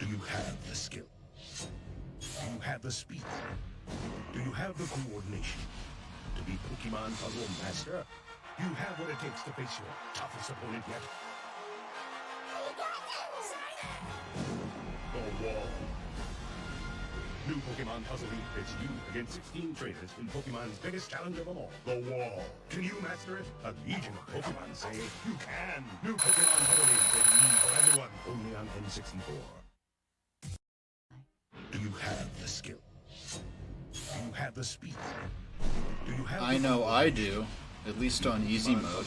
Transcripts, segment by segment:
you have the skill? Do you have the speed? Do you have the coordination to be Pokemon Puzzle Master? Do you have what it takes to face your toughest opponent yet? The Wall. New Pokemon Puzzle League pits you against 16 trainers in Pokemon's biggest challenge of them all, the Wall. Can you master it? A legion of Pokemon say you can. New Pokemon Puzzle League for everyone, only on N64. Do you have the skill? Do you have the speed? Do you have I know I do, at least on easy mode.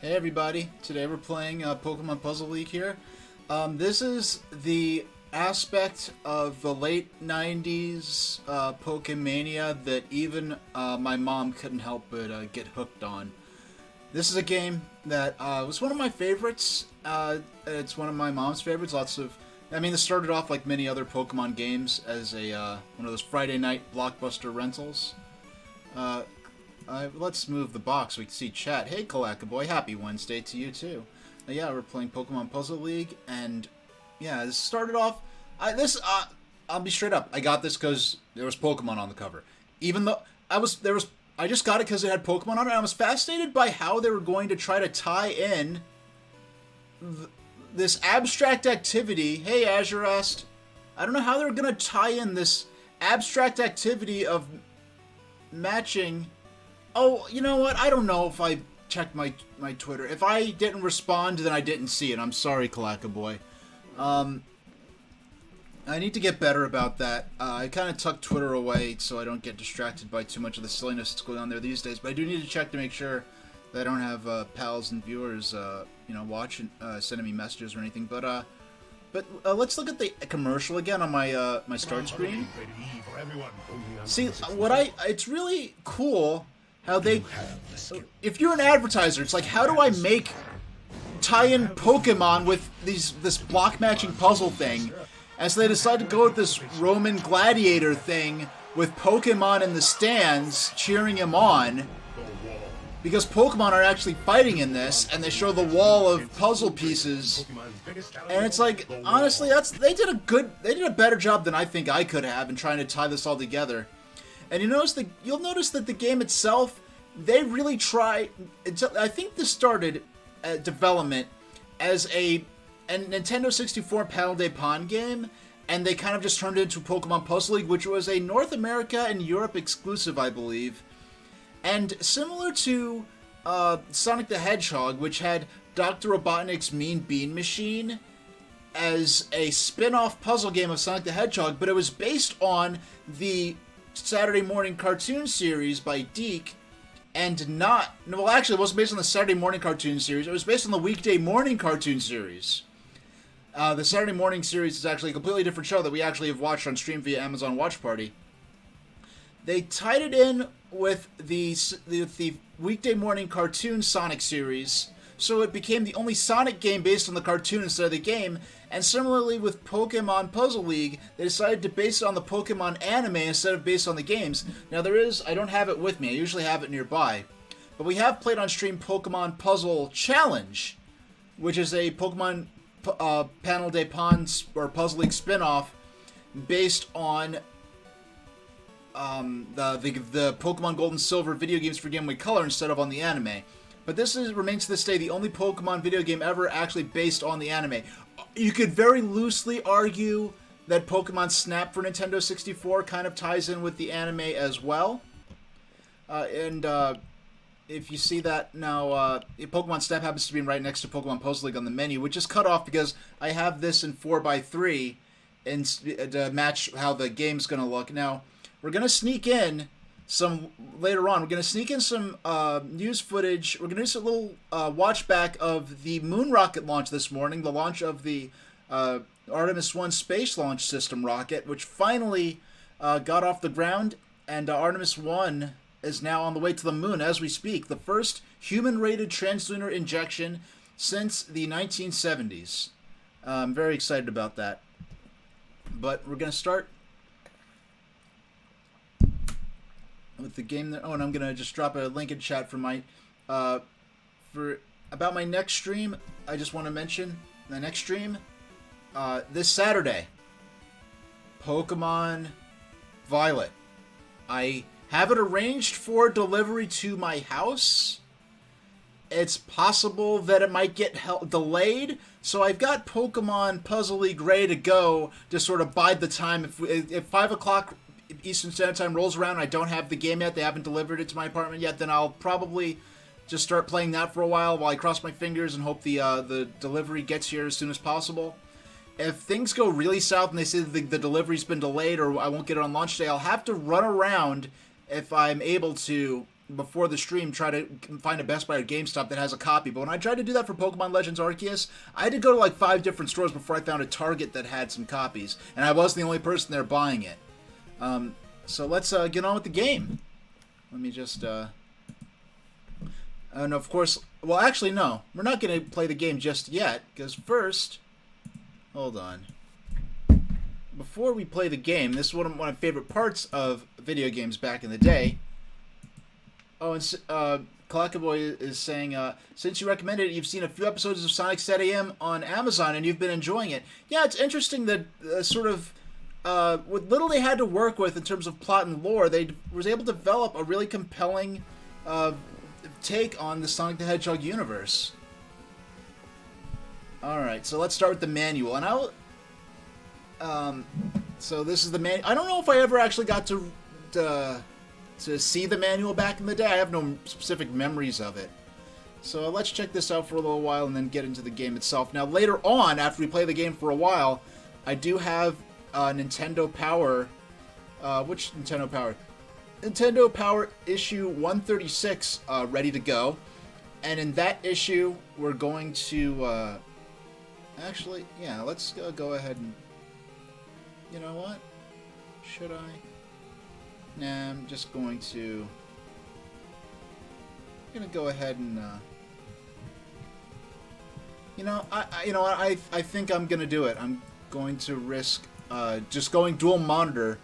Hey everybody, today we're playing Pokemon Puzzle League here. This is the aspect of the late 90s Pokemania that even my mom couldn't help but get hooked on. This is a game that was one of my favorites. It's one of my mom's favorites. This started off like many other Pokemon games as a one of those Friday night blockbuster rentals. Let's move the box so we can see chat. Hey Kalakaboy, happy Wednesday to you too. Yeah, we're playing Pokemon Puzzle League, and yeah, this started off. I'll be straight up. I got this because there was Pokemon on the cover. Even though I just got it because it had Pokemon on it. And I was fascinated by how they were going to try to tie in this abstract activity. Hey, Azurest. I don't know how they're going to tie in this abstract activity of matching. Oh, you know what? I don't know if I checked my Twitter. If I didn't respond, then I didn't see it. I'm sorry, Kalakaboy. I need to get better about that. I kind of tuck Twitter away so I don't get distracted by too much of the silliness that's going on there these days. But I do need to check to make sure that I don't have pals and viewers, watching, sending me messages or anything. But let's look at the commercial again on my my start screen. See, it's really cool how they. If you're an advertiser, it's like, how do I tie in Pokemon with this block matching puzzle thing? And so they decided to go with this Roman gladiator thing with Pokemon in the stands cheering him on, because Pokemon are actually fighting in this, and they show the wall of puzzle pieces. And it's like, honestly, they did a better job than I think I could have in trying to tie this all together. And you'll notice that the game itself, they really try. I think this started development as a Nintendo 64 Panel de Pon game, and they kind of just turned it into Pokemon Puzzle League, which was a North America and Europe exclusive, I believe. And similar to Sonic the Hedgehog, which had Dr. Robotnik's Mean Bean Machine as a spin-off puzzle game of Sonic the Hedgehog, but it was based on the Saturday morning cartoon series by DiC, and actually it wasn't based on the Saturday morning cartoon series, it was based on the weekday morning cartoon series. The Saturday morning series is actually a completely different show that we actually have watched on stream via Amazon Watch Party. They tied it in with the weekday morning cartoon Sonic series, so it became the only Sonic game based on the cartoon instead of the game. And similarly with Pokemon Puzzle League, they decided to base it on the Pokemon anime instead of based on the games. Now I don't have it with me, I usually have it nearby, but we have played on stream Pokemon Puzzle Challenge, which is a Pokemon Panel de Pon or Puzzle League spin-off based on the Pokemon Gold and Silver video games for Game Boy Color instead of on the anime. But this remains to this day the only Pokemon video game ever actually based on the anime. You could very loosely argue that Pokemon Snap for Nintendo 64 kind of ties in with the anime as well. If you see that now, Pokemon Snap happens to be right next to Pokemon Puzzle League on the menu, which is cut off because I have this in 4x3 to match how the game's going to look. Now, we're going to sneak in some, later on, we're going to sneak in some news footage. We're going to do a little watch back of the moon rocket launch this morning, the launch of the Artemis 1 Space Launch System rocket, which finally got off the ground, and Artemis 1 is now on the way to the moon as we speak. The first human-rated translunar injection since the 1970s. I'm very excited about that. But we're going to start with the game there. Oh, and I'm going to just drop a link in chat for my about my next stream. I just want to mention the next stream this Saturday. Pokemon Violet. I have it arranged for delivery to my house. It's possible that it might get delayed, so I've got Pokemon Puzzle League ready to go to sort of bide the time. If 5 o'clock Eastern Standard Time rolls around and I don't have the game yet, they haven't delivered it to my apartment yet, then I'll probably just start playing that for a while I cross my fingers and hope the delivery gets here as soon as possible. If things go really south and they say the delivery's been delayed or I won't get it on launch day, I'll have to run around, if I'm able to, before the stream, try to find a Best Buy or GameStop that has a copy. But when I tried to do that for Pokemon Legends Arceus, I had to go to like 5 different stores before I found a Target that had some copies. And I wasn't the only person there buying it. So let's get on with the game. Let me just... and of course... Well, actually, no. We're not going to play the game just yet. Because first... Hold on. Before we play the game, this is one of my favorite parts of video games back in the day. Oh, and Kalakaboy is saying, since you recommended it, you've seen a few episodes of Sonic Set AM on Amazon, and you've been enjoying it. Yeah, it's interesting that sort of what little they had to work with in terms of plot and lore, they was able to develop a really compelling take on the Sonic the Hedgehog universe. Alright, so let's start with the manual. And I'll... so this is the manual. I don't know if I ever actually got to see the manual back in the day. I have no specific memories of it. So let's check this out for a little while and then get into the game itself. Now, later on, after we play the game for a while, I do have Nintendo Power... which Nintendo Power? Nintendo Power issue 136 ready to go. And in that issue, we're going to... actually, yeah, let's go ahead and... You know what? Should I? Nah, I'm just going to... I'm gonna go ahead and... You know, I think I'm gonna do it. I'm going to risk just going dual monitor.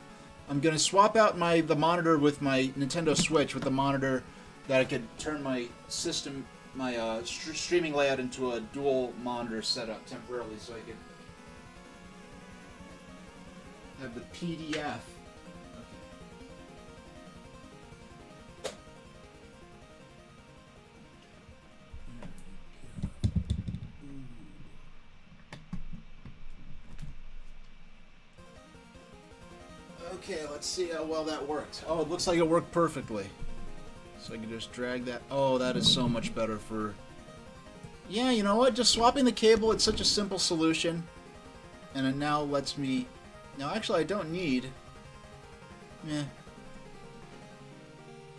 I'm gonna swap out the monitor with my Nintendo Switch with the monitor that I could turn my system, my streaming layout into a dual monitor setup temporarily, so I could have the PDF. Okay, let's see how well that worked. Oh, it looks like it worked perfectly. So I can just drag that. Oh, that is so much better for... Yeah, you know what? Just swapping the cable, it's such a simple solution. And it now lets me... Now, actually, I don't need... Meh.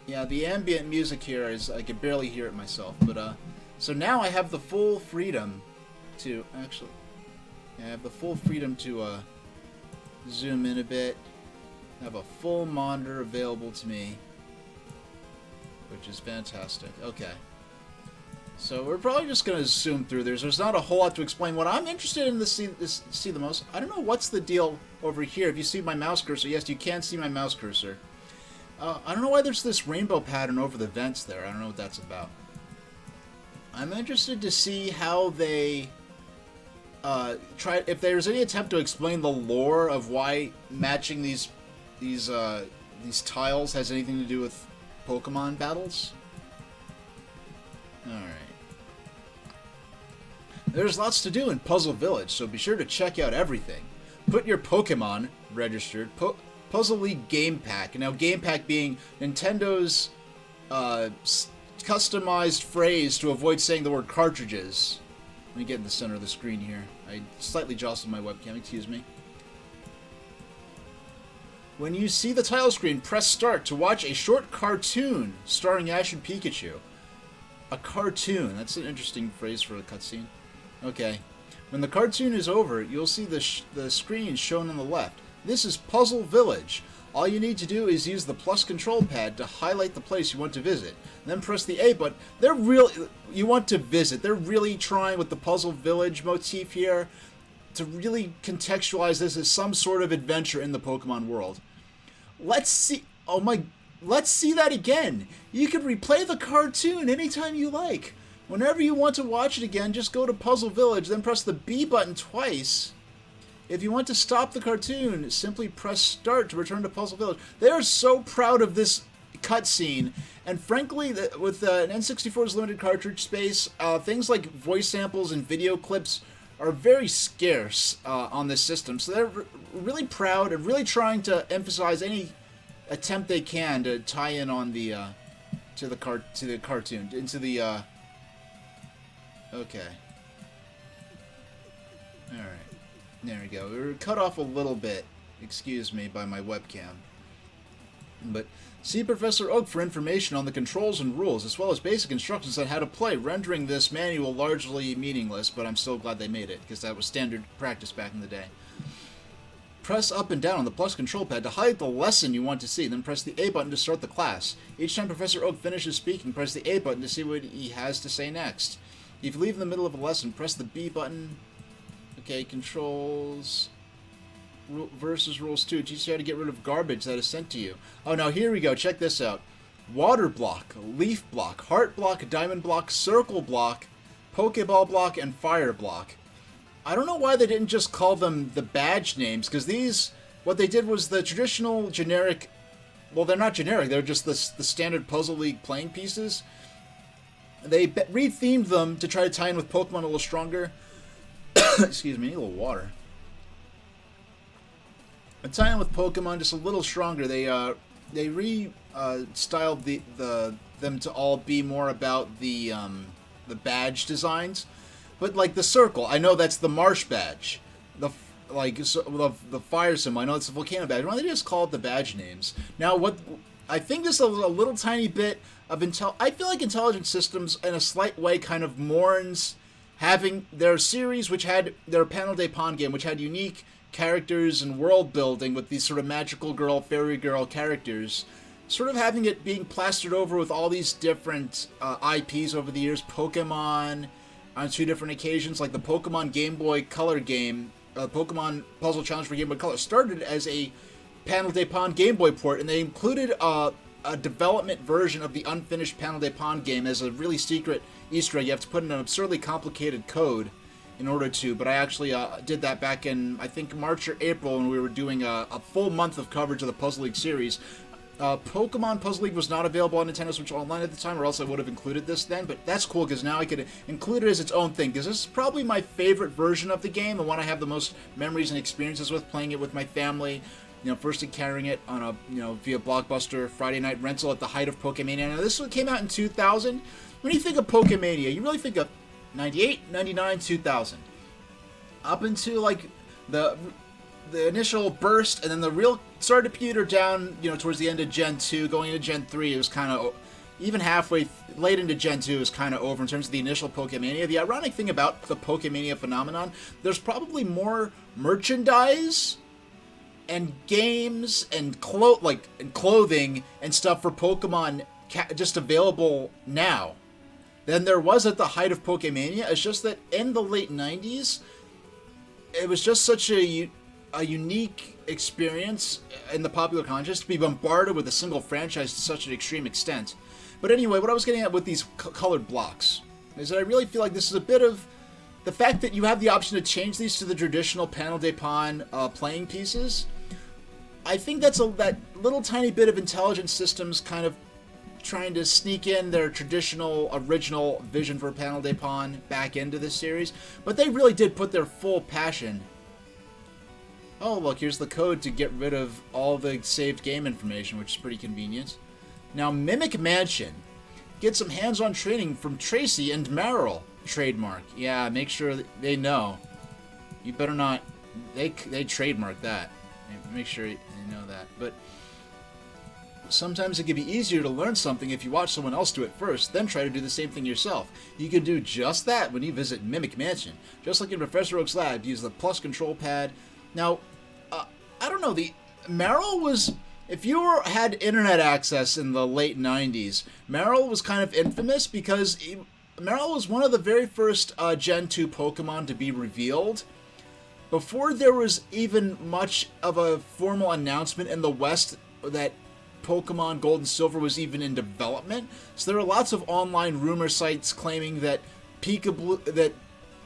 Yeah, the ambient music here is... I can barely hear it myself, but, So now I have the full freedom to... Actually... Yeah, I have the full freedom to, zoom in a bit. Have a full monitor available to me, which is fantastic. Okay, so we're probably just going to zoom through. There's not a whole lot to explain. What I'm interested in to see the most, I don't know what's the deal over here. If you see my mouse cursor, yes, you can see my mouse cursor. I don't know why there's this rainbow pattern over the vents there. I don't know what that's about. I'm interested to see how they try, if there's any attempt to explain the lore of why matching these tiles has anything to do with Pokemon battles. Alright. There's lots to do in Puzzle Village, so be sure to check out everything. Put your Pokemon registered. Puzzle League Game Pack. Now, Game Pack being Nintendo's customized phrase to avoid saying the word cartridges. Let me get in the center of the screen here. I slightly jostled my webcam, excuse me. When you see the title screen, press start to watch a short cartoon starring Ash and Pikachu. A cartoon. That's an interesting phrase for a cutscene. Okay. When the cartoon is over, you'll see the screen shown on the left. This is Puzzle Village. All you need to do is use the plus control pad to highlight the place you want to visit. Then press the A button. You want to visit. They're really trying with the Puzzle Village motif here to really contextualize this as some sort of adventure in the Pokemon world. Let's see. Let's see that again. You can replay the cartoon anytime you like. Whenever you want to watch it again, just go to Puzzle Village, then press the B button twice, If you want to stop the cartoon, simply press start to return to Puzzle Village. They are so proud of this cutscene, and frankly, with an N64's limited cartridge space, things like voice samples and video clips are very scarce on this system. So they're really proud and really trying to emphasize any attempt they can to tie in on the to the cartoon, into the okay. All right. There we go. We were cut off a little bit, excuse me, by my webcam. But see Professor Oak for information on the controls and rules, as well as basic instructions on how to play, rendering this manual largely meaningless, but I'm so glad they made it, because that was standard practice back in the day. Press up and down on the plus control pad to highlight the lesson you want to see, then press the A button to start the class. Each time Professor Oak finishes speaking, press the A button to see what he has to say next. If you leave in the middle of a lesson, press the B button. Okay, controls versus rules 2. Teach you how to get rid of garbage that is sent to you. Oh, now here we go. Check this out. Water block, leaf block, heart block, diamond block, circle block, pokeball block, and fire block. I don't know why they didn't just call them the badge names, because these, what they did was the traditional generic, well, they're not generic, they're just the standard Puzzle League playing pieces. They rethemed them to try to tie in with Pokemon a little stronger. Excuse me, I need a little water. And tying in with Pokemon just a little stronger. They styled them to all be more about the badge designs, but like the circle, I know that's the marsh badge. The fire symbol, I know it's the volcano badge. Why don't they just call it the badge names? Now, what I think this is a little tiny bit of I feel like Intelligent Systems, in a slight way, kind of mourns having their series, which had their Panel de Pon game, which had unique characters and world building with these sort of magical girl, fairy girl characters, sort of having it being plastered over with all these different IPs over the years. Pokemon on 2 different occasions, like the Pokemon Game Boy Color game, Pokemon Puzzle Challenge for Game Boy Color, started as a Panel de Pon Game Boy port, and they included a development version of the unfinished Panel de Pon game as a really secret Easter egg. You have to put in an absurdly complicated code in order to, but I actually did that back in, I think, March or April, when we were doing a full month of coverage of the Puzzle League series. Pokemon Puzzle League was not available on Nintendo Switch Online at the time, or else I would have included this then, but that's cool, because now I could include it as its own thing, because this is probably my favorite version of the game, the one I have the most memories and experiences with, playing it with my family. You know, first carrying it on via Blockbuster Friday night rental at the height of Pokemania. Now, this one came out in 2000. When you think of Pokemania, you really think of 98, 99, 2000. Up into, like, the initial burst, and then the real started to peter down, towards the end of Gen 2, going into Gen 3, it was kind of, even halfway late into Gen 2, is kind of over in terms of the initial Pokemania. The ironic thing about the Pokemania phenomenon, there's probably more merchandise and games and clothing and stuff for Pokemon just available now than there was at the height of Pokemania. It's just that in the late 90s, it was just such a unique experience in the popular consciousness to be bombarded with a single franchise to such an extreme extent. But anyway, what I was getting at with these colored blocks is that I really feel like this is a bit of the fact that you have the option to change these to the traditional Panel de Pon playing pieces. I think that's that little tiny bit of Intelligent Systems kind of trying to sneak in their traditional, original vision for Panel de Pon back into this series. But they really did put their full passion. Oh, look, here's the code to get rid of all the saved game information, which is pretty convenient. Now, Mimic Mansion. Get some hands-on training from Tracy and Meryl. Trademark. Yeah, make sure they know. You better not... They trademark that. Make sure they know that. But sometimes it can be easier to learn something if you watch someone else do it first, then try to do the same thing yourself. You can do just that when you visit Mimic Mansion. Just like in Professor Oak's lab, use the plus control pad. Now, I don't know, Meryl was... If you had internet access in the late 90s, Meryl was kind of infamous because Meryl was one of the very first Gen 2 Pokemon to be revealed. Before there was even much of a formal announcement in the West that Pokemon Gold and Silver was even in development. So there were lots of online rumor sites claiming that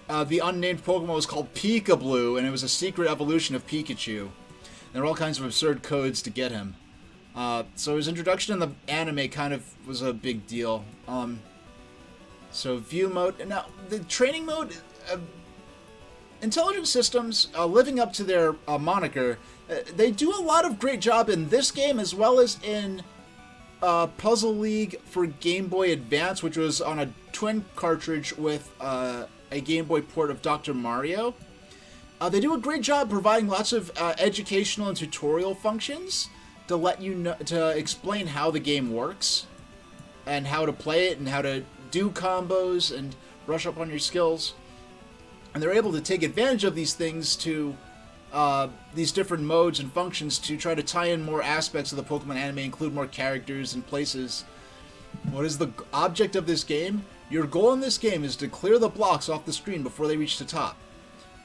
the unnamed Pokemon was called Pikablue, and it was a secret evolution of Pikachu. There were all kinds of absurd codes to get him. So his introduction in the anime kind of was a big deal. So view mode. Now, the training mode, Intelligent Systems, living up to their moniker, they do a lot of great job in this game as well as in Puzzle League for Game Boy Advance, which was on a twin cartridge with a Game Boy port of Dr. Mario. They do a great job providing lots of educational and tutorial functions to let you know, to explain how the game works and how to play it and how to do combos and brush up on your skills. And they're able to take advantage of these things to these different modes and functions to try to tie in more aspects of the Pokemon anime, include more characters and places. What is the object of this game? Your goal in this game is to clear the blocks off the screen before they reach the top.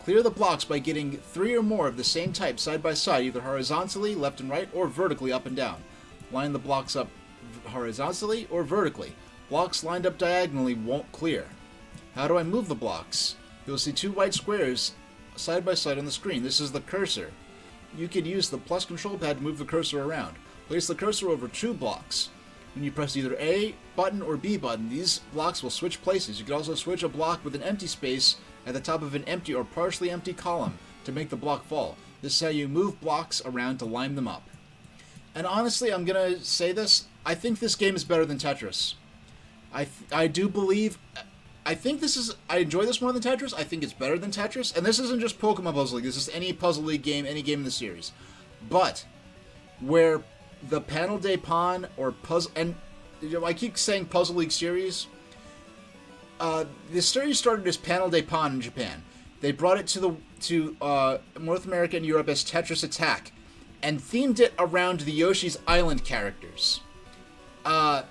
Clear the blocks by getting 3 or more of the same type side by side, either horizontally, left and right, or vertically up and down. Line the blocks up horizontally or vertically. Blocks lined up diagonally won't clear. How do I move the blocks? You'll see 2 white squares side by side on the screen. This is the cursor. You can use the plus control pad to move the cursor around. Place the cursor over 2 blocks. When you press either A button or B button, these blocks will switch places. You can also switch a block with an empty space at the top of an empty or partially empty column to make the block fall. This is how you move blocks around to line them up. And honestly, I'm going to say this, I think this game is better than Tetris. I do believe, I enjoy this more than Tetris. I think it's better than Tetris. And this isn't just Pokemon Puzzle League. This is any Puzzle League game, any game in the series. But where the Panel de Pon or Puzzle, and I keep saying Puzzle League series, the series started as Panel de Pon in Japan. They brought it to North America and Europe as Tetris Attack, and themed it around the Yoshi's Island characters.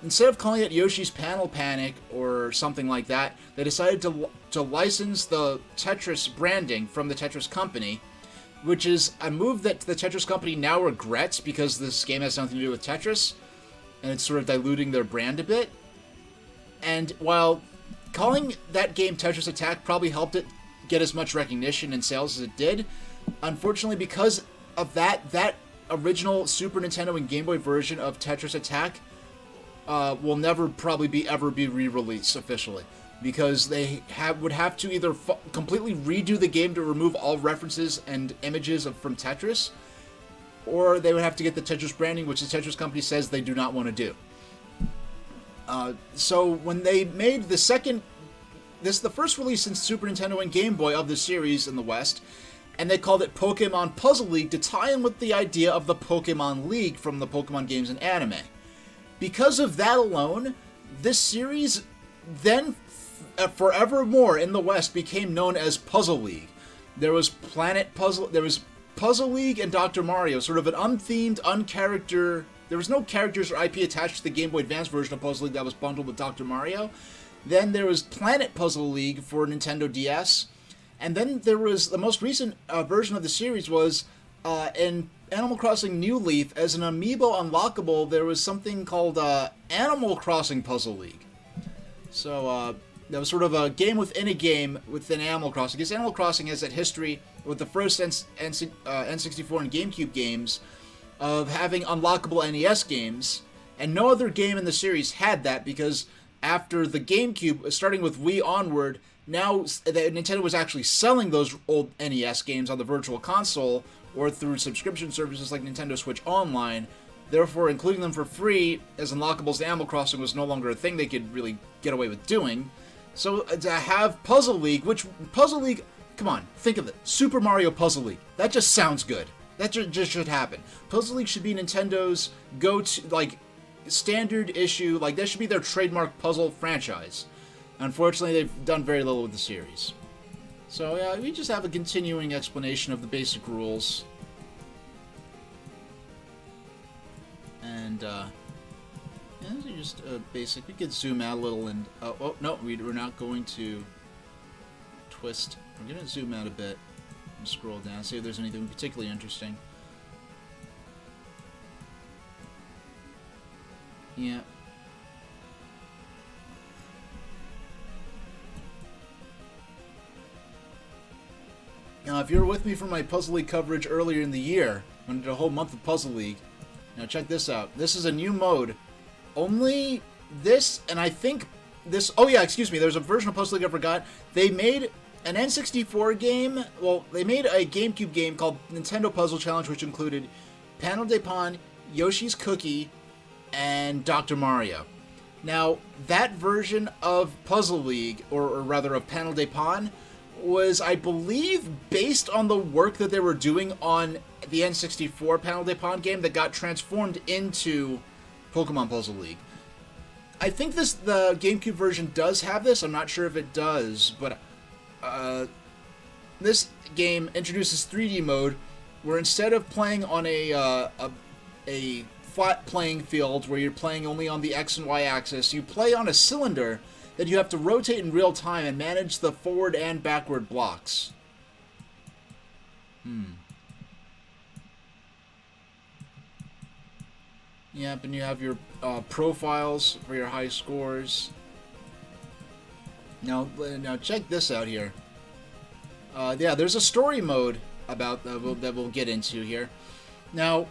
Instead of calling it Yoshi's Panel Panic or something like that, they decided to license the Tetris branding from the Tetris Company, which is a move that the Tetris Company now regrets because this game has nothing to do with Tetris, and it's sort of diluting their brand a bit. And while calling that game Tetris Attack probably helped it get as much recognition and sales as it did, unfortunately, because of that original Super Nintendo and Game Boy version of Tetris Attack will never probably ever be re-released officially, because they would have to either completely redo the game to remove all references and images from Tetris, or they would have to get the Tetris branding, which the Tetris Company says they do not want to do. So when they made this is the first release since Super Nintendo and Game Boy of the series in the West, and they called it Pokemon Puzzle League to tie in with the idea of the Pokemon League from the Pokemon games and anime. Because of that alone, this series then forevermore in the West became known as Puzzle League. There was Puzzle League and Dr. Mario, sort of an unthemed, there was no characters or IP attached to the Game Boy Advance version of Puzzle League that was bundled with Dr. Mario. Then there was Planet Puzzle League for Nintendo DS. And then there was the most recent version of the series was in Animal Crossing New Leaf. As an amiibo unlockable, there was something called Animal Crossing Puzzle League. So that was sort of a game within a game within Animal Crossing. Because Animal Crossing has that history with the first N64 and GameCube games of having unlockable NES games, and no other game in the series had that, because after the GameCube, starting with Wii onward, now Nintendo was actually selling those old NES games on the Virtual Console or through subscription services like Nintendo Switch Online. Therefore, including them for free as unlockables to Animal Crossing was no longer a thing they could really get away with doing. So to have Puzzle League, come on, think of it. Super Mario Puzzle League. That just sounds good. That just should happen. Puzzle League should be Nintendo's go-to, standard issue, that should be their trademark puzzle franchise. Unfortunately, they've done very little with the series. So, yeah, we just have a continuing explanation of the basic rules. And, these are just basic. We could zoom out a little and... oh, no, we're not going to twist. We're going to zoom out a bit. Scroll down, see if there's anything particularly interesting. Yeah. Now, if you were with me for my Puzzle League coverage earlier in the year, when I did a whole month of Puzzle League, now check this out. This is a new mode. Only this, and I think this... Oh yeah, excuse me. There's a version of Puzzle League I forgot. They made an N64 game. Well, they made a GameCube game called Nintendo Puzzle Challenge, which included Panel de Pon, Yoshi's Cookie, and Dr. Mario. Now, that version of Puzzle League, or rather of Panel de Pon, was, I believe, based on the work that they were doing on the N64 Panel de Pon game that got transformed into Pokemon Puzzle League. I think the GameCube version does have this. I'm not sure if it does, but this game introduces 3D mode, where instead of playing on a flat playing field where you're playing only on the X and Y axis, you play on a cylinder that you have to rotate in real time and manage the forward and backward blocks. Yep, and you have your profiles for your high scores. Now check this out here. Yeah, there's a story mode about that we'll get into here. Now,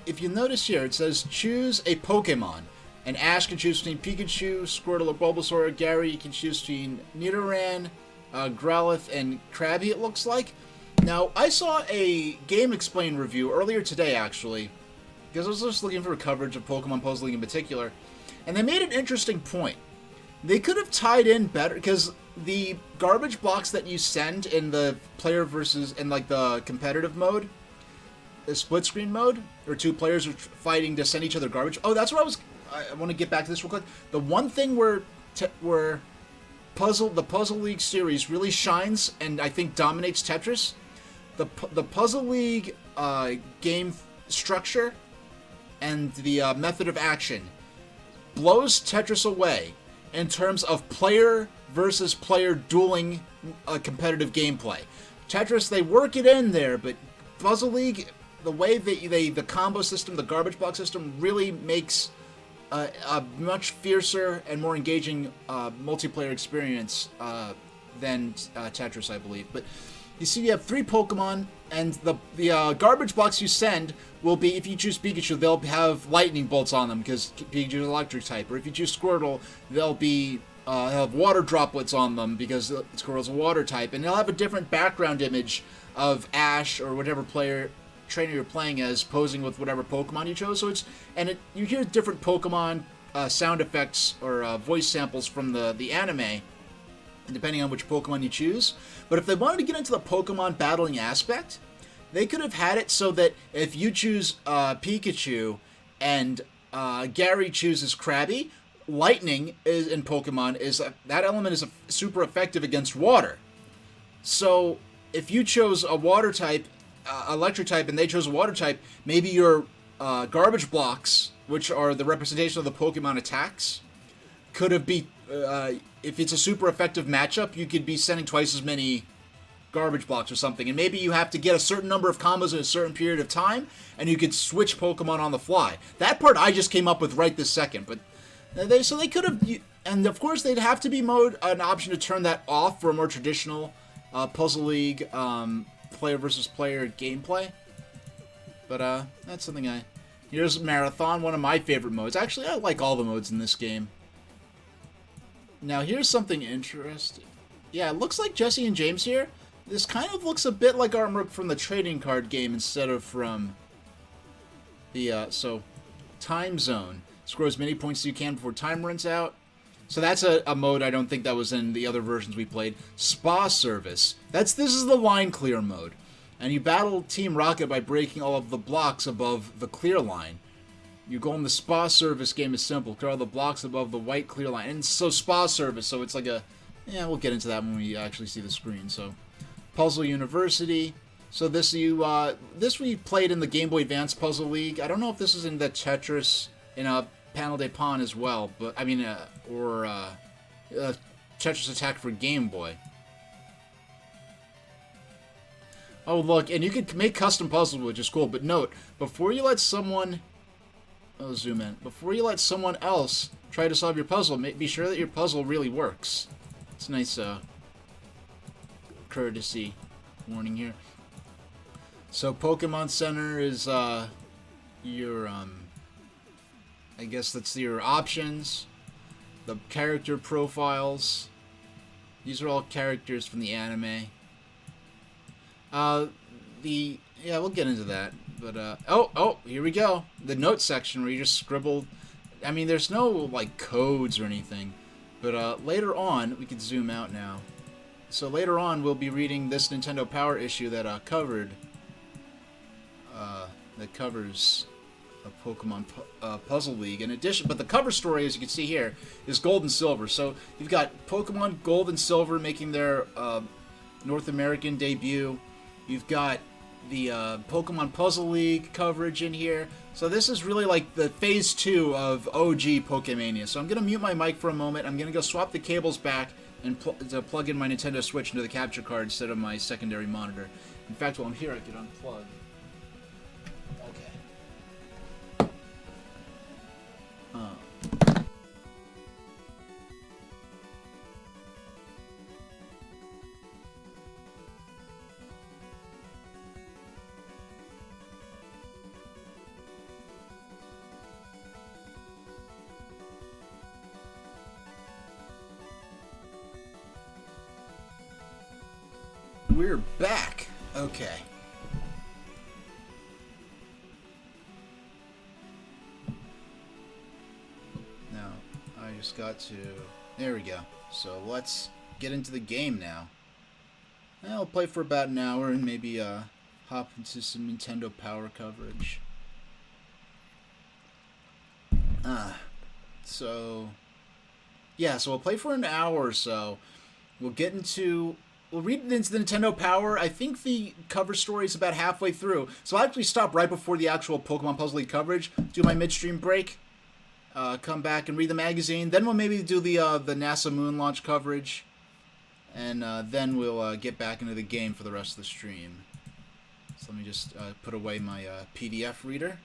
if you notice here, it says choose a Pokemon. And Ash can choose between Pikachu, Squirtle, or Bulbasaur. Gary can choose between Nidoran, Growlithe, and Krabby, it looks like. Now, I saw a Game Explain review earlier today, actually, because I was just looking for coverage of Pokemon Puzzle League in particular, and they made an interesting point. They could have tied in better, because the garbage blocks that you send in the player versus, in like the competitive mode, the split screen mode, or two players are fighting to send each other garbage. Oh, that's what I want to get back to this real quick. The one thing where the Puzzle League series really shines and I think dominates Tetris, the Puzzle League game structure and the method of action blows Tetris away in terms of player versus player dueling competitive gameplay. Tetris, they work it in there, but Puzzle League, the way the combo system, the garbage block system, really makes a much fiercer and more engaging multiplayer experience than Tetris, I believe. But you see, you have 3 Pokemon, and the garbage blocks you send will be, if you choose Pikachu, they'll have lightning bolts on them because Pikachu is electric type. Or if you choose Squirtle, they'll be have water droplets on them because Squirtle's a water type, and they'll have a different background image of Ash or whatever trainer you're playing as posing with whatever Pokemon you chose. So you hear different Pokemon sound effects or voice samples from the anime, depending on which Pokemon you choose. But if they wanted to get into the Pokemon battling aspect, they could have had it so that if you choose Pikachu and Gary chooses Krabby, lightning in Pokemon that element is super effective against water. So if you chose a water type, electric type, and they chose a water type, maybe your garbage blocks, which are the representation of the Pokemon attacks, could have if it's a super effective matchup, you could be sending twice as many garbage blocks or something, and maybe you have to get a certain number of combos in a certain period of time, and you could switch Pokemon on the fly. That part I just came up with right this second, but they could have, and of course they'd have to be an option to turn that off for a more traditional Puzzle League player versus player gameplay. But that's something here's Marathon, one of my favorite modes. Actually, I like all the modes in this game. Now here's something interesting. Yeah, it looks like Jesse and James here. This kind of looks a bit like artwork from the trading card game instead of from the so Time Zone. Score as many points as you can before time runs out. So that's a mode I don't think that was in the other versions we played. Spa Service. This is the line clear mode. And you battle Team Rocket by breaking all of the blocks above the clear line. You go in the Spa Service game is simple. Clear all the blocks above the white clear line. And so Spa Service, so it's like we'll get into that when we actually see the screen. So Puzzle University. So this we played in the Game Boy Advance Puzzle League. I don't know if this is in the Tetris in a Panel de Pon as well, but I mean, Tetris Attack for Game Boy. Oh, look, and you can make custom puzzles, which is cool, but note, before you let someone... I'll zoom in. Before you let someone else try to solve your puzzle, be sure that your puzzle really works. It's a nice, courtesy. warning here. So Pokemon Center is your I guess that's your options, the character profiles. These are all characters from the anime. Yeah, we'll get into that. But oh, here we go. The note section where you just scribble. I mean, there's no like codes or anything. But later on, we can zoom out now. So later on, we'll be reading this Nintendo Power issue that covers a Pokemon Puzzle League. In addition, but the cover story, as you can see here, is Gold and Silver. So you've got Pokemon Gold and Silver making their North American debut. You've got the Pokemon Puzzle League coverage in here. So this is really like the phase 2 of OG Pokemania. So I'm going to mute my mic for a moment. I'm going to go swap the cables back and plug in my Nintendo Switch into the capture card instead of my secondary monitor. In fact, while I'm here, I could unplug. We're back. Okay. Now, I just got to... There we go. So let's get into the game now. I'll play for about an hour and maybe hop into some Nintendo Power coverage. So we'll play for an hour or so. We'll read into the Nintendo Power. I think the cover story is about halfway through. So I'll actually stop right before the actual Pokemon Puzzle League coverage, do my midstream break, come back and read the magazine. Then we'll maybe do the NASA moon launch coverage. And then we'll get back into the game for the rest of the stream. So let me just put away my PDF reader.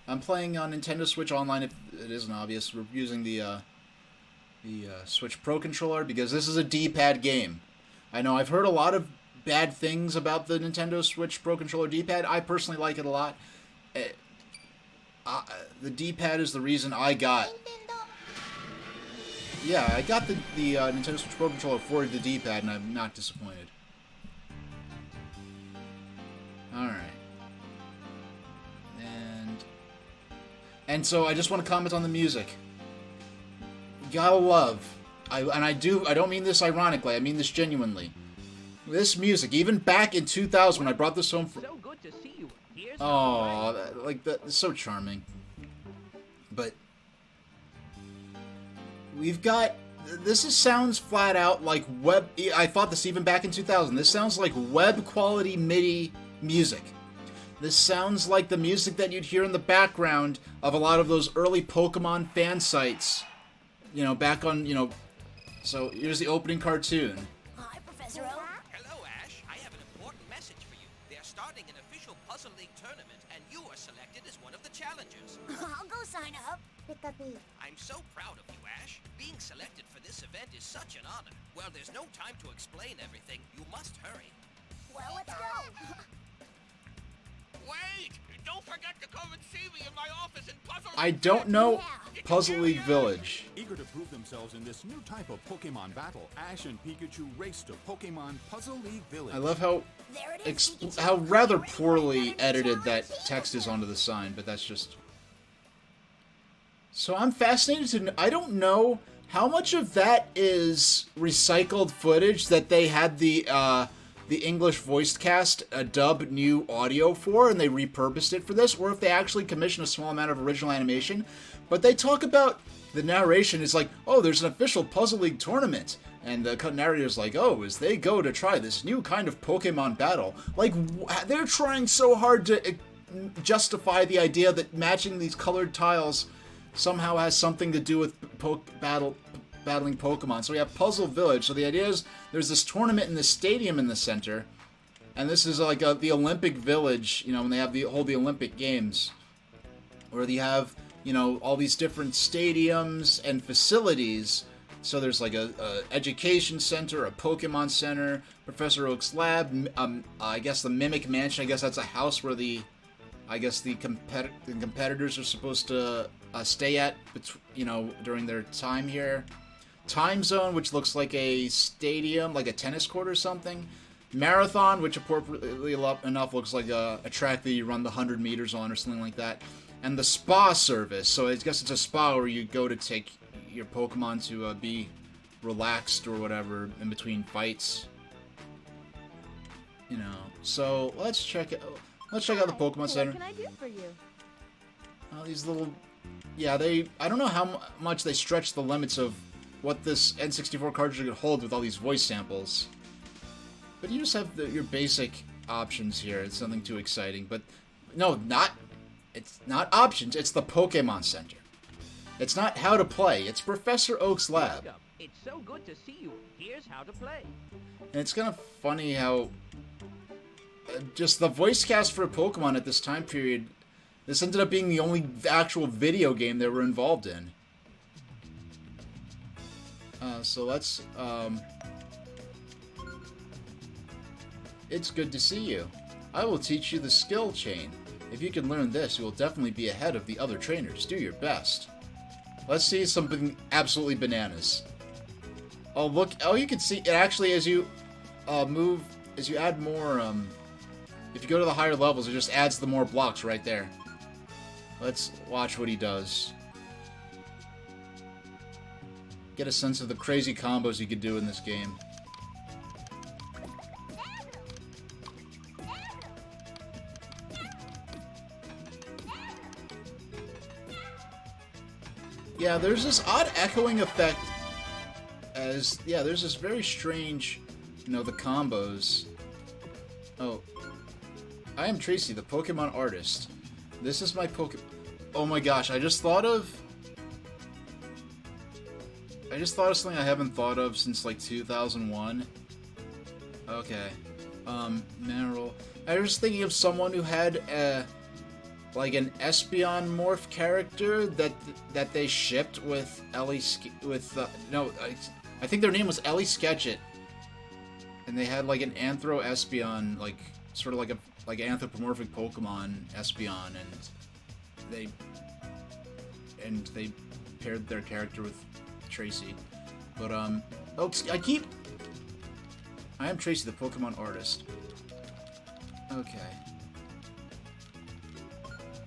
I'm playing on Nintendo Switch Online, if it isn't obvious. We're using the Switch Pro Controller because this is a D-pad game. I know I've heard a lot of bad things about the Nintendo Switch Pro Controller D-pad. I personally like it a lot. The D-pad is the reason I got... Yeah, I got the Nintendo Switch Pro Controller for the D-pad, and I'm not disappointed. Alright. And so I just want to comment on the music. You gotta love... I don't mean this ironically, I mean this genuinely. This music, even back in 2000 when I brought this home from... So good to see you. That's so charming. But we've got... sounds flat out like web... I thought this even back in 2000. This sounds like web quality MIDI music. This sounds like the music that you'd hear in the background of a lot of those early Pokemon fan sites. You know, back on, you know... So, here's the opening cartoon. Hi, Professor Oak. Hello, Ash. I have an important message for you. They are starting an official Puzzle League tournament, and you are selected as one of the challengers. I'll go sign up. I'm so proud of you, Ash. Being selected for this event is such an honor. Well, there's no time to explain everything. You must hurry. Well, let's go. Wait! Don't forget to come and see me in my office in Puzzle League. I don't know Puzzle League Village. Eager to prove themselves in this new type of Pokemon battle, Ash and Pikachu race to Pokemon Puzzle League Village. I love how There it is. Pikachu. how rather Ready for poorly another edited that challenge? text is onto the sign, but that's just... So I'm fascinated to... I don't know how much of that is recycled footage that they had the English voiced cast dub new audio for, and they repurposed it for this, or if they actually commissioned a small amount of original animation. But they talk about the narration is like, oh, there's an official Puzzle League tournament. And the narrator's like, oh, as they go to try this new kind of Pokemon battle. Like, they're trying so hard to justify the idea that matching these colored tiles somehow has something to do with battling Pokemon. So we have Puzzle Village. So the idea is there's this tournament in the stadium in the center. And this is like the Olympic Village, you know, when they have hold the Olympic Games. Where you have, you know, all these different stadiums and facilities So there's like a education center, a Pokemon center, Professor Oak's lab, I guess the Mimic Mansion. I guess that's a house where the competitors are supposed to stay at, during their time here. Time Zone, which looks like a stadium, like a tennis court or something. Marathon, which appropriately enough looks like a track that you run the 100 meters on or something like that. And the spa service. So I guess it's a spa where you go to take your Pokemon to be relaxed or whatever in between fights. So let's check out the Pokemon Center. What can I do for you? These little, I don't know how much they stretch the limits of what this N64 cartridge could hold with all these voice samples. But you just have your basic options here. It's nothing too exciting. But no, it's not options. It's the Pokemon Center. It's not how to play. It's Professor Oak's lab. Welcome. It's so good to see you. Here's how to play. And it's kind of funny how just the voice cast for Pokemon at this time period, this ended up being the only actual video game they were involved in. So let's, it's good to see you. I will teach you the skill chain. If you can learn this, you will definitely be ahead of the other trainers. Do your best. Let's see something absolutely bananas. Oh, look. Oh, you can see it actually as you as you add more, if you go to the higher levels, it just adds the more blocks right there. Let's watch what he does. Get a sense of the crazy combos you could do in this game. Yeah, there's this odd echoing effect there's this very strange, the combos. Oh. I am Tracy, the Pokemon artist. This is my Oh my gosh, I just thought of something I haven't thought of since like 2001. Okay. Mineral. I was thinking of someone who had like an Espeon morph character that they shipped with Ellie I think their name was Ellie Sketchit. And they had like an Anthro Espeon, like sort of like anthropomorphic Pokemon Espeon, and they paired their character with Tracy. But I am Tracy, the Pokemon artist.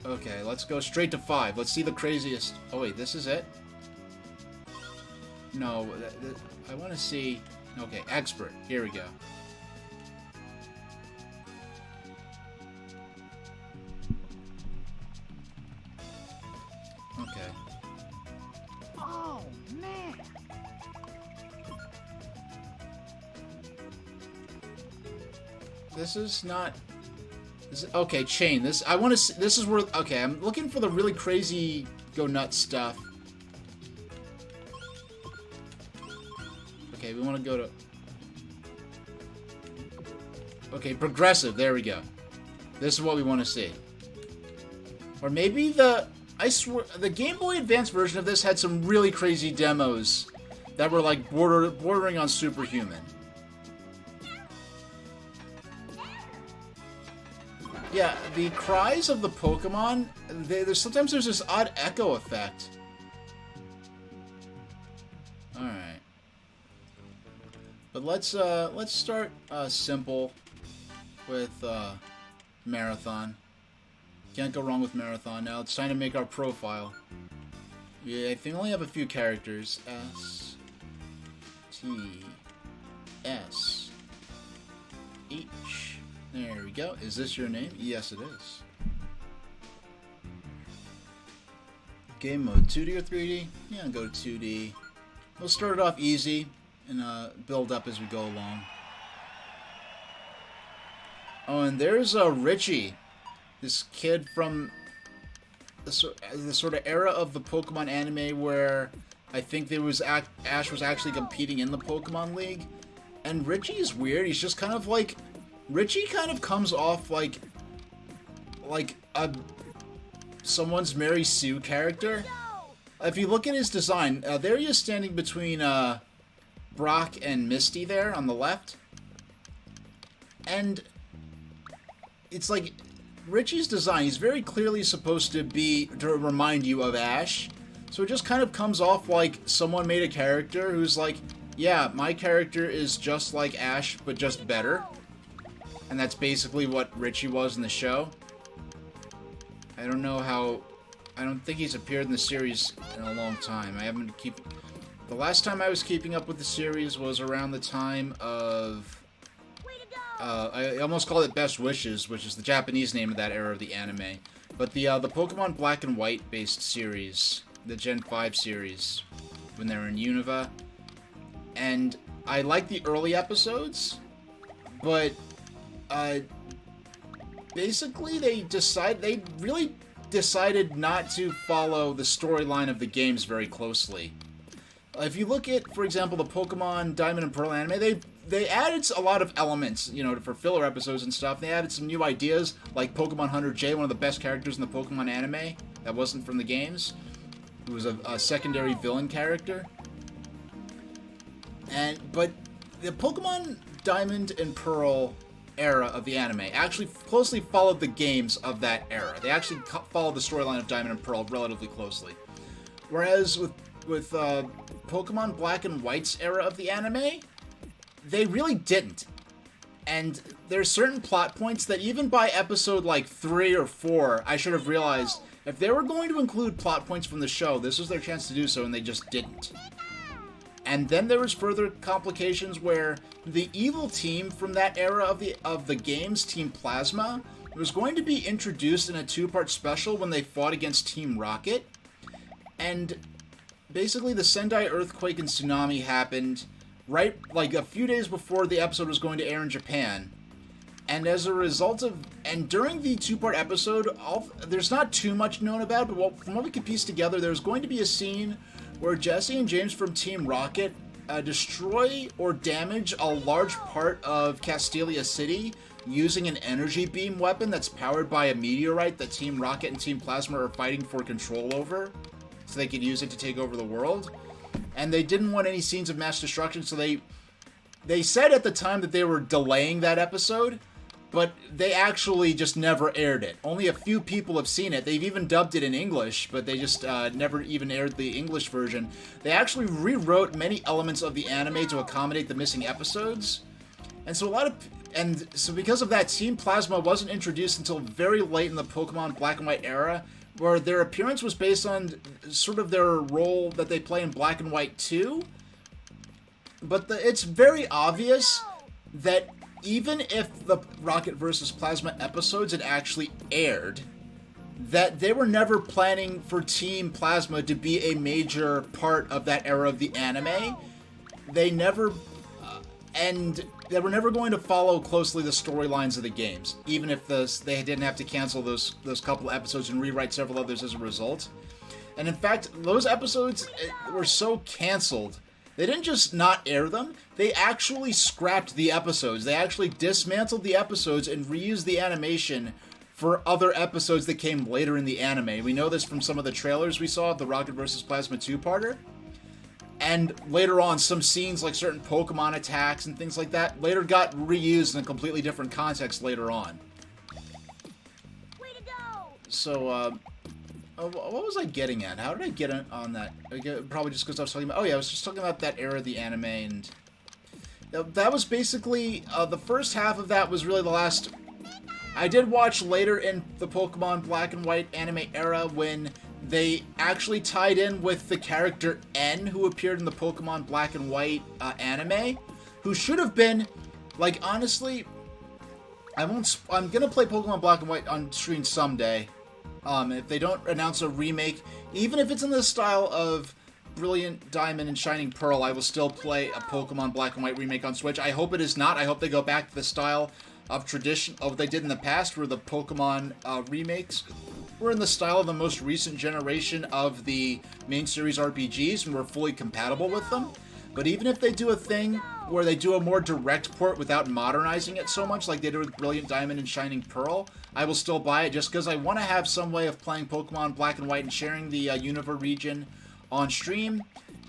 Okay, let's go straight to 5. Let's see the craziest. Oh wait, this is it? No, I want to see. Okay, expert. Here we go. Okay. Oh, man. This is not. Okay, chain. I want to see. This is where. Okay, I'm looking for the really crazy go nuts stuff. Okay, we want to go to. Okay, progressive. There we go. This is what we want to see. Or maybe I swear the Game Boy Advance version of this had some really crazy demos that were like bordering on superhuman. Yeah, the cries of the Pokemon, sometimes there's this odd echo effect. Alright. But let's start simple with Marathon. Can't go wrong with Marathon. Now it's time to make our profile. Yeah, I think we only have a few characters. S T S H. There we go. Is this your name? Yes, it is. Game mode, 2D or 3D? Yeah, I'll go 2D. We'll start it off easy and build up as we go along. Oh, and there's Richie. This kid from the sort of era of the Pokemon anime where I think Ash was actually competing in the Pokemon League. And Richie is weird. He's just kind of like... Richie kind of comes off like someone's Mary Sue character. if you look at his design, there he is standing between Brock and Misty there on the left. And it's like Richie's design, he's very clearly supposed to remind you of Ash. So it just kind of comes off like someone made a character who's like, yeah, my character is just like Ash, but just better. And that's basically what Richie was in the show. I don't think he's appeared in the series in a long time. The last time I was keeping up with the series was around the time of... I almost called it Best Wishes, which is the Japanese name of that era of the anime. But the Pokemon Black and White based series, the Gen 5 series, when they were in Unova. And I like the early episodes, but basically they really decided not to follow the storyline of the games very closely. If you look at, for example, the Pokemon Diamond and Pearl anime, they added a lot of elements, for filler episodes and stuff. They added some new ideas, like Pokemon Hunter J, one of the best characters in the Pokemon anime, that wasn't from the games. It was a secondary villain character. But the Pokemon Diamond and Pearl era of the anime actually closely followed the games of that era. They actually followed the storyline of Diamond and Pearl relatively closely. Whereas with Pokemon Black and White's era of the anime, they really didn't. And there's certain plot points that even by episode like 3 or 4, I should have realized if they were going to include plot points from the show, this was their chance to do so, and they just didn't. And then there was further complications where the evil team from that era of the games, Team Plasma, was going to be introduced in a 2-part special when they fought against Team Rocket. And basically the Sendai earthquake and tsunami happened right like a few days before the episode was going to air in Japan. And as a result of, and during the 2-part episode, there's not too much known about it, but from what we could piece together, there's going to be a scene where Jesse and James from Team Rocket destroy or damage a large part of Castelia City using an energy beam weapon that's powered by a meteorite that Team Rocket and Team Plasma are fighting for control over, so they could use it to take over the world. And they didn't want any scenes of mass destruction, so they said at the time that they were delaying that episode, but they actually just never aired it. Only a few people have seen it. They've even dubbed it in English, but they just never even aired the English version. They actually rewrote many elements of the anime to accommodate the missing episodes. And so because of that, Team Plasma wasn't introduced until very late in the Pokemon Black and White era, where their appearance was based on sort of their role that they play in Black and White 2. But it's very obvious that even if the Rocket vs. Plasma episodes had actually aired, that they were never planning for Team Plasma to be a major part of that era of the anime. They never... and they were never going to follow closely the storylines of the games, even if they didn't have to cancel those couple episodes and rewrite several others as a result. And in fact, those episodes were so canceled, they didn't just not air them, they actually scrapped the episodes. They actually dismantled the episodes and reused the animation for other episodes that came later in the anime. We know this from some of the trailers we saw of the Rocket vs. Plasma 2-parter. And later on, some scenes like certain Pokemon attacks and things like that later got reused in a completely different context later on. Way to go! So, what was I getting at? How did I get on that? Probably just because I was talking about... Oh yeah, I was just talking about that era of the anime, and... that was basically... the first half of that was really the last... I did watch later in the Pokemon Black and White anime era when they actually tied in with the character N, who appeared in the Pokemon Black and White anime, who should have been, like, honestly, I'm gonna play Pokemon Black and White on screen someday. If they don't announce a remake, even if it's in the style of Brilliant Diamond and Shining Pearl, I will still play a Pokemon Black and White remake on Switch. I hope it is not. I hope they go back to the style of tradition of what they did in the past, where the Pokemon remakes were in the style of the most recent generation of the main series RPGs and were fully compatible with them. But even if they do a thing where they do a more direct port without modernizing it so much like they did with Brilliant Diamond and Shining Pearl, I will still buy it just because I want to have some way of playing Pokemon Black and White and sharing the Unova region on stream,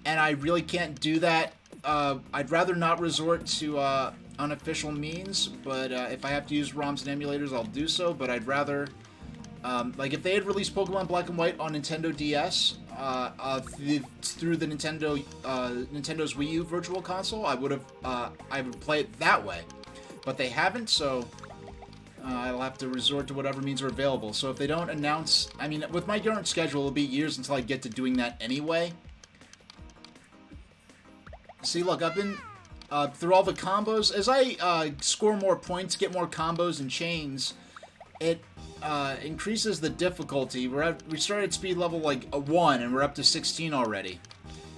and I really can't do that. I'd rather not resort to unofficial means, but if I have to use ROMs and emulators, I'll do so, but I'd rather... like, if they had released Pokemon Black and White on Nintendo DS through the Nintendo Nintendo's Wii U Virtual Console, I would play it that way. But they haven't, so I'll have to resort to whatever means are available. So if they don't announce... I mean, with my current schedule, it'll be years until I get to doing that anyway. See, look, I've been... through all the combos, as I score more points, get more combos and chains, it increases the difficulty. We started at speed level like a 1, and we're up to 16 already.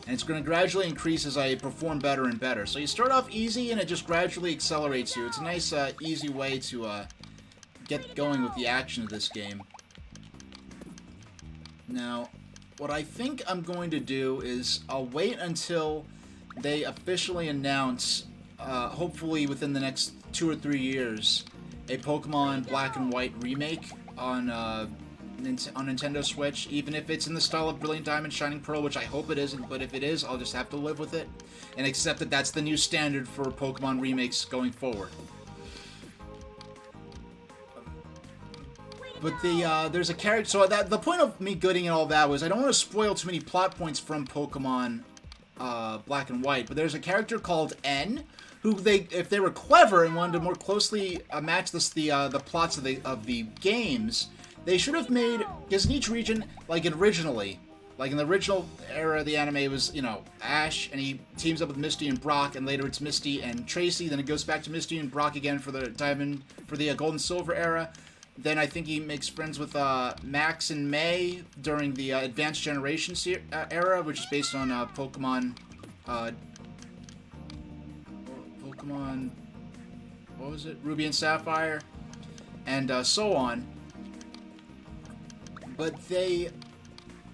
And it's going to gradually increase as I perform better and better. So you start off easy, and it just gradually accelerates you. It's a nice, easy way to get going with the action of this game. Now, what I think I'm going to do is I'll wait until they officially announce, hopefully within the next 2 or 3 years, a Pokemon Black and White remake on Nintendo Switch, even if it's in the style of Brilliant Diamond Shining Pearl, which I hope it isn't, but if it is, I'll just have to live with it and accept that that's the new standard for Pokemon remakes going forward. But there's a character, so the point of me gooding and all that was I don't want to spoil too many plot points from Pokemon Black and White, but there's a character called N, who if they were clever and wanted to more closely match the plots of the games, they should have made, because in each region, like in the original era of the anime, it was, you know, Ash, and he teams up with Misty and Brock, and later it's Misty and Tracy, then it goes back to Misty and Brock again for the Gold and Silver era. Then I think he makes friends with Max and May during the Advanced Generation era, which is based on Pokemon, what was it? Ruby and Sapphire, and so on. But they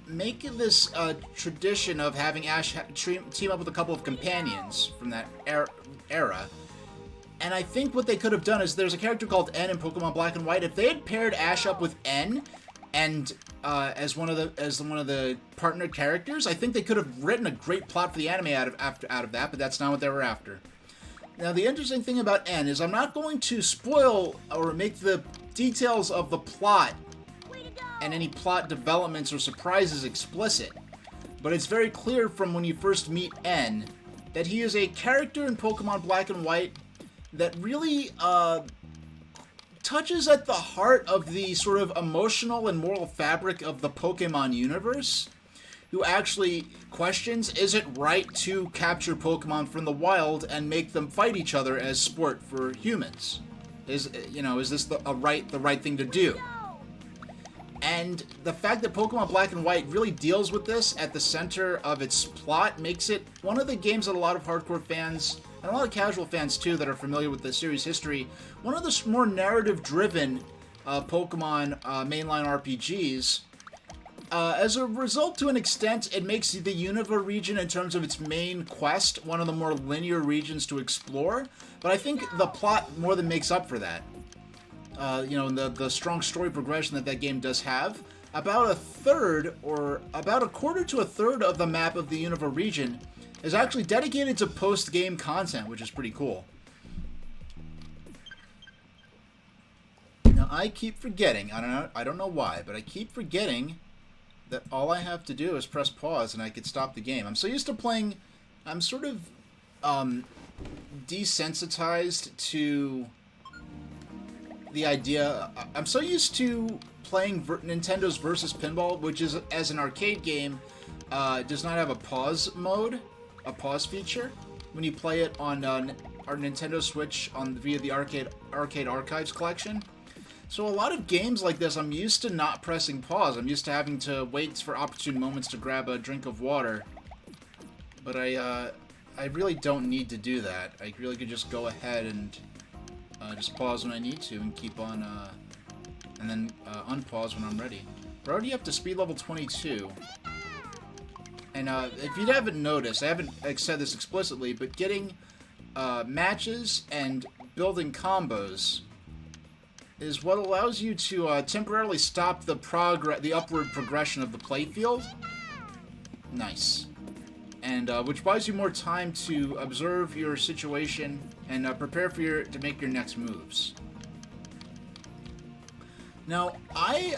make this tradition of having Ash team up with a couple of companions from that era. And I think what they could have done is there's a character called N in Pokemon Black and White. If they had paired Ash up with N and as one of the partner characters, I think they could have written a great plot for the anime out of that. But that's not what they were after. Now the interesting thing about N is I'm not going to spoil or make the details of the plot and any plot developments or surprises explicit. But it's very clear from when you first meet N that he is a character in Pokemon Black and White that really touches at the heart of the sort of emotional and moral fabric of the Pokemon universe, who actually questions, is it right to capture Pokemon from the wild and make them fight each other as sport for humans? Is this the right thing to do? And the fact that Pokemon Black and White really deals with this at the center of its plot makes it one of the games that a lot of hardcore fans, and a lot of casual fans too that are familiar with the series history, one of the more narrative-driven Pokemon mainline RPGs. As a result, to an extent, it makes the Unova region, in terms of its main quest, one of the more linear regions to explore, but I think the plot more than makes up for that. The strong story progression that game does have, about a quarter to a third of the map of the Unova region is actually dedicated to post-game content, which is pretty cool. Now, I keep forgetting, I don't know why, but I keep forgetting that all I have to do is press pause and I could stop the game. I'm so used to playing, I'm sort of desensitized to the idea. I'm so used to playing Nintendo's Versus Pinball, which is, as an arcade game, does not have a pause mode, a pause feature when you play it on our Nintendo Switch via the Arcade Archives collection. So a lot of games like this, I'm used to not pressing pause. I'm used to having to wait for opportune moments to grab a drink of water. But I really don't need to do that. I really could just go ahead and just pause when I need to and keep on, and then unpause when I'm ready. We're already up to speed level 22. And if you haven't noticed, I haven't said this explicitly, but getting matches and building combos is what allows you to temporarily stop the upward progression of the playfield. Nice. And which buys you more time to observe your situation and prepare for to make your next moves. Now, I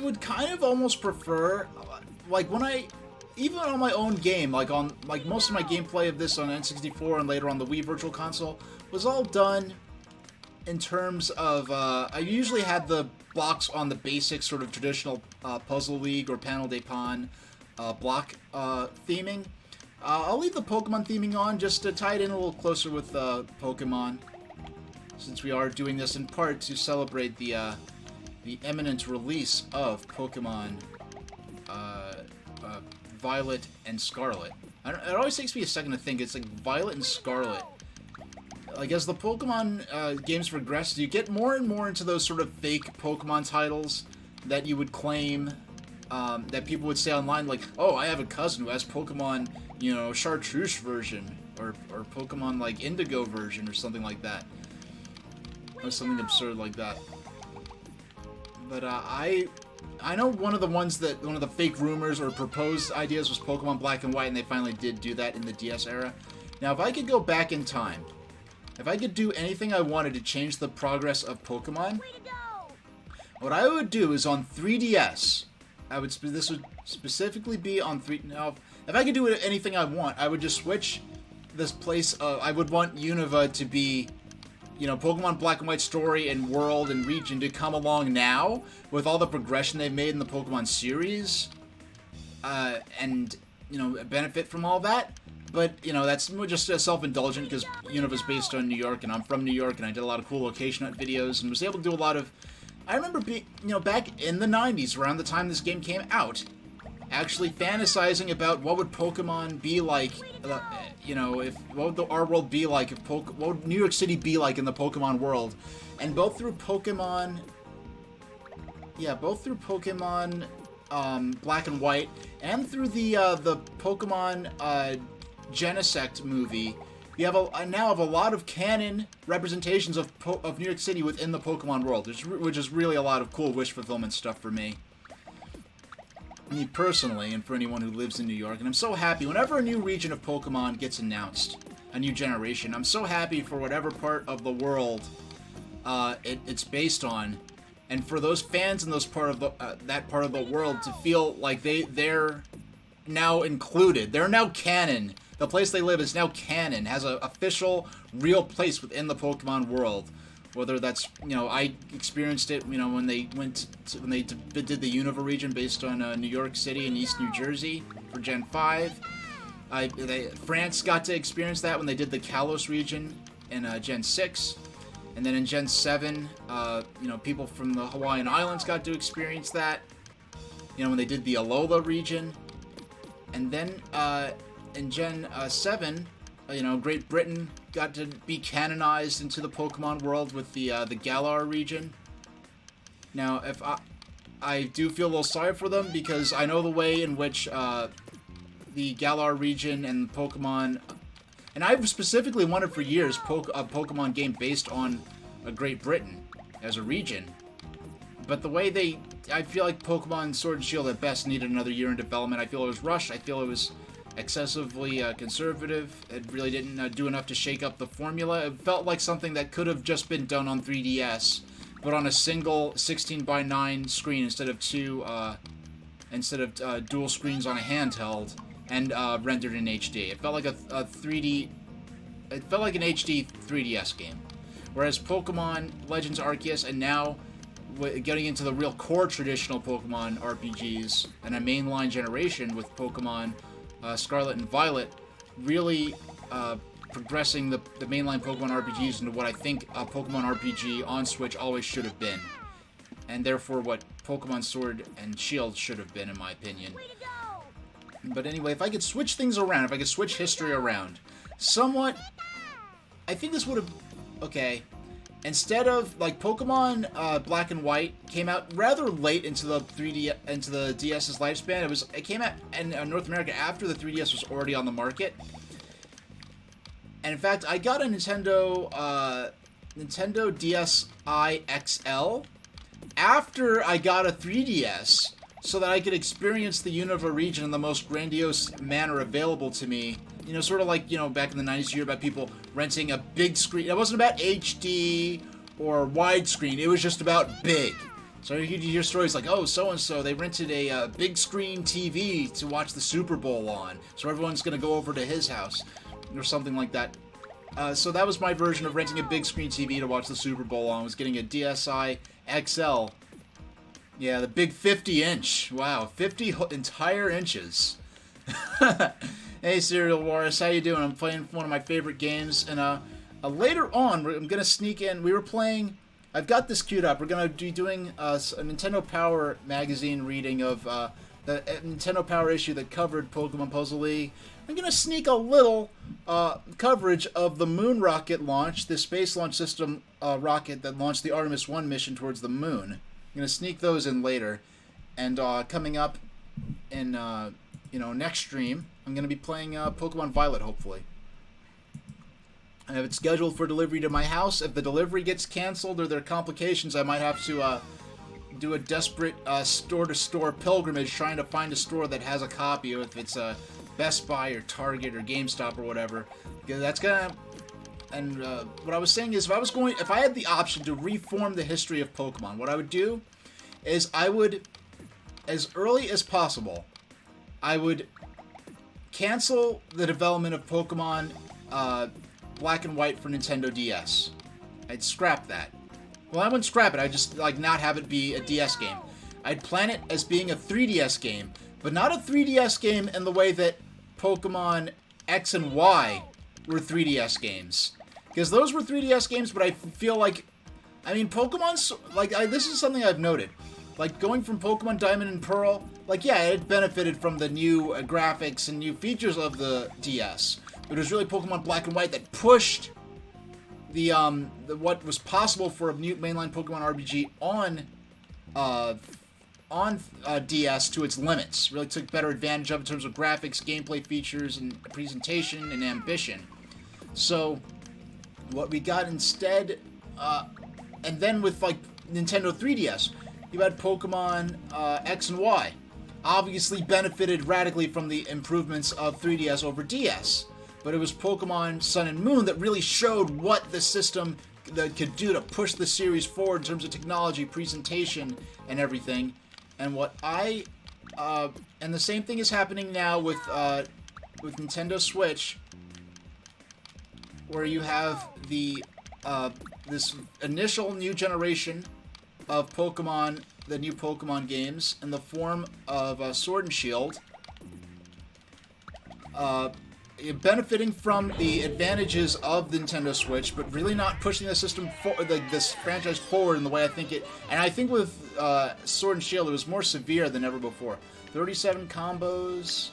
would kind of almost prefer, like when even on my own game, like most of my gameplay of this on N64 and later on the Wii Virtual Console was all done in terms of, I usually had the blocks on the basic sort of traditional Puzzle League or Panel de Pon block theming. I'll leave the Pokemon theming on just to tie it in a little closer with Pokemon, since we are doing this in part to celebrate the imminent release of Pokemon Violet and Scarlet. It always takes me a second to think. It's like Violet and Scarlet. Like, as the Pokemon games progress, you get more and more into those sort of fake Pokemon titles that you would claim, that people would say online, like, oh, I have a cousin who has Pokemon, you know, Chartreuse version, or Pokemon, like, Indigo version, or something like that. Or something absurd like that. But, I know one of the fake rumors or proposed ideas was Pokemon Black and White, and they finally did do that in the DS era. Now, if I could go back in time, if I could do anything I wanted to change the progress of Pokemon, what I would do is on 3DS, this would specifically be on now, if I could do anything I want, I would just switch this place, I would want Unova to be, you know, Pokemon Black and White story and world and region to come along now with all the progression they've made in the Pokemon series, and, you know, benefit from all that. But, you know, that's just self-indulgent because Unova's based on New York, and I'm from New York, and I did a lot of cool location hunt videos, and was able to do a lot of... I remember being, you know, back in the 90s, around the time this game came out, actually fantasizing about what would Pokemon be like, you know, what would our world be like, what would New York City be like in the Pokemon world. And both through Pokemon Black and White, and through the Pokemon Genesect movie, you have now have a lot of canon representations of New York City within the Pokemon world, which is really a lot of cool wish fulfillment stuff for me personally, and for anyone who lives in New York. And I'm so happy whenever a new region of Pokemon gets announced, a new generation. I'm so happy for whatever part of the world it's based on, and for those fans in that part of the world to feel like they're now included. They're now canon. The place they live is now canon, has an official, real place within the Pokemon world. Whether that's, you know, I experienced it, you know, when they did the Unova region based on New York City and East New Jersey for Gen 5. France got to experience that when they did the Kalos region in Gen 6. And then in Gen 7, you know, people from the Hawaiian Islands got to experience that, you know, when they did the Alola region. And then in Gen 7, you know, Great Britain got to be canonized into the Pokemon world with the Galar region. Now, if I do feel a little sorry for them, because I know the way in which the Galar region and Pokemon, and I've specifically wanted for years a Pokemon game based on Great Britain as a region. But the way I feel like Pokemon Sword and Shield at best needed another year in development. I feel it was rushed. I feel it was excessively conservative. It really didn't do enough to shake up the formula. It felt like something that could have just been done on 3DS, but on a single 16:9 screen instead of dual screens on a handheld, and rendered in HD. It felt like a 3D. It felt like an HD 3DS game. Whereas Pokemon Legends Arceus, and now getting into the real core traditional Pokemon RPGs and a mainline generation with Pokemon Scarlet and Violet, really progressing the mainline Pokemon RPGs into what I think a Pokemon RPG on Switch always should have been. And therefore what Pokemon Sword and Shield should have been, in my opinion. But anyway, if I could switch things around, if I could switch history around, somewhat, I think this would have... Okay. Instead of, like, Pokemon Black and White came out rather late into the DS's lifespan. It came out in North America after the 3DS was already on the market. And in fact, I got a Nintendo DSi XL after I got a 3DS, so that I could experience the Unova region in the most grandiose manner available to me. You know, sort of like, you know, back in the 90s, you hear about people renting a big screen. It wasn't about HD or widescreen. It was just about big. So you hear stories like, oh, so-and-so, they rented a big screen TV to watch the Super Bowl on. So everyone's going to go over to his house or something like that. So that was my version of renting a big screen TV to watch the Super Bowl on. I was getting a DSi XL. Yeah, the big 50-inch. Wow, 50 entire inches. Hey, Serial Wars, how you doing? I'm playing one of my favorite games, and later on, I'm gonna sneak in. We were playing. I've got this queued up. We're gonna be doing a Nintendo Power magazine reading of the Nintendo Power issue that covered Pokemon Puzzle League. I'm gonna sneak a little coverage of the Moon rocket launch, the space launch system rocket that launched the Artemis 1 mission towards the Moon. I'm gonna sneak those in later, and coming up in next stream, I'm going to be playing Pokemon Violet, hopefully. I have it scheduled for delivery to my house. If the delivery gets canceled or there are complications, I might have to do a desperate store-to-store pilgrimage trying to find a store that has a copy, if it's Best Buy or Target or GameStop or whatever. Because that's going to... And what I was saying is, if I had the option to reform the history of Pokemon, what I would do is I would, as early as possible, I would cancel the development of Pokemon Black and White for Nintendo DS. I'd scrap that. Well, I wouldn't scrap it. I'd just not have it be a DS game. I'd plan it as being a 3DS game, but not a 3DS game in the way that Pokemon X and Y were 3DS games. Because those were 3DS games, but I feel like... I mean, Pokemon's... this is something I've noted. Like, going from Pokemon Diamond and Pearl, yeah, it benefited from the new graphics and new features of the DS. But it was really Pokemon Black and White that pushed the what was possible for a new mainline Pokemon RPG on DS to its limits. Really took better advantage of it in terms of graphics, gameplay features, and presentation, and ambition. So, what we got instead, and then with, Nintendo 3DS... You had Pokemon X and Y. Obviously benefited radically from the improvements of 3DS over DS. But it was Pokemon Sun and Moon that really showed what the system could do to push the series forward in terms of technology, presentation, and everything. And and the same thing is happening now with Nintendo Switch, where you have this initial new generation of Pokemon, the new Pokemon games, in the form of Sword and Shield, benefiting from the advantages of the Nintendo Switch, but really not pushing the system this franchise forward in the way I think it. And I think with Sword and Shield, it was more severe than ever before. 37 combos,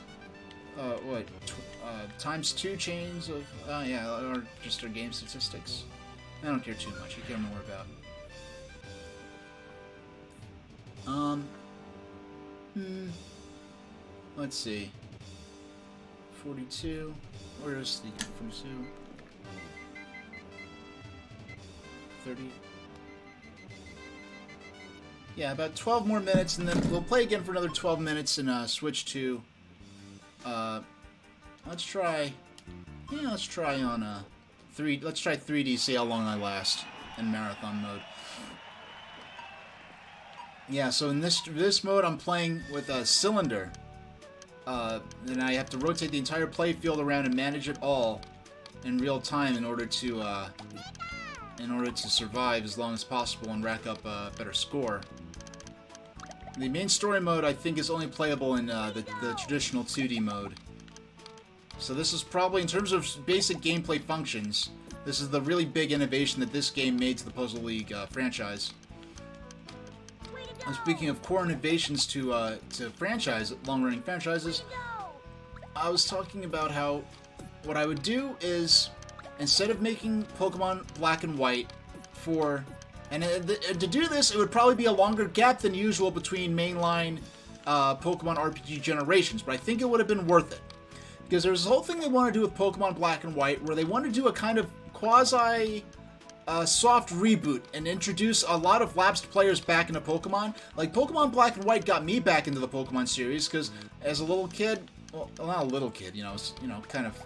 times 2 chains of, or just our game statistics. I don't care too much. I care more about. Let's see. 42. Where is the 42? 30. Yeah, about 12 more minutes, and then we'll play again for another 12 minutes and switch to. Let's try on 3. Let's try 3D. See how long I last in marathon mode. Yeah, so in this mode, I'm playing with a cylinder. Then I have to rotate the entire play field around and manage it all in real time in order to survive as long as possible and rack up a better score. The main story mode, I think, is only playable in the traditional 2D mode. So this is probably, in terms of basic gameplay functions, this is the really big innovation that this game made to the Puzzle League franchise. And speaking of core innovations to long-running franchises, I was talking about how what I would do is, instead of making Pokemon Black and White to do this, it would probably be a longer gap than usual between mainline Pokemon RPG generations, but I think it would have been worth it. Because there's this whole thing they want to do with Pokemon Black and White, where they want to do a kind of quasi a soft reboot and introduce a lot of lapsed players back into Pokemon. Like, Pokemon Black and White got me back into the Pokemon series, because as a little kid, well, not a little kid, kind of,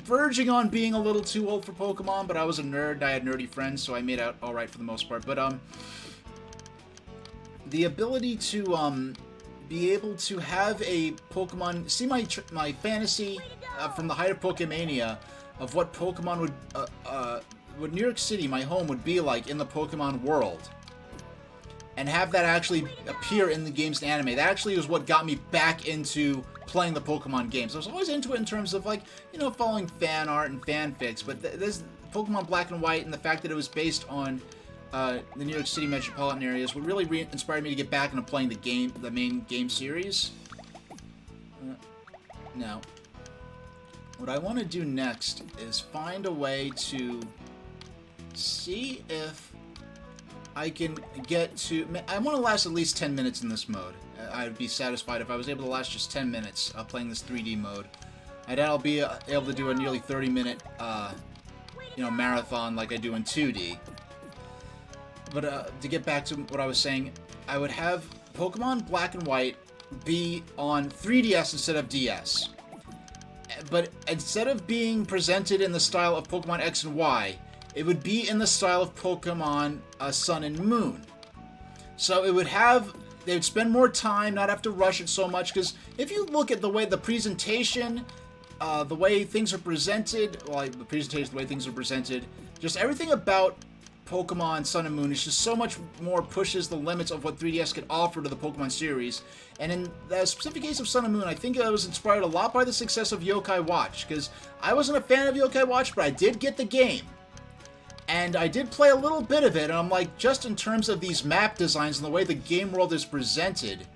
verging on being a little too old for Pokemon, but I was a nerd, I had nerdy friends, so I made out alright for the most part. But, the ability to, be able to have a Pokemon, see my fantasy from the height of Pokemania of what Pokemon what New York City, my home, would be like in the Pokemon world, and have that actually appear in the games and anime. That actually was what got me back into playing the Pokemon games. I was always into it in terms of, like, following fan art and fanfics, but this Pokemon Black and White and the fact that it was based on the New York City metropolitan areas what really inspired me to get back into playing the main game series. Now, what I want to do next is find a way to see if I can get to... I want to last at least 10 minutes in this mode. I'd be satisfied if I was able to last just 10 minutes playing this 3D mode. And I'll be able to do a nearly 30-minute, marathon like I do in 2D. But to get back to what I was saying, I would have Pokemon Black and White be on 3DS instead of DS. But instead of being presented in the style of Pokemon X and Y, it would be in the style of Pokemon Sun and Moon. So it would they would spend more time, not have to rush it so much, because if you look at the way the presentation, the way things are presented, just everything about Pokemon Sun and Moon is just so much more pushes the limits of what 3DS could offer to the Pokemon series. And in the specific case of Sun and Moon, I think I was inspired a lot by the success of Yokai Watch, because I wasn't a fan of Yokai Watch, but I did get the game. And I did play a little bit of it, and I'm like, just in terms of these map designs and the way the game world is presented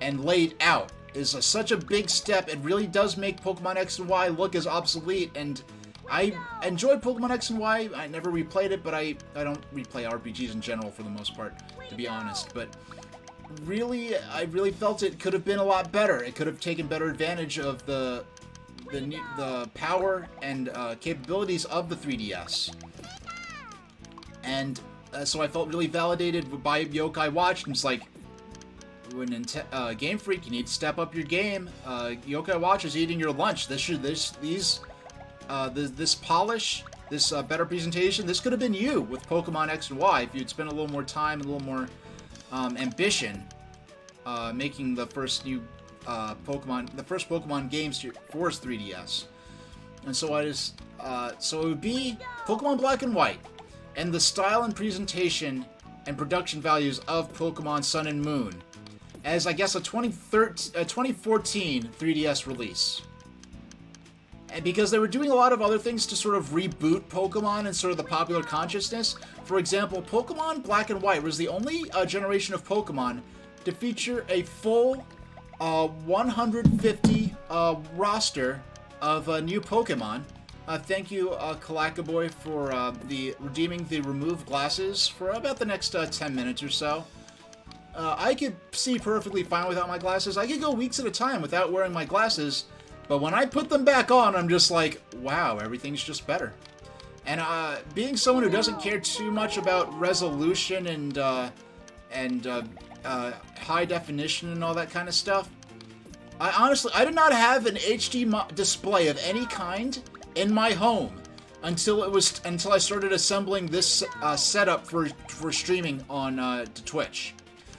and laid out is such a big step. It really does make Pokemon X and Y look as obsolete, and I enjoyed Pokemon X and Y. I never replayed it, but I don't replay RPGs in general for the most part, to be honest. But really, I really felt it could have been a lot better. It could have taken better advantage of the power and capabilities of the 3DS. And so I felt really validated by Yokai Watch. And it's like, when Game Freak, you need to step up your game. Yokai Watch is eating your lunch. This polish, this better presentation, this could have been you with Pokemon X and Y if you'd spent a little more time, a little more ambition, making the first new Pokemon games for 3DS. And so so it would be Pokemon Black and White, and the style and presentation and production values of Pokemon Sun and Moon, as I guess a 2014 3DS release. And because they were doing a lot of other things to sort of reboot Pokemon and sort of the popular consciousness. For example, Pokemon Black and White was the only generation of Pokemon to feature a full 150 roster of new Pokemon. Thank you, Kalakaboy, for redeeming the removed glasses for about the next 10 minutes or so. I could see perfectly fine without my glasses. I could go weeks at a time without wearing my glasses. But when I put them back on, I'm just like, wow, everything's just better. And being someone who doesn't care too much about resolution and high definition and all that kind of stuff, I did not have an HD display of any kind in my home until I started assembling this setup for streaming on to Twitch.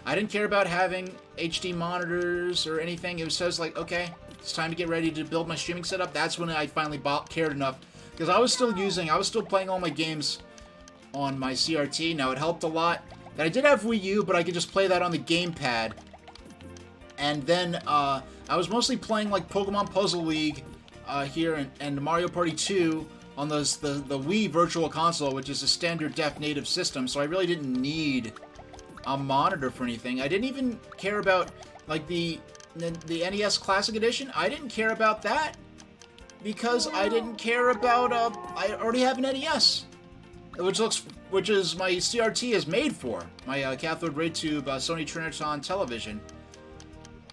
I didn't care about having HD monitors or anything. It was just like, okay, it's time to get ready to build my streaming setup. That's when I finally cared enough, because I was still playing all my games on my CRT. Now, it helped a lot that I did have Wii U, but I could just play that on the gamepad. And then I was mostly playing like Pokemon Puzzle League here and Mario Party 2 on the Wii Virtual Console, which is a standard def native system. So I really didn't need a monitor for anything. I didn't even care about like the NES Classic Edition. I didn't care about that because I didn't care about I already have an NES, which is my CRT is made for, my cathode ray tube Sony Triniton television.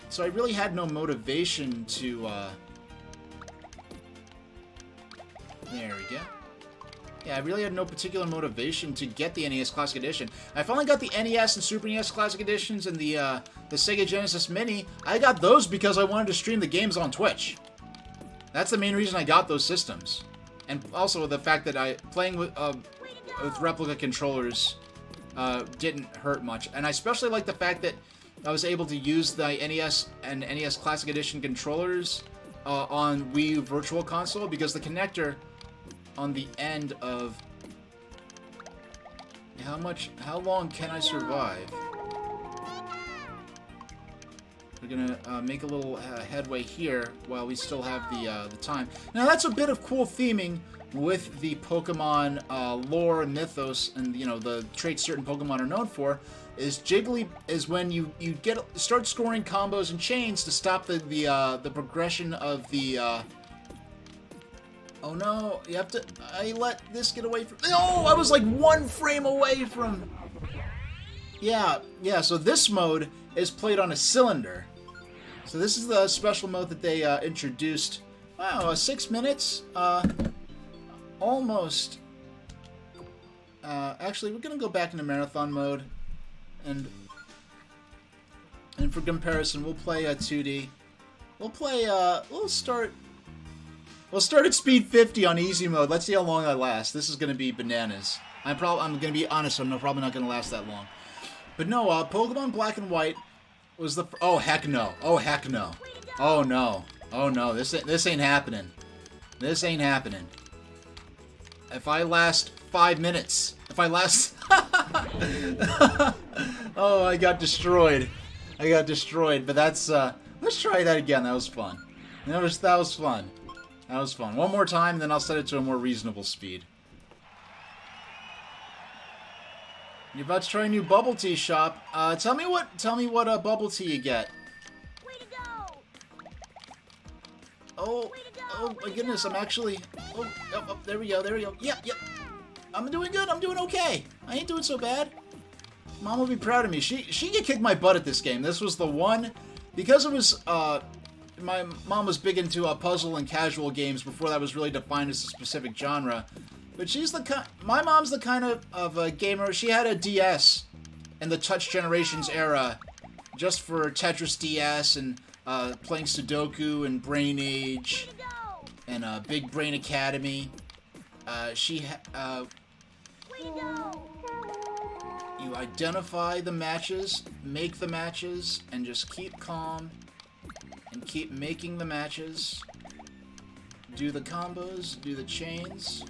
So I really had no motivation to there we go. Yeah, I really had no particular motivation to get the NES Classic Edition. I finally got the NES and Super NES Classic Editions and the Sega Genesis Mini. I got those because I wanted to stream the games on Twitch. That's the main reason I got those systems. And also the fact that playing with replica controllers didn't hurt much. And I especially like the fact that I was able to use the NES and NES Classic Edition controllers on Wii U Virtual Console, because the connector on the end of how long can I survive? We're gonna make a little headway here while we still have the time. Now that's a bit of cool theming with the Pokemon lore and mythos, and you know the traits certain Pokemon are known for. Is Jiggly is when you start scoring combos and chains to stop the progression of the. Oh no! You have to. I let this get away from. Oh, I was like 1 frame away from. Yeah. So this mode is played on a cylinder. So this is the special mode that they introduced. Wow, 6 minutes. Almost. Actually, we're gonna go back into marathon mode, and for comparison, we'll play 2D. We'll play. We'll start at speed 50 on easy mode. Let's see how long I last. This is gonna be bananas. I'm gonna be honest. I'm probably not gonna last that long. But no, Pokemon Black and White was the. Oh heck no! Oh heck no! Oh no! Oh no! This ain't happening. This ain't happening. If I last 5 minutes, if I last. Oh, I got destroyed. I got destroyed. But that's. Let's try that again. That was fun. That was fun. That was fun. One more time, then I'll set it to a more reasonable speed. You're about to try a new bubble tea shop. Tell me what bubble tea you get. Way to go! Oh my goodness, I'm actually. Oh, there we go. Yep. I'm doing good. I'm doing okay. I ain't doing so bad. Mom will be proud of me. She kicked my butt at this game. This was the one, because it was my mom was big into puzzle and casual games before that was really defined as a specific genre. But my mom's the kind of a gamer. She had a DS in the Touch Generations era, just for Tetris DS and playing Sudoku and Brain Age and Big Brain Academy. Way to go! You identify the matches, make the matches, and just keep calm and keep making the matches. Do the combos, do the chains.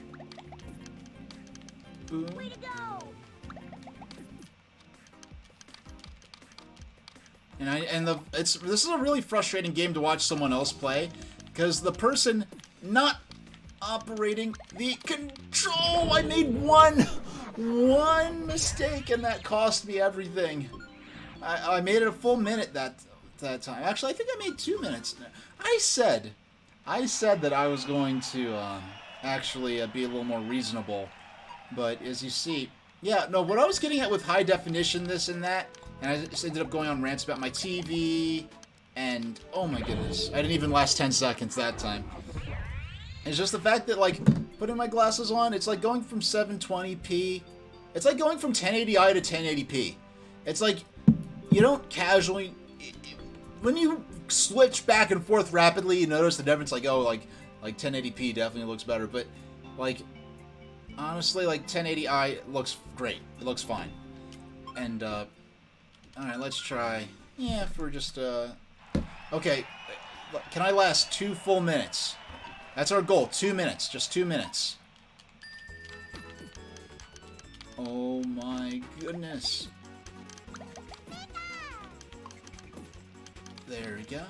Boom. Way to go! This is a really frustrating game to watch someone else play, because the person not operating the control. I made one mistake and that cost me everything. I made it a full minute that time. Actually, I think I made 2 minutes. I said that I was going to actually be a little more reasonable, but as you see, yeah, no. What I was getting at with high definition, this and that, and I just ended up going on rants about my TV, and oh my goodness, I didn't even last 10 seconds that time. It's just the fact that, like, putting my glasses on, it's like going from 720p. It's like going from 1080i to 1080p. It's like, you don't casually. When you switch back and forth rapidly, you notice the difference, like 1080p definitely looks better. But, like, honestly, like, 1080i looks great. It looks fine. And, alright, let's try. Yeah, for just, okay. Can I last 2 full minutes? That's our goal. 2 minutes. Just 2 minutes. Oh my goodness. There we go.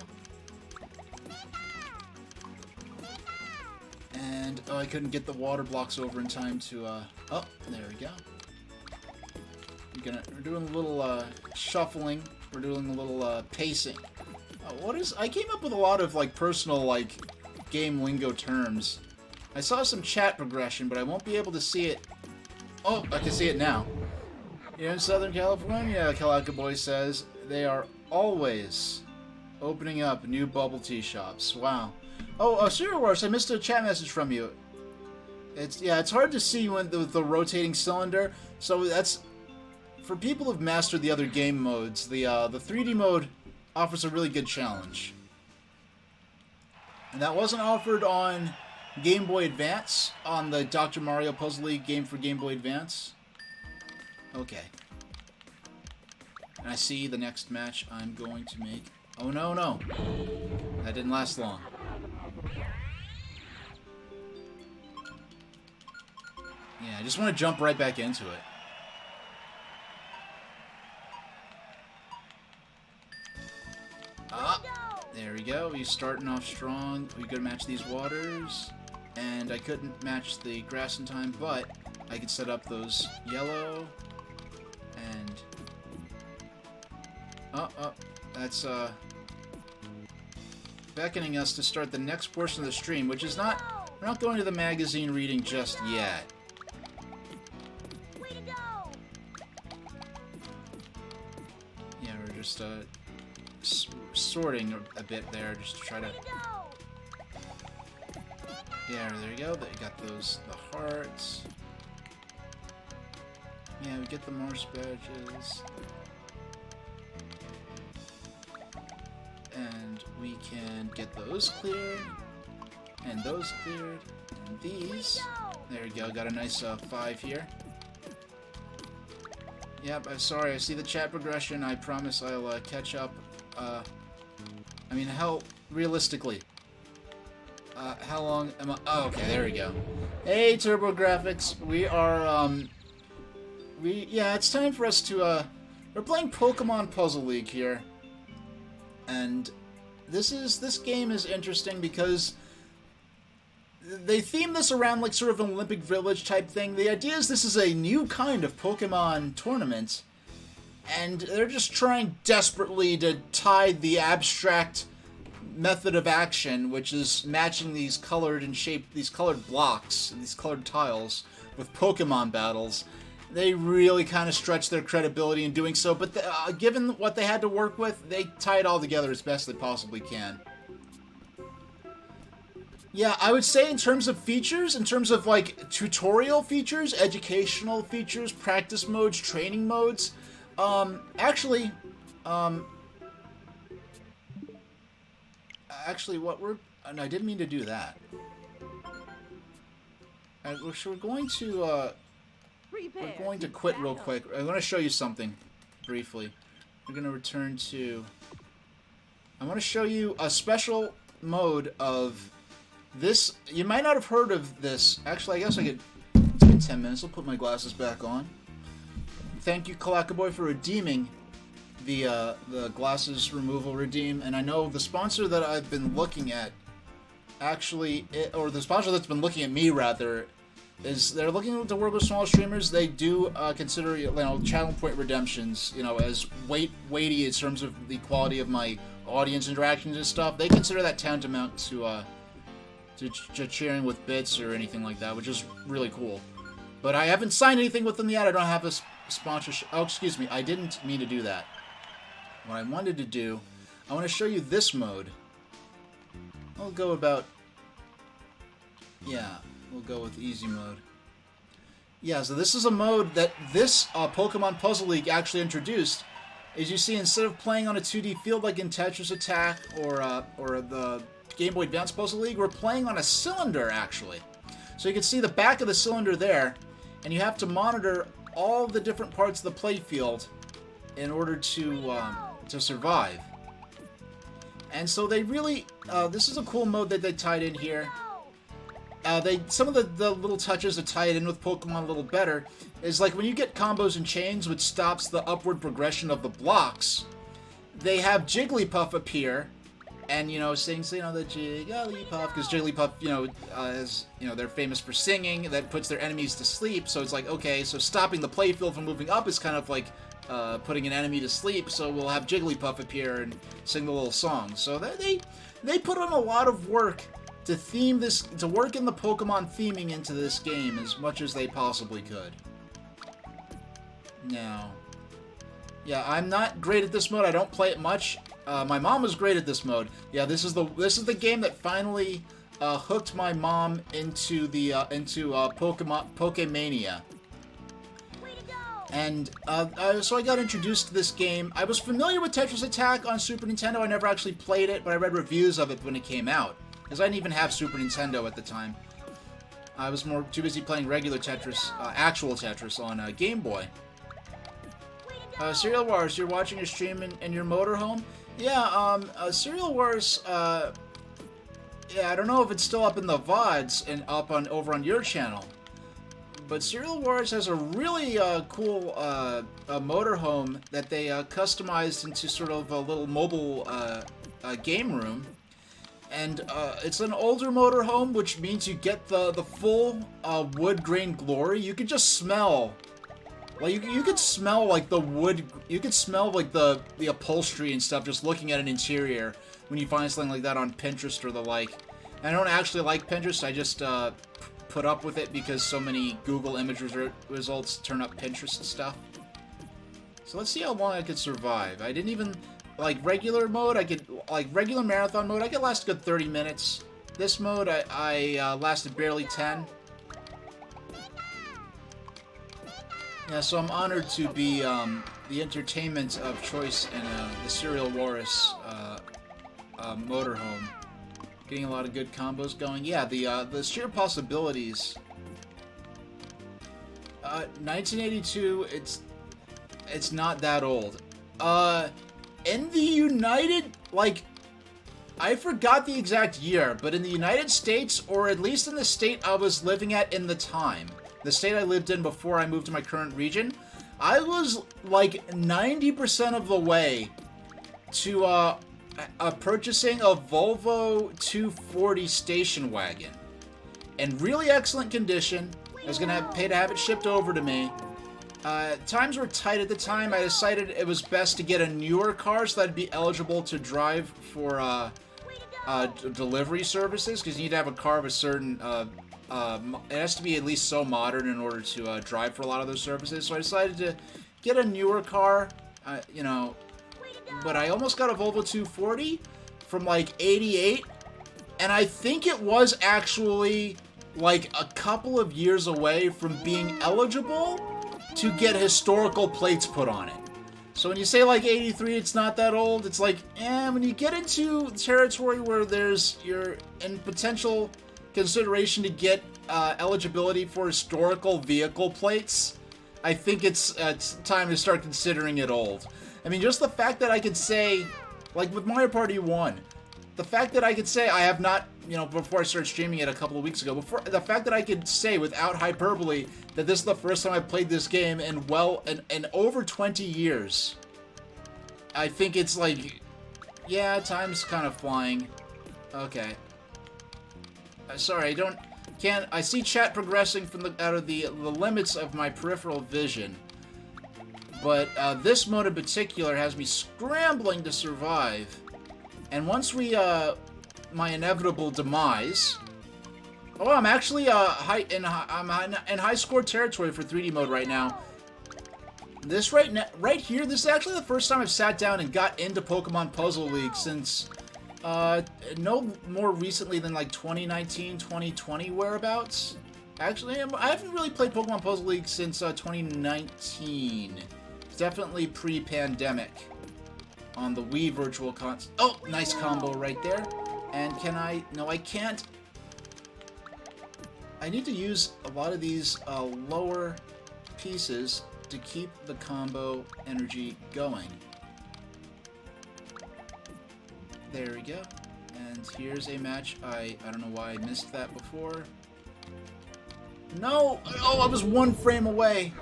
And, oh, I couldn't get the water blocks over in time to, oh, there we go. We're doing a little, shuffling. We're doing a little, pacing. I came up with a lot of, like, personal, like, game lingo terms. I saw some chat progression, but I won't be able to see it. Oh, I can see it now. Here in Southern California, Kalaka Boy says, they are always opening up new bubble tea shops. Wow. Oh, Serial Wars, I missed a chat message from you. It's hard to see when the rotating cylinder. So that's for people who've mastered the other game modes. The 3D mode offers a really good challenge, and that wasn't offered on Game Boy Advance on the Dr. Mario Puzzle League game for Game Boy Advance. Okay. And I see the next match I'm going to make. Oh no. That didn't last long. Yeah, I just want to jump right back into it. Ah, there we go. He's starting off strong. We gotta match these waters. And I couldn't match the grass in time, but I could set up those yellow. And... that's, beckoning us to start the next portion of the stream, which is not... We're not going to the magazine reading just yet. Way to go! Yeah, we're just, sorting a bit there, just to try to... Way to go! Yeah, there you go. You got those, the hearts. Yeah, we get the Morse badges. And we can get those cleared. And those cleared. And these. There we go. Got a nice 5 here. Yep, I'm sorry. I see the chat progression. I promise I'll catch up. I mean, how realistically? How long am I? Oh, okay, there we go. Hey, TurboGrafx. We are, yeah, it's time for us to, we're playing Pokemon Puzzle League here. And this game is interesting because they theme this around like sort of an Olympic Village type thing. The idea is this is a new kind of Pokemon tournament, and they're just trying desperately to tie the abstract method of action, which is matching these colored and shaped, these colored blocks, these colored tiles, with Pokemon battles. They really kind of stretch their credibility in doing so, but given what they had to work with, they tie it all together as best they possibly can. Yeah, I would say in terms of features, in terms of like tutorial features, educational features, practice modes, training modes, actually, what we're... No, I didn't mean to do that. We're going to, we're going to quit real quick. I'm going to show you something, briefly. We're going to return to... I want to show you a special mode of this. You might not have heard of this. Actually, I guess I could... It's been 10 minutes. I'll put my glasses back on. Thank you, Kalakaboy, for redeeming the glasses removal redeem. And I know the sponsor that I've been looking at, actually, or the sponsor that's been looking at me, rather, is they're looking to work with small streamers. They do consider, you know, channel point redemptions, you know, as weighty in terms of the quality of my audience interactions and stuff. They consider that tantamount to cheering with bits or anything like that, which is really cool. But I haven't signed anything with them yet. I don't have a sponsorship. Oh, excuse me. I didn't mean to do that. What I wanted to do, I want to show you this mode. I'll go about... Yeah, we'll go with easy mode. Yeah, so this is a mode that this Pokemon Puzzle League actually introduced. As you see, instead of playing on a 2D field like in Tetris Attack or the Game Boy Advance Puzzle League, we're playing on a cylinder, actually. So you can see the back of the cylinder there, and you have to monitor all the different parts of the playfield in order to survive. And so they really, this is a cool mode that they tied in here. Some of the little touches that tie it in with Pokemon a little better is like when you get combos and chains, which stops the upward progression of the blocks, they have Jigglypuff appear, and, you know, sing, you know, the Jigglypuff, because Jigglypuff, you know, is, you know, they're famous for singing, that puts their enemies to sleep, so it's like, okay, so stopping the playfield from moving up is kind of like putting an enemy to sleep, so we'll have Jigglypuff appear and sing the little song. So they put on a lot of work to theme this, to work in the Pokemon theming into this game as much as they possibly could. Now, yeah, I'm not great at this mode. I don't play it much. My mom was great at this mode. Yeah, this is the game that finally hooked my mom into the Pokemania. And so I got introduced to this game. I was familiar with Tetris Attack on Super Nintendo. I never actually played it, but I read reviews of it when it came out. Because I didn't even have Super Nintendo at the time. I was too busy playing regular Tetris, actual Tetris on Game Boy. Serial Wars, you're watching a stream in your motorhome? Yeah, Serial Wars, yeah, I don't know if it's still up in the VODs and over on your channel. But Serial Wars has a really cool motorhome that they customized into sort of a little mobile game room. And it's an older motorhome, which means you get the full wood grain glory. You could just smell, like you could smell like the wood. You could smell like the upholstery and stuff just looking at an interior when you find something like that on Pinterest or the like. And I don't actually like Pinterest. I just put up with it because so many Google image results turn up Pinterest stuff. So let's see how long I could survive. I didn't even. Like regular mode, regular marathon mode, I could last a good 30 minutes. This mode, I lasted barely 10. Yeah, so I'm honored to be the entertainment of choice in the Serial Wars motorhome. Getting a lot of good combos going. Yeah, the sheer possibilities. 1982, it's not that old. In the United, I forgot the exact year, but in the United States, or at least in the state I was living at in the time, the state I lived in before I moved to my current region, I was like 90% of the way to purchasing a Volvo 240 station wagon. In really excellent condition. I was going to pay to have it shipped over to me. Times were tight at the time. I decided it was best to get a newer car so that I'd be eligible to drive for delivery services, because you need to have a car of a certain... it has to be at least so modern in order to drive for a lot of those services. So I decided to get a newer car, you know, but I almost got a Volvo 240 from like 88, and I think it was actually like a couple of years away from being eligible to get historical plates put on it. So when you say like 83, it's not that old, it's like, when you get into territory where you're in potential consideration to get eligibility for historical vehicle plates, I think it's time to start considering it old. I mean, just the fact that I could say, like with Mario Party 1, the fact that I could say I have not, you know, before I started streaming it a couple of weeks ago, the fact that I could say without hyperbole that this is the first time I've played this game in over 20 years, I think it's like, yeah, time's kind of flying. Okay. Sorry, I see chat progressing from out of the limits of my peripheral vision. But this mode in particular has me scrambling to survive. And once my inevitable demise... Oh, I'm actually I'm in high score territory for 3D mode right now. This right here, this is actually the first time I've sat down and got into Pokemon Puzzle League since no more recently than like 2019, 2020 whereabouts. Actually, I haven't really played Pokemon Puzzle League since 2019. It's definitely pre-pandemic on the Wii Virtual Console. Oh, nice combo right there. And can I? No, I can't. I need to use a lot of these lower pieces to keep the combo energy going. There we go. And here's a match. I don't know why I missed that before. No! Oh, I was one frame away.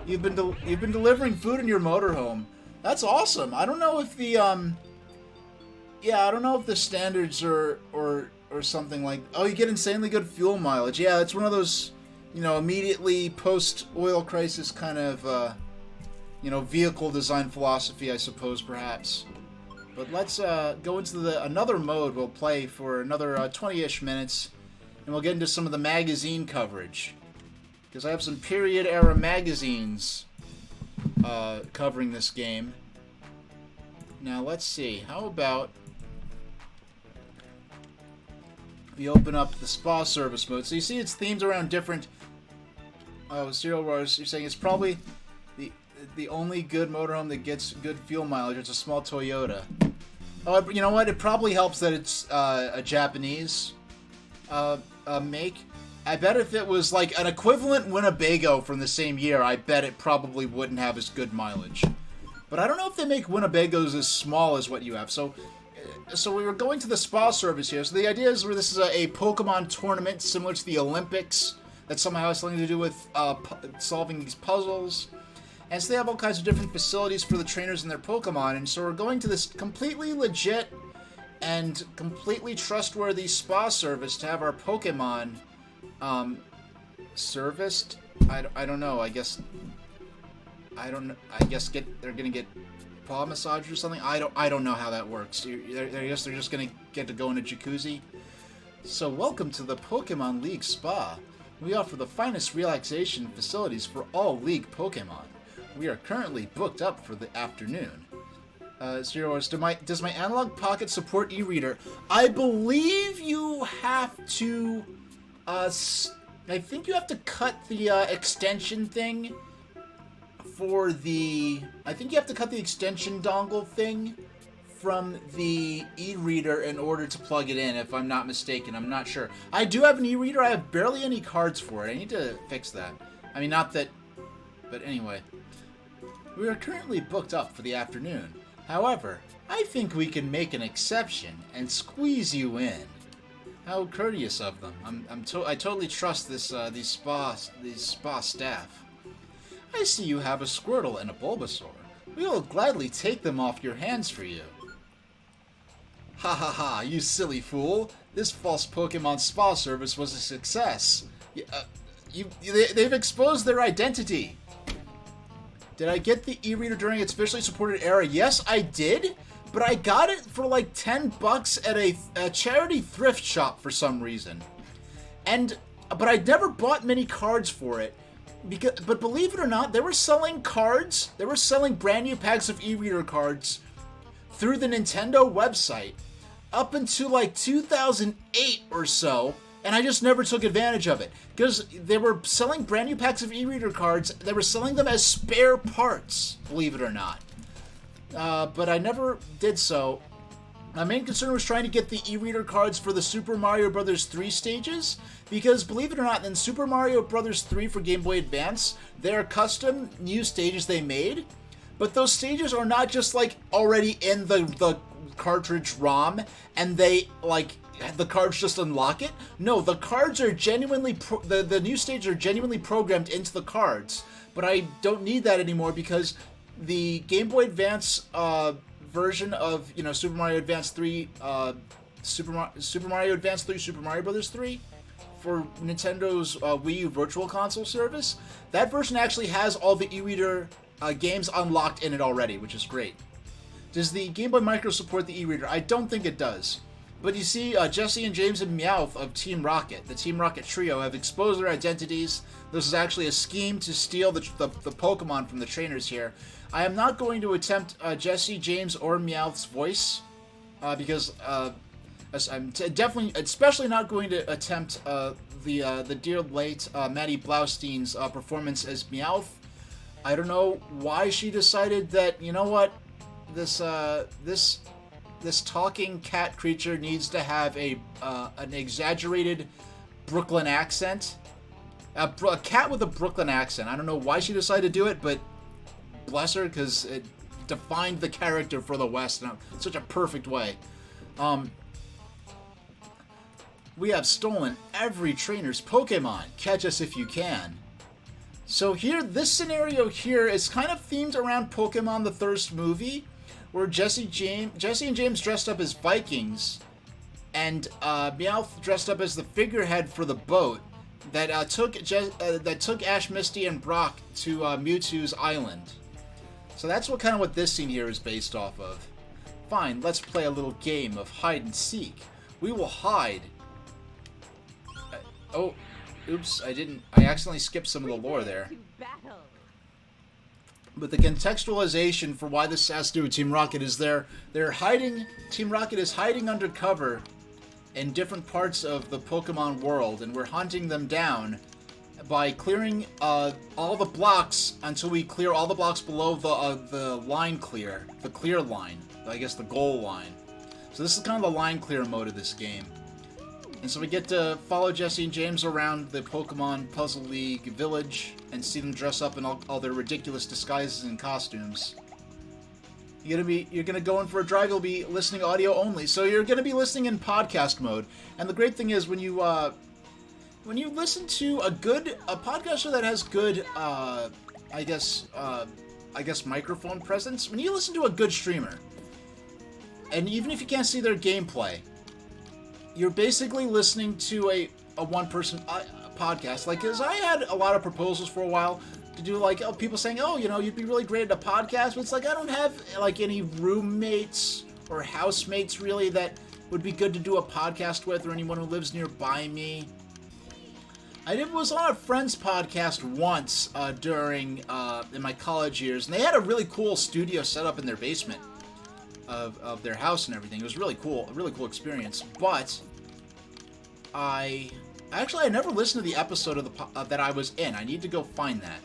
You've been delivering food in your motorhome. That's awesome. I don't know if the yeah, I don't know if the standards or something like. Oh, you get insanely good fuel mileage. Yeah, it's one of those, you know, immediately post oil crisis kind of you know, vehicle design philosophy, I suppose, perhaps. But let's go into another mode. We'll play for another 20-ish minutes, and we'll get into some of the magazine coverage, because I have some period-era magazines covering this game. Now, let's see. How about... we open up the spa service mode. So you see it's themed around different... Oh, Serial Wars, you're saying it's probably the only good motorhome that gets good fuel mileage. It's a small Toyota. Oh, you know what? It probably helps that it's a Japanese make. I bet if it was like an equivalent Winnebago from the same year, I bet it probably wouldn't have as good mileage. But I don't know if they make Winnebagos as small as what you have. So we were going to the spa service here. So the idea is where this is a Pokemon tournament similar to the Olympics that somehow has something to do with solving these puzzles. And so they have all kinds of different facilities for the trainers and their Pokemon. And so we're going to this completely legit and completely trustworthy spa service to have our Pokemon serviced. I don't know. I guess they're gonna get paw massage or something. I don't know how that works. I guess they're just gonna get to go in a jacuzzi. So welcome to the Pokemon League Spa. We offer the finest relaxation facilities for all League Pokemon. We are currently booked up for the afternoon. Zero, does my Analog Pocket support e-reader? I believe you have to. I think you have to cut the extension thing for the. I think you have to cut the extension dongle thing from the e-reader in order to plug it in, if I'm not mistaken. I'm not sure. I do have an e-reader. I have barely any cards for it. I need to fix that. I mean, not that. But anyway. We are currently booked up for the afternoon. However, I think we can make an exception and squeeze you in. How courteous of them. I totally trust these spa staff. I see you have a Squirtle and a Bulbasaur. We will gladly take them off your hands for you. Ha ha ha, you silly fool. This false Pokemon spa service was a success. They've exposed their identity. Did I get the e-reader during its officially supported era? Yes, I did, but I got it for like $10 at a charity thrift shop for some reason. But I never bought many cards for it. But believe it or not, they were selling cards. They were selling brand new packs of e-reader cards through the Nintendo website up until like 2008 or so. And I just never took advantage of it. Because they were selling brand new packs of e-reader cards. They were selling them as spare parts, believe it or not. But I never did so. My main concern was trying to get the e-reader cards for the Super Mario Bros. 3 stages. Because, believe it or not, in Super Mario Bros. 3 for Game Boy Advance, there are custom new stages they made. But those stages are not just, like, already in the cartridge ROM. And they, like... the cards just unlock it? No, the cards are genuinely the new stages are genuinely programmed into the cards. But I don't need that anymore because the Game Boy Advance version of Super Mario Advance 3, Super Mario Advance 3, Super Mario Bros. 3 for Nintendo's Wii U Virtual Console service, that version actually has all the e-reader games unlocked in it already, which is great. Does the Game Boy Micro support the e-reader? I don't think it does. But you see, Jesse and James and Meowth of Team Rocket, the Team Rocket trio, have exposed their identities. This is actually a scheme to steal the Pokemon from the trainers here. I am not going to attempt Jesse, James, or Meowth's voice, because I'm definitely, especially not going to attempt the dear late Maddie Blaustein's performance as Meowth. I don't know why she decided that, you know what, this talking cat creature needs to have an exaggerated Brooklyn accent. A cat with a Brooklyn accent. I don't know why she decided to do it, but bless her, because it defined the character for the West in such a perfect way. We have stolen every trainer's Pokemon. Catch us if you can. So here, this scenario here is kind of themed around Pokemon the Thirst movie, where Jesse and James dressed up as Vikings, and Meowth dressed up as the figurehead for the boat that took Ash, Misty, and Brock to Mewtwo's island. So that's what this scene here is based off of. Fine, let's play a little game of hide and seek. We will hide. Oh, oops! I accidentally skipped some of the lore there. But the contextualization for why this has to do with Team Rocket is they're hiding. Team Rocket is hiding undercover in different parts of the Pokemon world, and we're hunting them down by clearing all the blocks until we clear all the blocks below the line clear, the clear line, I guess the goal line. So this is kind of the line clear mode of this game. And so we get to follow Jesse and James around the Pokemon Puzzle League village and see them dress up in all their ridiculous disguises and costumes. You're gonna go in for a drive. You'll be listening audio only, so you're gonna be listening in podcast mode. And the great thing is when you listen to a podcaster that has good, I guess microphone presence. When you listen to a good streamer, and even if you can't see their gameplay, you're basically listening to a one-person podcast. Like, cause I had a lot of proposals for a while to do, like, people saying, oh, you'd be really great at a podcast, but it's like I don't have like any roommates or housemates really that would be good to do a podcast with, or anyone who lives nearby me. I was on a friend's podcast once during in my college years, and they had a really cool studio set up in their basement of their house and everything. It was really cool, a really cool experience. But I never listened to the episode of that I was in. I need to go find that.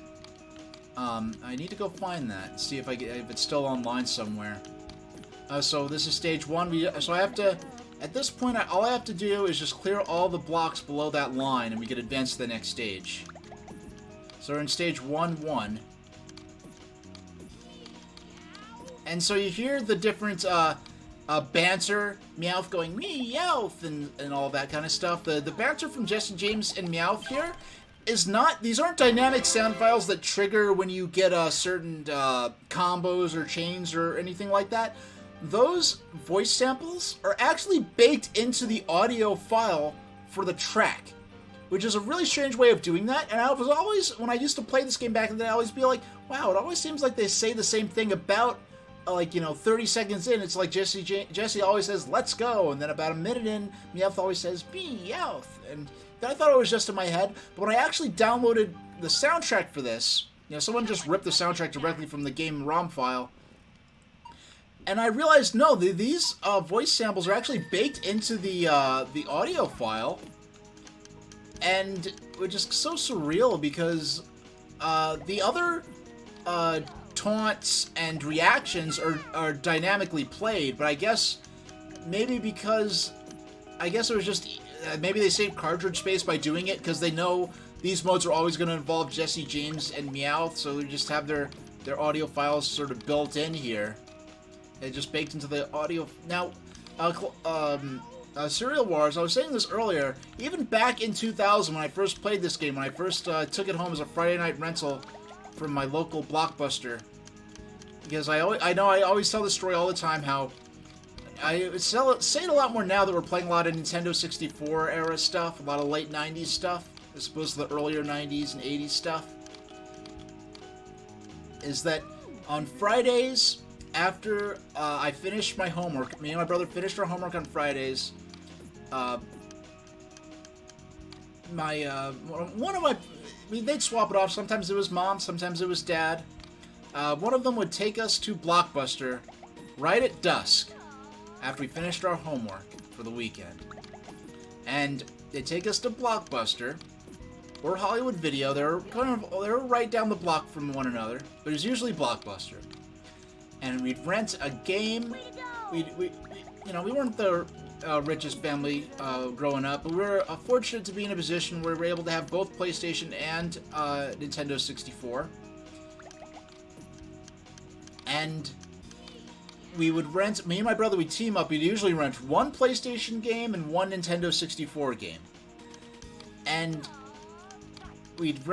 I need to go find that, see if it's still online somewhere. So this is stage 1. So I have to. At this point, all I have to do is just clear all the blocks below that line, and we can advance to the next stage. So we're in stage 1-1. And so you hear the different banter, Meowth going Meowth, and all that kind of stuff. The banter from Jesse James and Meowth here is not, these aren't dynamic sound files that trigger when you get certain combos or chains or anything like that. Those voice samples are actually baked into the audio file for the track, which is a really strange way of doing that. And I was always, when I used to play this game back in the day, I always be like, wow, it always seems like they say the same thing about, 30 seconds in. It's like Jesse always says, let's go. And then about a minute in, Meowth always says, Meowth. And I thought it was just in my head. But when I actually downloaded the soundtrack for this, someone just ripped the soundtrack directly from the game ROM file. And I realized, no, these voice samples are actually baked into the audio file, and which is so surreal because the other taunts and reactions are dynamically played, but I guess maybe because it was just maybe they saved cartridge space by doing it because they know these modes are always going to involve Jesse James and Meowth, so they just have their audio files sort of built in here. They just baked into the audio. Now, Serial Wars, I was saying this earlier, even back in 2000 when I first played this game, when I first took it home as a Friday night rental from my local Blockbuster, because I always tell this story all the time, how I say it a lot more now that we're playing a lot of Nintendo 64 era stuff, a lot of late 90s stuff, as opposed to the earlier 90s and 80s stuff, is that on Fridays, after I finished my homework, me and my brother finished our homework on Fridays. They'd swap it off. Sometimes it was mom, sometimes it was dad. One of them would take us to Blockbuster right at dusk after we finished our homework for the weekend. And they'd take us to Blockbuster or Hollywood Video. They were right down the block from one another, but it was usually Blockbuster. And we'd rent a game. We weren't the richest family growing up, but we were fortunate to be in a position where we were able to have both PlayStation and Nintendo 64. And we would rent, me and my brother would team up. We'd usually rent one PlayStation game and one Nintendo 64 game. And we'd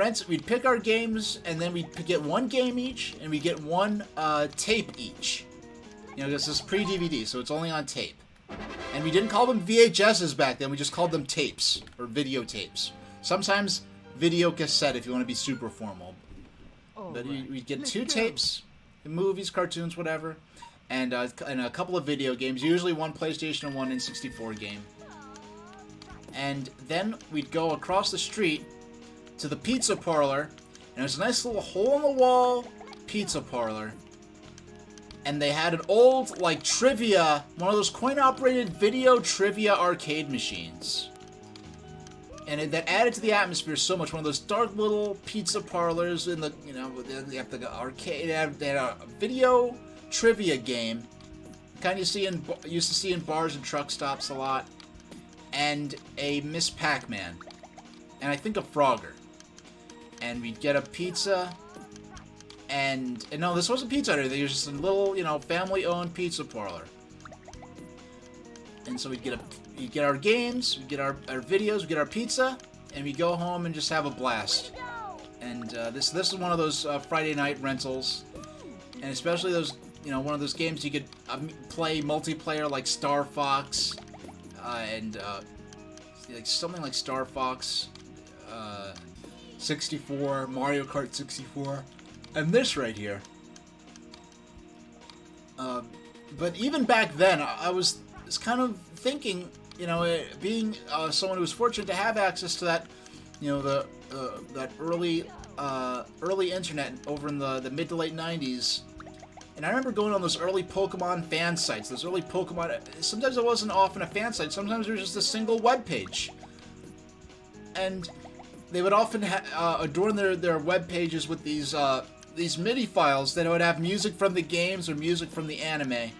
pick our games, and then we'd get one game each, and we'd get one tape each. This is pre-DVD, so it's only on tape. And we didn't call them VHSs back then, we just called them tapes, or videotapes. Sometimes video cassette if you want to be super formal. But we'd get two tapes, movies, cartoons, whatever, and a couple of video games, usually one PlayStation and one N64 game. And then we'd go across the street to the pizza parlor, and it was a nice little hole-in-the-wall pizza parlor. and they had an old, like, trivia, one of those coin-operated video trivia arcade machines. And that added to the atmosphere so much. One of those dark little pizza parlors in the, you know, they have the arcade. They had a video trivia game, kind of used to see in bars and truck stops a lot, and a Miss Pac-Man, and I think a Frogger. And we'd get a pizza, and no, this wasn't pizza. It was just a little, you know, family-owned pizza parlor. And so we'd get our games, we'd get our videos, we'd get our pizza, and we'd go home and just have a blast. And this is one of those Friday night rentals, and especially those, you know, one of those games you could play multiplayer like Star Fox, and like something like Star Fox 64, Mario Kart 64, and this right here. But even back then, I was kind of thinking, you know, being someone who was fortunate to have access to that, you know, that early internet over in the mid to late 90s. And I remember going on those early Pokemon fan sites, those early Pokemon. Sometimes it wasn't often a fan site. Sometimes it was just a single web page. And they would often adorn their web pages with these MIDI files that would have music from the games or music from the anime.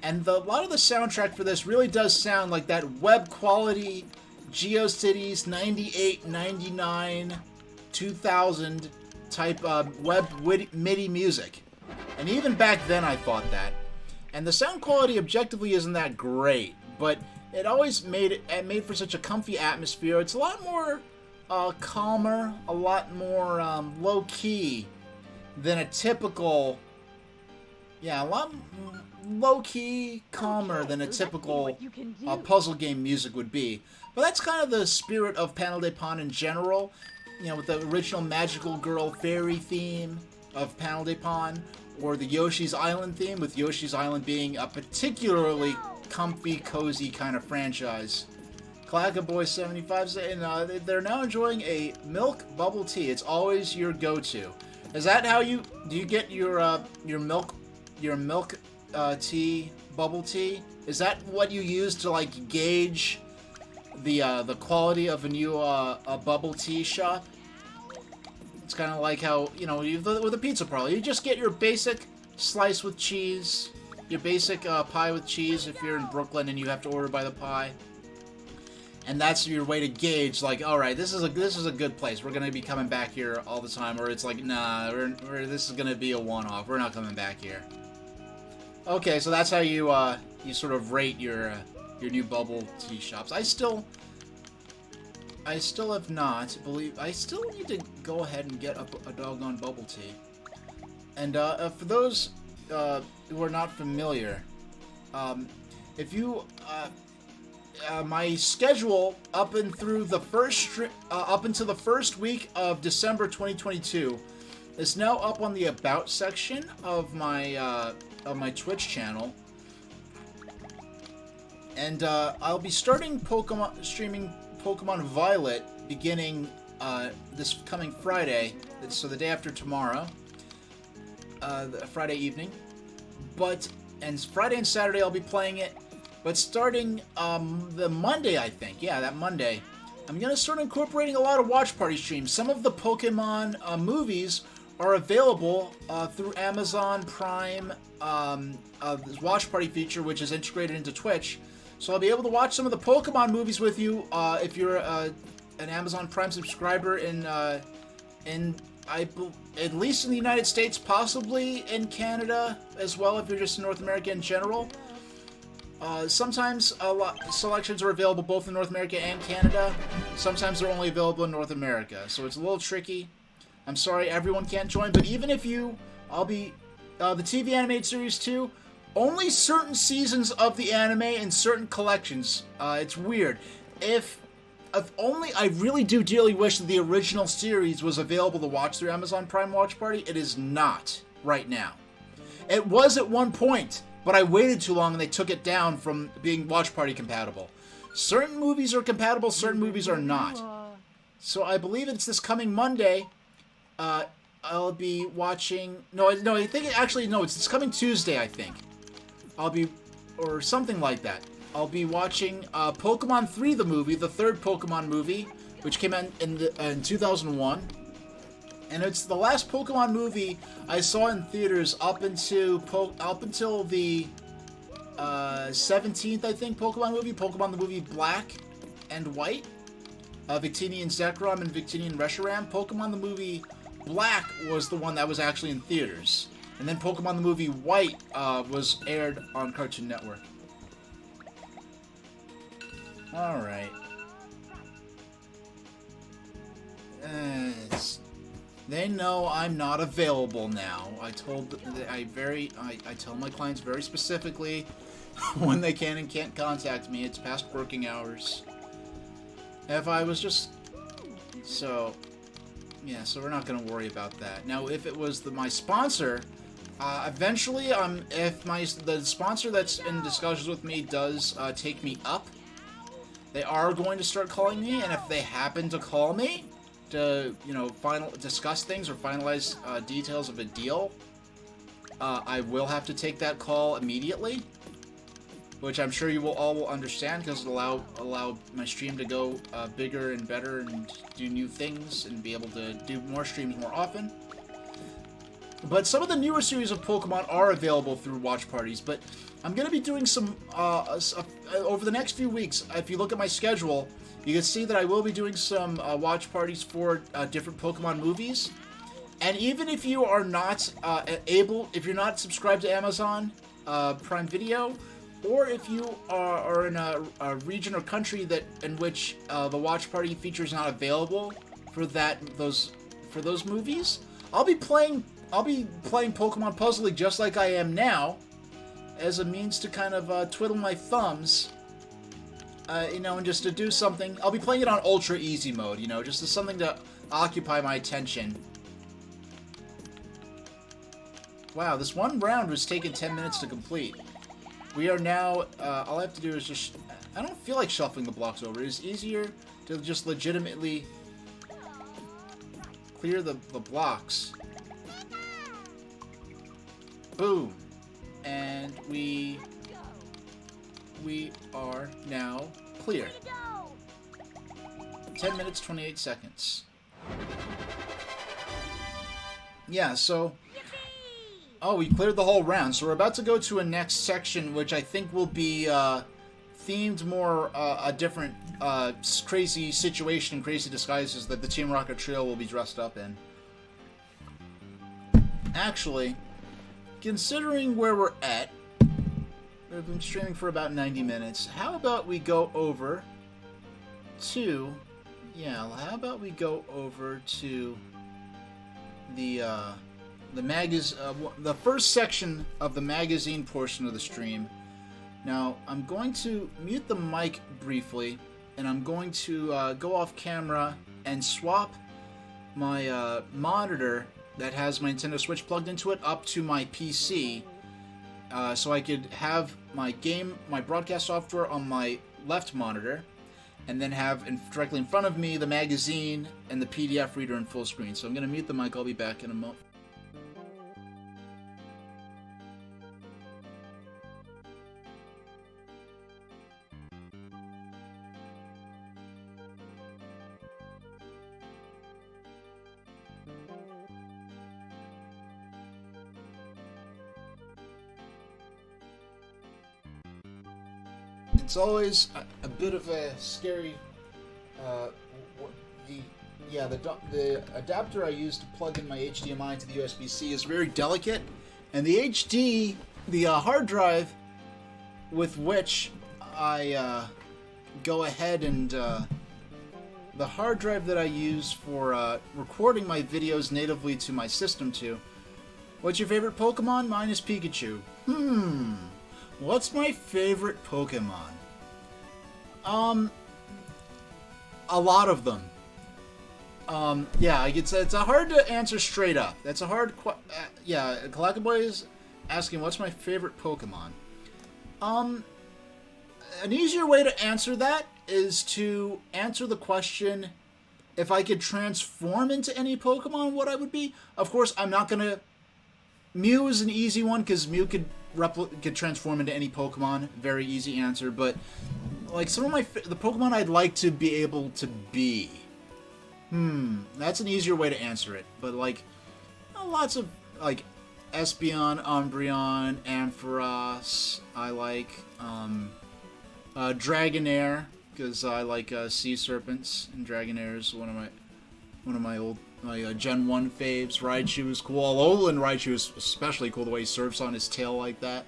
And a lot of the soundtrack for this really does sound like that web quality GeoCities 98, 99, 2000 type web MIDI music. And even back then I thought that. And the sound quality objectively isn't that great, but it always made for such a comfy atmosphere. It's a lot more calmer, a lot more low-key than a typical... Yeah, a lot low-key, calmer than a typical puzzle game music would be. But that's kind of the spirit of Panel de Pon in general. You know, with the original Magical Girl Fairy theme of Panel de Pon, or the Yoshi's Island theme, with Yoshi's Island being a particularly comfy, cozy kind of franchise. Clackaboy75 saying they're now enjoying a milk bubble tea. It's always your go-to. Is that how do you get your milk tea, bubble tea? Is that what you use to like gauge the quality of a new a bubble tea shop? It's kind of like how, you know, with a pizza parlor, you just get your basic slice with cheese, your basic pie with cheese if you're in Brooklyn and you have to order by the pie. And that's your way to gauge, like, all right, this is a good place. We're gonna be coming back here all the time. Or it's like, nah, this is gonna be a one-off. We're not coming back here. Okay, so that's how you sort of rate your new bubble tea shops. I still have not I still need to go ahead and get a doggone bubble tea. And for those who are not familiar, if you my schedule up until the first week of December 2022 is now up on the About section of my Twitch channel, and I'll be starting streaming Pokemon Violet beginning this coming Friday, so the day after tomorrow, Friday evening. And Friday and Saturday I'll be playing it. But starting the Monday, I think, yeah, that Monday, I'm going to start incorporating a lot of watch party streams. Some of the Pokemon movies are available through Amazon Prime watch party feature, which is integrated into Twitch. So I'll be able to watch some of the Pokemon movies with you if you're an Amazon Prime subscriber at least in the United States, possibly in Canada as well if you're just in North America in general. Sometimes selections are available both in North America and Canada. Sometimes they're only available in North America, so it's a little tricky. I'm sorry everyone can't join, but even if I'll be the TV animated series too. Only certain seasons of the anime and certain collections. It's weird. If only I really do dearly wish that the original series was available to watch through Amazon Prime Watch Party. It is not right now. It was at one point, but I waited too long and they took it down from being Watch Party compatible. Certain movies are compatible, certain movies are not. So I believe it's this coming Monday. I'll be watching. No, I think actually no. It's coming Tuesday. I think I'll be, or something like that. I'll be watching Pokemon 3, the movie, the third Pokemon movie, which came out in 2001, and it's the last Pokemon movie I saw in theaters up until the 17th, I think, Pokemon the movie Black and White, Victinian Zekrom and Victinian Reshiram. Pokemon the movie Black was the one that was actually in theaters, and then Pokemon the movie White was aired on Cartoon Network. Alright. They know I'm not available now. I tell my clients very specifically when they can and can't contact me. It's past working hours. If I was just... So... Yeah, so we're not going to worry about that. Now, if it was my sponsor, eventually, if the sponsor that's in discussions with me does take me up, they are going to start calling me, and if they happen to call me to, discuss things or finalize details of a deal, I will have to take that call immediately, which I'm sure you will all understand, because it'll allow my stream to go bigger and better and do new things and be able to do more streams more often. But some of the newer series of Pokemon are available through watch parties, but I'm going to be doing some, over the next few weeks. If you look at my schedule, you can see that I will be doing some watch parties for different Pokemon movies. And even if you are not if you're not subscribed to Amazon Prime Video, or if you are in a region or country in which the watch party feature is not available for those movies, I'll be playing Pokemon Puzzle League just like I am now, as a means to kind of twiddle my thumbs, and just to do something. I'll be playing it on Ultra Easy mode, just as something to occupy my attention. Wow, this one round was taking 10 minutes to complete. We are now, all I have to do is just, I don't feel like shuffling the blocks over. It's easier to just legitimately clear the blocks. Boom. And we are now clear. 10 minutes, 28 seconds. Yeah, so... Oh, we cleared the whole round, so we're about to go to a next section, which I think will be themed more a different crazy situation, crazy disguises that the Team Rocket Trio will be dressed up in. Actually, considering where we're at, we've been streaming for about 90 minutes. How about we go over to... Yeah, how about we go over to the first section of the magazine portion of the stream. Now, I'm going to mute the mic briefly, and I'm going to go off camera and swap my monitor that has my Nintendo Switch plugged into it up to my PC, so I could have my broadcast software on my left monitor, and then have directly in front of me the magazine and the PDF reader in full screen. So I'm going to mute the mic. I'll be back in a moment. It's always a bit of a scary. The adapter I use to plug in my HDMI to the USB-C is very delicate, and the hard drive with which I go ahead and the hard drive that I use for recording my videos natively to my system to. What's your favorite Pokemon? Mine is Pikachu. What's my favorite Pokemon? A lot of them. It's hard to answer straight up. That's a hard Calacaboy is asking what's my favorite Pokemon. An easier way to answer that is to answer the question, if I could transform into any Pokemon, what I would be. Of course, I'm not gonna. Mew is an easy one because Mew could transform into any Pokemon. Very easy answer. But like some of the Pokemon I'd like to be able to be. That's an easier way to answer it. But like lots of like Espeon, Umbreon, Ampharos. I like Dragonair because I like Sea Serpents, and Dragonair is one of my old Gen 1 faves. Raichu is cool. Alolan Raichu is especially cool, the way he surfs on his tail like that.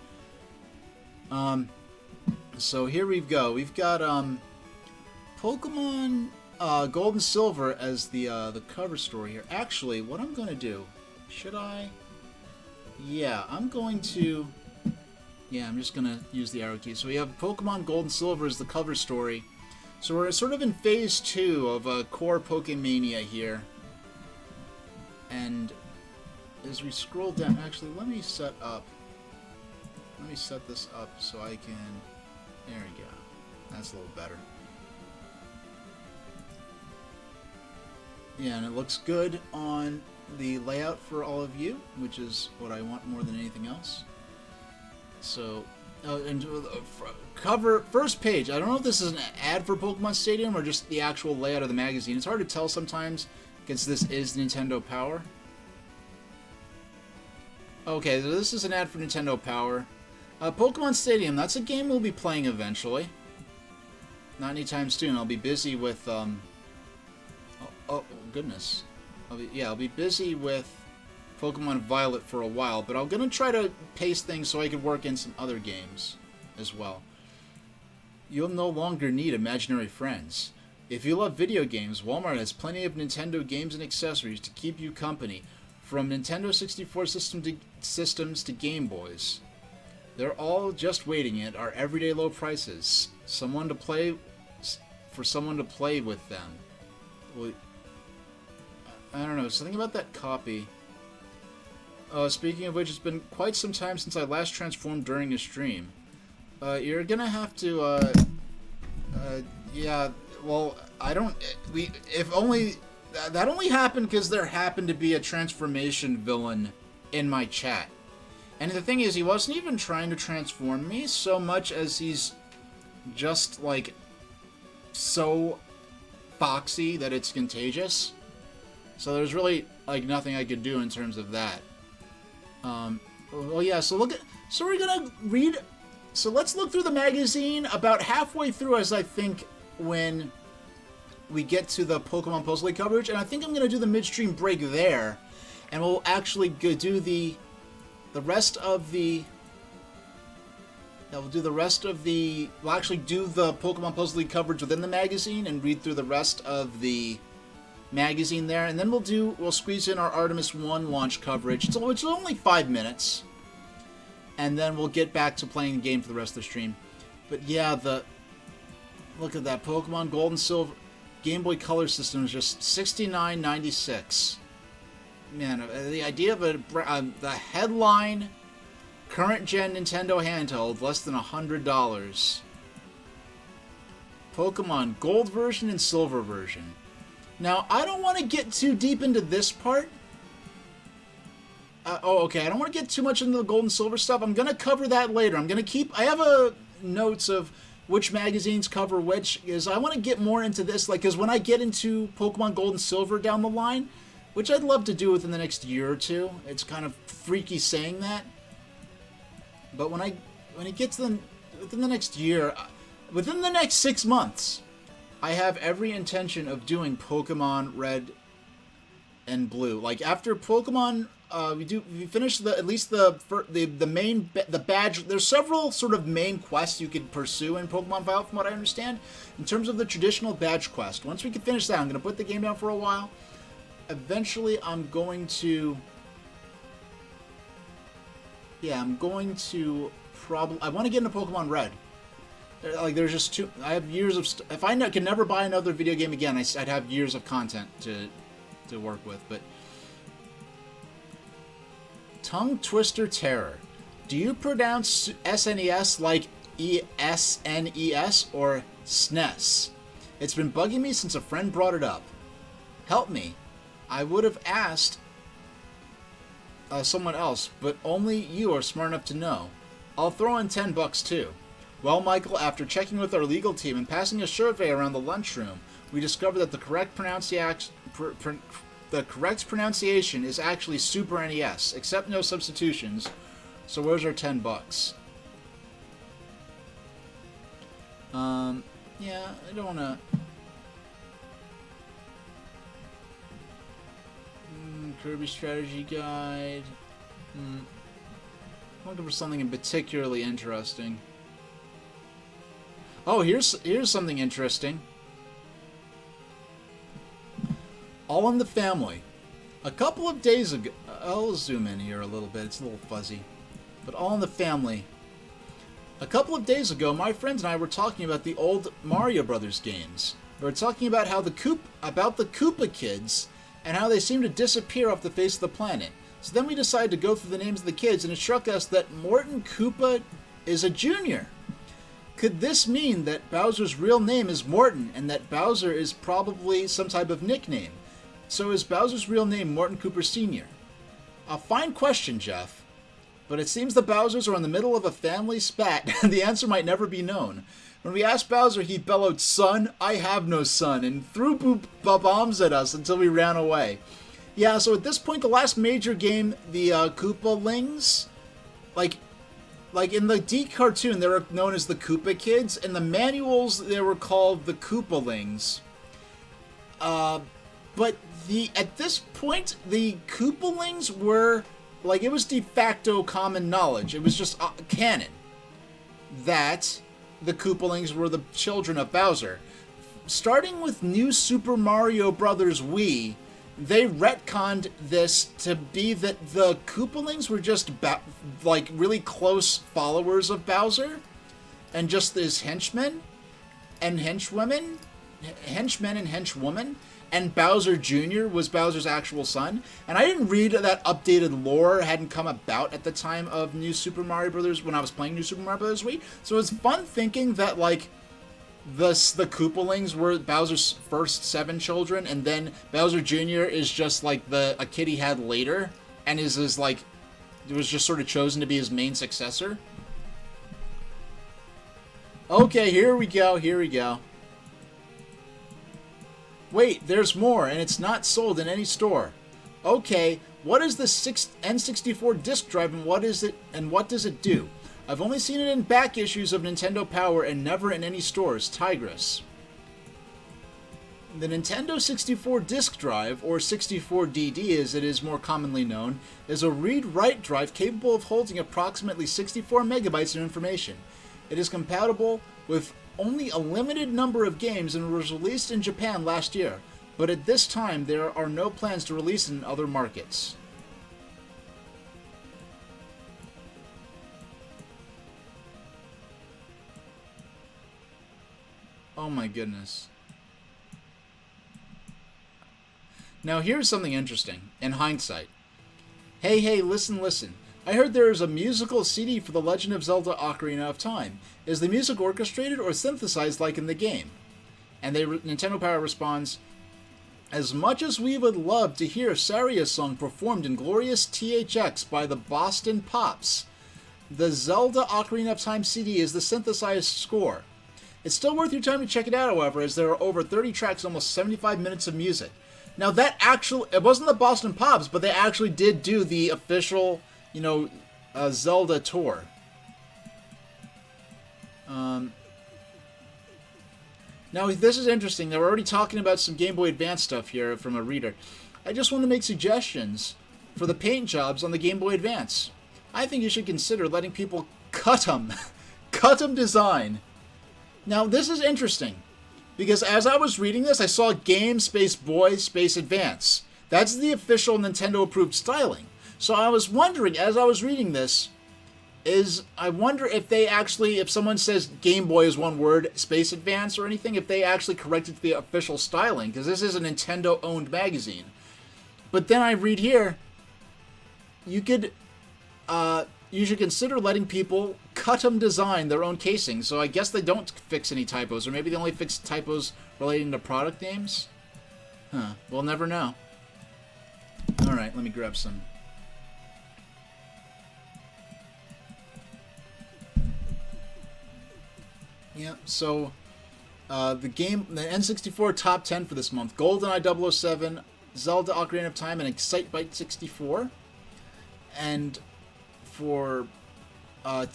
So here we go. We've got Pokemon Gold and Silver as the cover story here. Actually, what I'm going to do, should I? Yeah, I'm going to... Yeah, I'm just going to use the arrow key. So we have Pokemon Gold and Silver as the cover story. So we're sort of in Phase 2 of Core Pokemania here. And as we scroll down... Actually, let me set this up so I can... There we go. That's a little better. Yeah, and it looks good on the layout for all of you, which is what I want more than anything else. So, cover, first page. I don't know if this is an ad for Pokemon Stadium or just the actual layout of the magazine. It's hard to tell sometimes, because this is Nintendo Power. Okay, so this is an ad for Nintendo Power. Pokemon Stadium, that's a game we'll be playing eventually. Not anytime soon. I'll be busy with, oh, goodness. I'll be busy with Pokemon Violet for a while, but I'm going to try to pace things so I can work in some other games as well. You'll no longer need imaginary friends. If you love video games, Walmart has plenty of Nintendo games and accessories to keep you company, from Nintendo 64 systems to Game Boys. They're all just waiting at our everyday low prices. Someone to play with them. Well, I don't know, something about that copy. Speaking of which, it's been quite some time since I last transformed during a stream. You're gonna have to, yeah, well, that only happened because there happened to be a transformation villain in my chat. And the thing is, he wasn't even trying to transform me so much as he's just, like, so foxy that it's contagious. So there's really, like, nothing I could do in terms of that. Well, yeah, so we're gonna read... So let's look through the magazine about halfway through, as I think, when we get to the Pokemon Puzzle League coverage. And I think I'm gonna do the midstream break there. And we'll actually do the rest of the... Yeah, we'll actually do the Pokemon Puzzle League coverage within the magazine and read through the rest of the magazine there, and then we'll squeeze in our Artemis 1 launch coverage, which is only 5 minutes, and then we'll get back to playing the game for the rest of the stream. But yeah, look at that, Pokemon Gold and Silver Game Boy Color system is just $69.96. Man, the idea of the headline current gen Nintendo handheld, less than $100. Pokemon Gold version and Silver version. Now, I don't want to get too deep into this part. Okay, I don't want to get too much into the Gold and Silver stuff. I'm going to cover that later. I have notes of which magazines cover which, because I want to get more into this, like, because when I get into Pokemon Gold and Silver down the line, which I'd love to do within the next year or two, it's kind of freaky saying that, but when it gets to within the next year, within the next 6 months, I have every intention of doing Pokemon Red and Blue. Like, after Pokemon, we finish at least the main badge. There's several sort of main quests you could pursue in Pokemon Violet, from what I understand, in terms of the traditional badge quest. Once we can finish that, I'm going to put the game down for a while. Eventually, I'm going to probably... I want to get into Pokemon Red. Like, there's just too... I have years of... If I can never buy another video game again, I'd have years of content to work with, but... Tongue Twister Terror. Do you pronounce SNES like SNES or SNES? It's been bugging me since a friend brought it up. Help me. I would have asked someone else, but only you are smart enough to know. I'll throw in $10 too. Well, Michael, after checking with our legal team and passing a survey around the lunchroom, we discovered that the correct pronunciation is actually Super NES, except no substitutions. So where's our $10? Yeah, I don't wanna. Kirby Strategy Guide. I'm looking for something particularly interesting. Oh, here's something interesting. All in the Family. A couple of days ago, I'll zoom in here a little bit. It's a little fuzzy, but All in the Family. A couple of days ago, my friends and I were talking about the old Mario Brothers games. We were talking about how the Koopa kids and how they seem to disappear off the face of the planet. So then we decided to go through the names of the kids, and it struck us that Morton Koopa is a junior. Could this mean that Bowser's real name is Morton, and that Bowser is probably some type of nickname? So is Bowser's real name Morton Cooper Sr.? A fine question, Jeff. But it seems the Bowsers are in the middle of a family spat, and the answer might never be known. When we asked Bowser, he bellowed, "Son, I have no son," and threw bombs at us until we ran away. Yeah, so at this point, the last major game, the Koopalings, like in the D cartoon, they were known as the Koopa Kids. In the manuals, they were called the Koopalings. But at this point, the Koopalings were, like, it was de facto common knowledge. It was just canon that the Koopalings were the children of Bowser. Starting with New Super Mario Bros. Wii, they retconned this to be that the Koopalings were just like really close followers of Bowser, and just his henchmen and henchwomen, and Bowser Jr. was Bowser's actual son. And I didn't read that updated lore hadn't come about at the time of New Super Mario Bros. When I was playing New Super Mario Bros. Wii. So it's fun thinking that, like, the Koopalings were Bowser's first 7 children, and then Bowser Jr. is just like a kid he had later, and is like, it was just sort of chosen to be his main successor. Okay, here we go. Wait, there's more, and it's not sold in any store. Okay, what is the N64 disk drive, and what is it, and what does it do? I've only seen it in back issues of Nintendo Power and never in any stores. Tigress. The Nintendo 64 disk drive, or 64DD as it is more commonly known, is a read-write drive capable of holding approximately 64 megabytes of information. It is compatible with only a limited number of games and was released in Japan last year, but at this time there are no plans to release it in other markets. Oh my goodness. Now here's something interesting, in hindsight. Hey, listen. I heard there is a musical CD for The Legend of Zelda Ocarina of Time. Is the music orchestrated or synthesized like in the game? And Nintendo Power responds, as much as we would love to hear Saria's song performed in glorious THX by the Boston Pops, the Zelda Ocarina of Time CD is the synthesized score. It's still worth your time to check it out, however, as there are over 30 tracks, almost 75 minutes of music. Now it wasn't the Boston Pops, but they actually did do the official, Zelda tour. Now this is interesting. They're already talking about some Game Boy Advance stuff here from a reader. I just want to make suggestions for the paint jobs on the Game Boy Advance. I think you should consider letting people cut them design. Now, this is interesting, because as I was reading this, I saw Game Space Boy Space Advance. That's the official Nintendo-approved styling. So I was wondering, as I was reading this, I wonder if they actually, if someone says Game Boy is one word, Space Advance or anything, if they actually corrected the official styling, because this is a Nintendo-owned magazine. But then I read here, you should consider letting people custom design their own casing. So I guess they don't fix any typos, or maybe they only fix typos relating to product names. Huh. We'll never know. Alright, let me grab some. Yeah, so the N64 top 10 for this month: GoldenEye 007, Zelda Ocarina of Time, and Excitebike 64. And for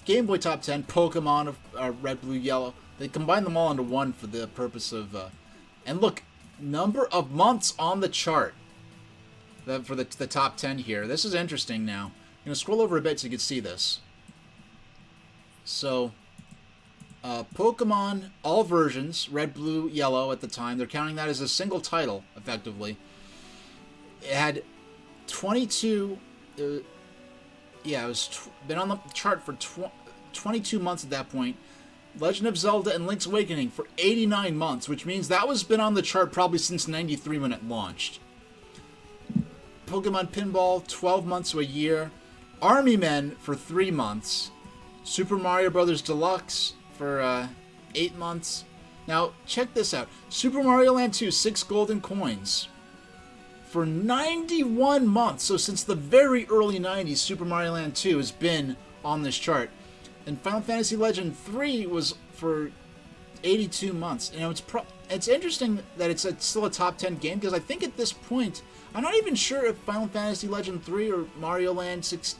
Game Boy top 10, Pokemon of Red, Blue, Yellow. They combined them all into one for the purpose of... and look, number of months on the chart for the top 10 here. This is interesting now. I'm going to scroll over a bit so you can see this. So... Pokemon, all versions, Red, Blue, Yellow at the time, they're counting that as a single title, effectively. It had 22... it was been on the chart for 22 months at that point. Legend of Zelda and Link's Awakening for 89 months, which means that was been on the chart probably since 93 when it launched. Pokemon Pinball, 12 months to a year. Army Men for 3 months. Super Mario Bros. Deluxe for 8 months. Now, check this out. Super Mario Land 2, 6 golden coins for 91 months. So since the very early 90s, Super Mario Land 2 has been on this chart. And Final Fantasy Legend 3 was for 82 months. You know, it's interesting that it's still a top 10 game, because I think at this point, I'm not even sure if Final Fantasy Legend 3 or Mario Land 6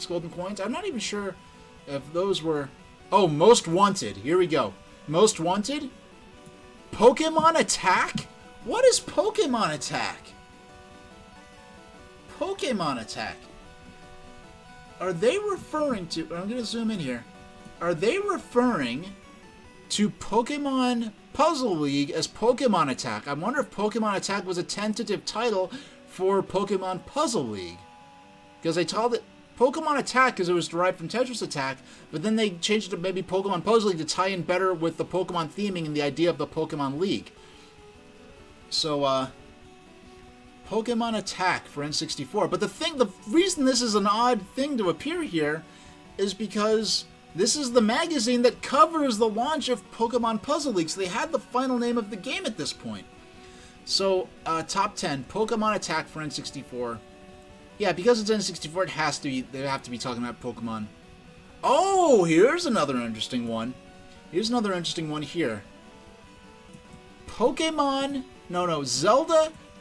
golden coins, I'm not even sure if those were... Oh, Most Wanted. Here we go. Most Wanted? Pokemon Attack? What is Pokemon Attack? Pokemon Attack. Are they referring to... I'm going to zoom in here. Are they referring to Pokemon Puzzle League as Pokemon Attack? I wonder if Pokemon Attack was a tentative title for Pokemon Puzzle League. Because they called it Pokemon Attack because it was derived from Tetris Attack, but then they changed it to maybe Pokemon Puzzle League to tie in better with the Pokemon theming and the idea of the Pokemon League. So, Pokemon Attack for N64. But the reason this is an odd thing to appear here is because this is the magazine that covers the launch of Pokemon Puzzle League, so they had the final name of the game at this point. So, top 10, Pokemon Attack for N64. Yeah, because it's N64, they have to be talking about Pokemon. Oh, here's another interesting one. Here's another interesting one here. Zelda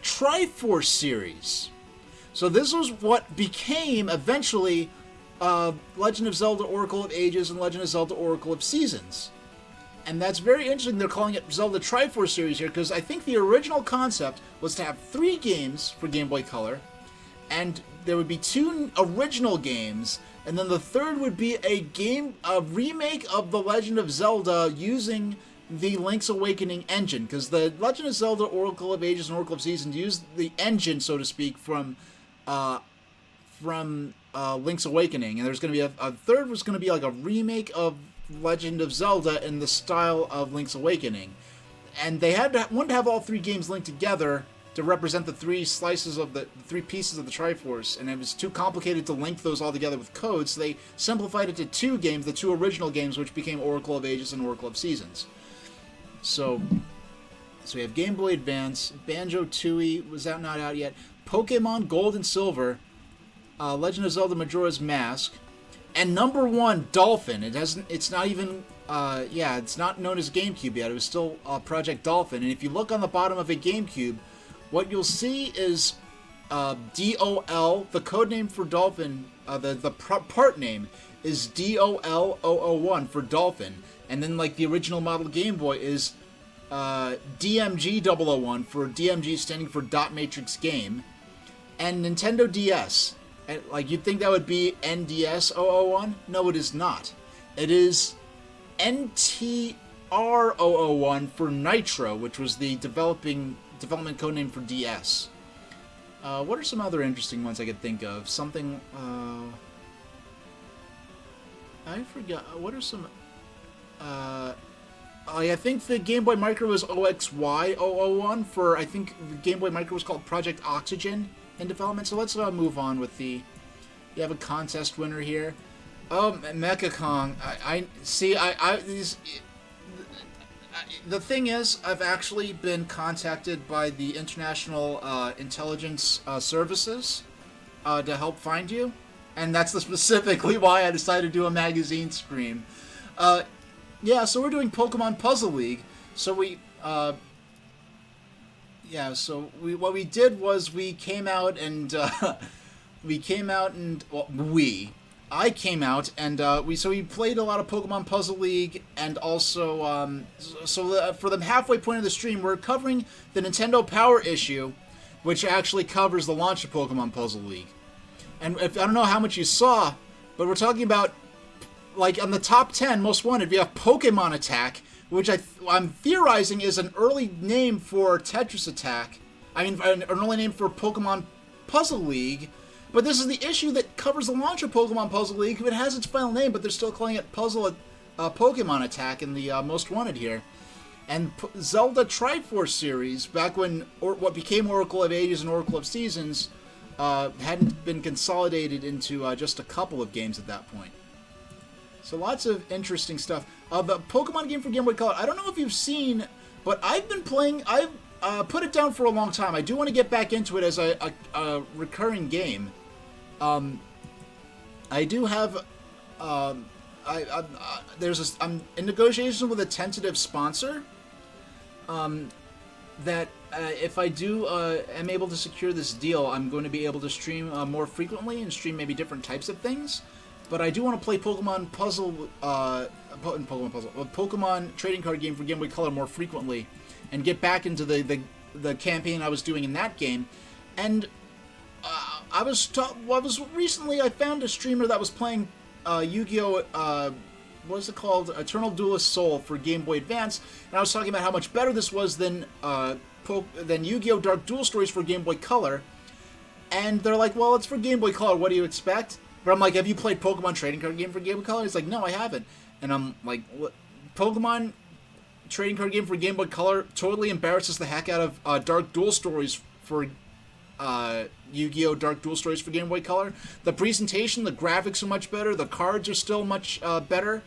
Triforce series. So this was what became eventually Legend of Zelda Oracle of Ages and Legend of Zelda Oracle of Seasons. And that's very interesting they're calling it Zelda Triforce series here, because I think the original concept was to have 3 games for Game Boy Color, and there would be 2 original games, and then the third would be a remake of The Legend of Zelda using the Link's Awakening engine, because the Legend of Zelda Oracle of Ages and Oracle of Seasons used the engine, so to speak, from Link's Awakening, and there's going to be a third was going to be like a remake of Legend of Zelda in the style of Link's Awakening, and they wanted to have all 3 games linked together to represent the 3 slices of the 3 pieces of the Triforce, and it was too complicated to link those all together with code, so they simplified it to 2 games, the 2 original games, which became Oracle of Ages and Oracle of Seasons. So we have Game Boy Advance, Banjo-Tooie was not out yet, Pokemon Gold and Silver, Legend of Zelda Majora's Mask, and number 1, Dolphin. It's not even, it's not known as GameCube yet. It was still Project Dolphin. And if you look on the bottom of a GameCube, what you'll see is DOL, the code name for Dolphin, the part name is DOL001 for Dolphin. And then, like, the original model Game Boy is DMG001 for DMG, standing for Dot Matrix Game. And Nintendo DS. And, like, you'd think that would be NDS001? No, it is not. It is NTR001 for Nitro, which was the development code name for DS. What are some other interesting ones I could think of? Something, I forgot. What are some... I think the Game Boy Micro was OXY001 for... I think the Game Boy Micro was called Project Oxygen in development. So let's move on with the... You have a contest winner here. Oh, Mecha Kong. The thing is, I've actually been contacted by the International Intelligence Services to help find you, and that's specifically why I decided to do a magazine stream. Yeah, so we're doing Pokemon Puzzle League. So what we did was we came out and I came out and we played a lot of Pokemon Puzzle League, and also for the halfway point of the stream we're covering the Nintendo Power issue, which actually covers the launch of Pokemon Puzzle League. And I don't know how much you saw, but we're talking about, like, on the top 10 most wanted, we have Pokemon Attack, which I'm theorizing is an early name for Tetris Attack. I mean, an early name for Pokemon Puzzle League. But this is the issue that covers the launch of Pokemon Puzzle League. It has its final name, but they're still calling it Pokemon Attack in the most wanted here. And Zelda Triforce series, back when what became Oracle of Ages and Oracle of Seasons, hadn't been consolidated into just a couple of games at that point. So lots of interesting stuff. The Pokemon game for Game Boy Color, I don't know if you've seen, but I've been playing, I've put it down for a long time. I do want to get back into it as a recurring game. I do have, I'm in negotiations with a tentative sponsor, that if I do am able to secure this deal, I'm going to be able to stream more frequently and stream maybe different types of things. But I do want to play Pokemon trading card game for Game Boy Color more frequently, and get back into the campaign I was doing in that game. And recently I found a streamer that was playing Yu-Gi-Oh! What is it called? Eternal Duelist Soul for Game Boy Advance, and I was talking about how much better this was than Yu-Gi-Oh! Dark Duel Stories for Game Boy Color. And they're like, well, it's for Game Boy Color, what do you expect? But I'm like, have you played Pokemon trading card game for Game Boy Color? He's like, no, I haven't. And I'm like, what? Pokemon trading card game for Game Boy Color totally embarrasses the heck out of Dark Duel Stories for Yu-Gi-Oh! Dark Duel Stories for Game Boy Color. The presentation, the graphics are much better. The cards are still much better.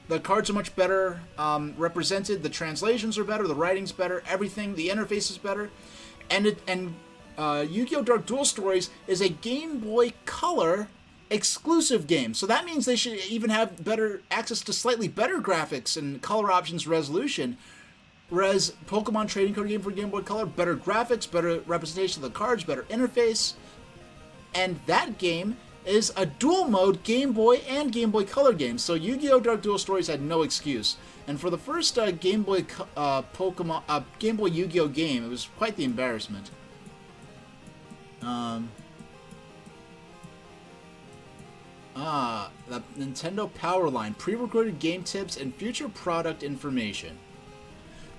The cards are much better represented. The translations are better. The writing's better. Everything. The interface is better. And Yu-Gi-Oh! Dark Duel Stories is a Game Boy Color exclusive game. So that means they should even have better access to slightly better graphics and color options resolution. Whereas Pokemon trading card game for Game Boy Color, better graphics, better representation of the cards, better interface. And that game is a dual mode Game Boy and Game Boy Color game. So Yu-Gi-Oh! Dark Duel Stories had no excuse. And for the first Game Boy Game Boy Yu-Gi-Oh! Game, it was quite the embarrassment. The Nintendo Power Line, pre-recorded game tips and future product information.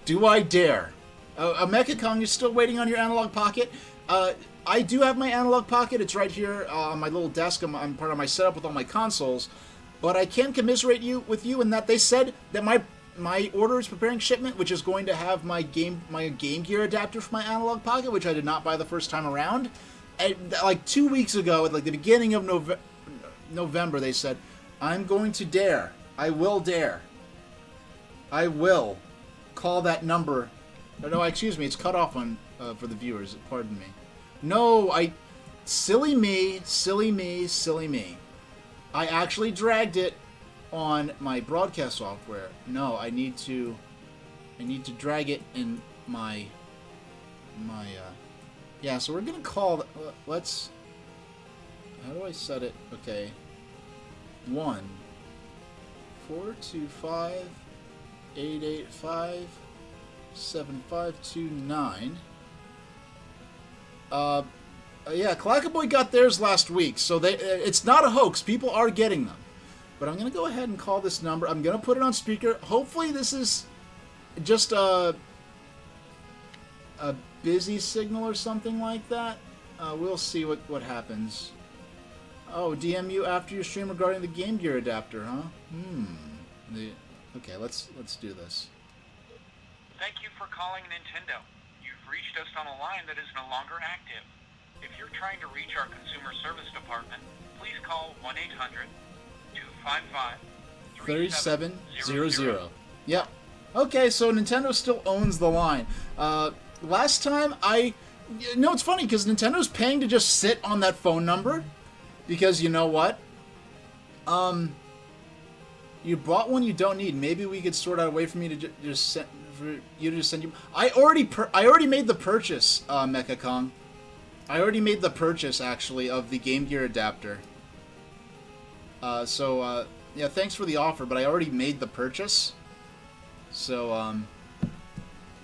Do I dare? Mecha Kong, you're still waiting on your analog pocket? I do have my analog pocket. It's right here on my little desk. I'm part of my setup with all my consoles. But I can commiserate with you in that they said that my order is preparing shipment, which is going to have my Game Gear adapter for my analog pocket, which I did not buy the first time around. And, like 2 weeks ago, at like the beginning of November, they said, I'm going to dare. I will dare. I will call that number. No, excuse me. It's cut off on for the viewers. Pardon me. No, silly me. I actually dragged it on my broadcast software. No, I need to drag it in my yeah. So we're gonna call. Let's. How do I set it? Okay. 1-425-885-7529. Yeah, Clackaboy got theirs last week, so it's not a hoax. People are getting them. But I'm gonna go ahead and call this number. I'm gonna put it on speaker. Hopefully, this is just a busy signal or something like that. We'll see what happens. Oh, DM you after your stream regarding the Game Gear adapter, huh? Okay, let's do this. Thank you for calling Nintendo. You've reached us on a line that is no longer active. If you're trying to reach our customer service department, please call 1-800-255-3700. Yep. Okay, so Nintendo still owns the line. Last time no, it's funny because Nintendo's paying to just sit on that phone number because you know what? You bought one you don't need. Maybe we could sort out a way for me to just send you. I already made the purchase, Mecha Kong. I already made the purchase actually of the Game Gear adapter. Yeah, thanks for the offer, but I already made the purchase. So,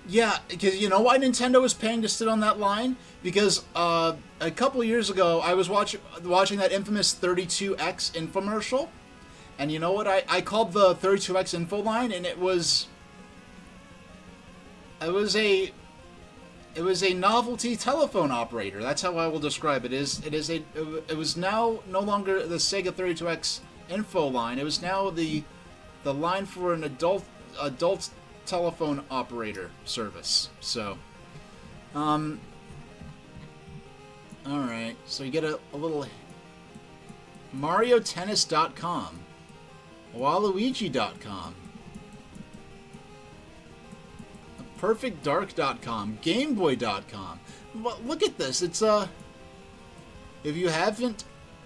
yeah, because you know why Nintendo was paying to sit on that line? Because a couple years ago, I was watching that infamous 32X infomercial, and you know what? I called the 32X info line, and it was a novelty telephone operator. That's how I will describe it. It was now no longer the Sega 32X info line. It was now the line for an adult telephone operator service. So, all right. So you get a little MarioTennis.com, Waluigi.com, PerfectDark.com, GameBoy.com. Look at this. It's if you haven't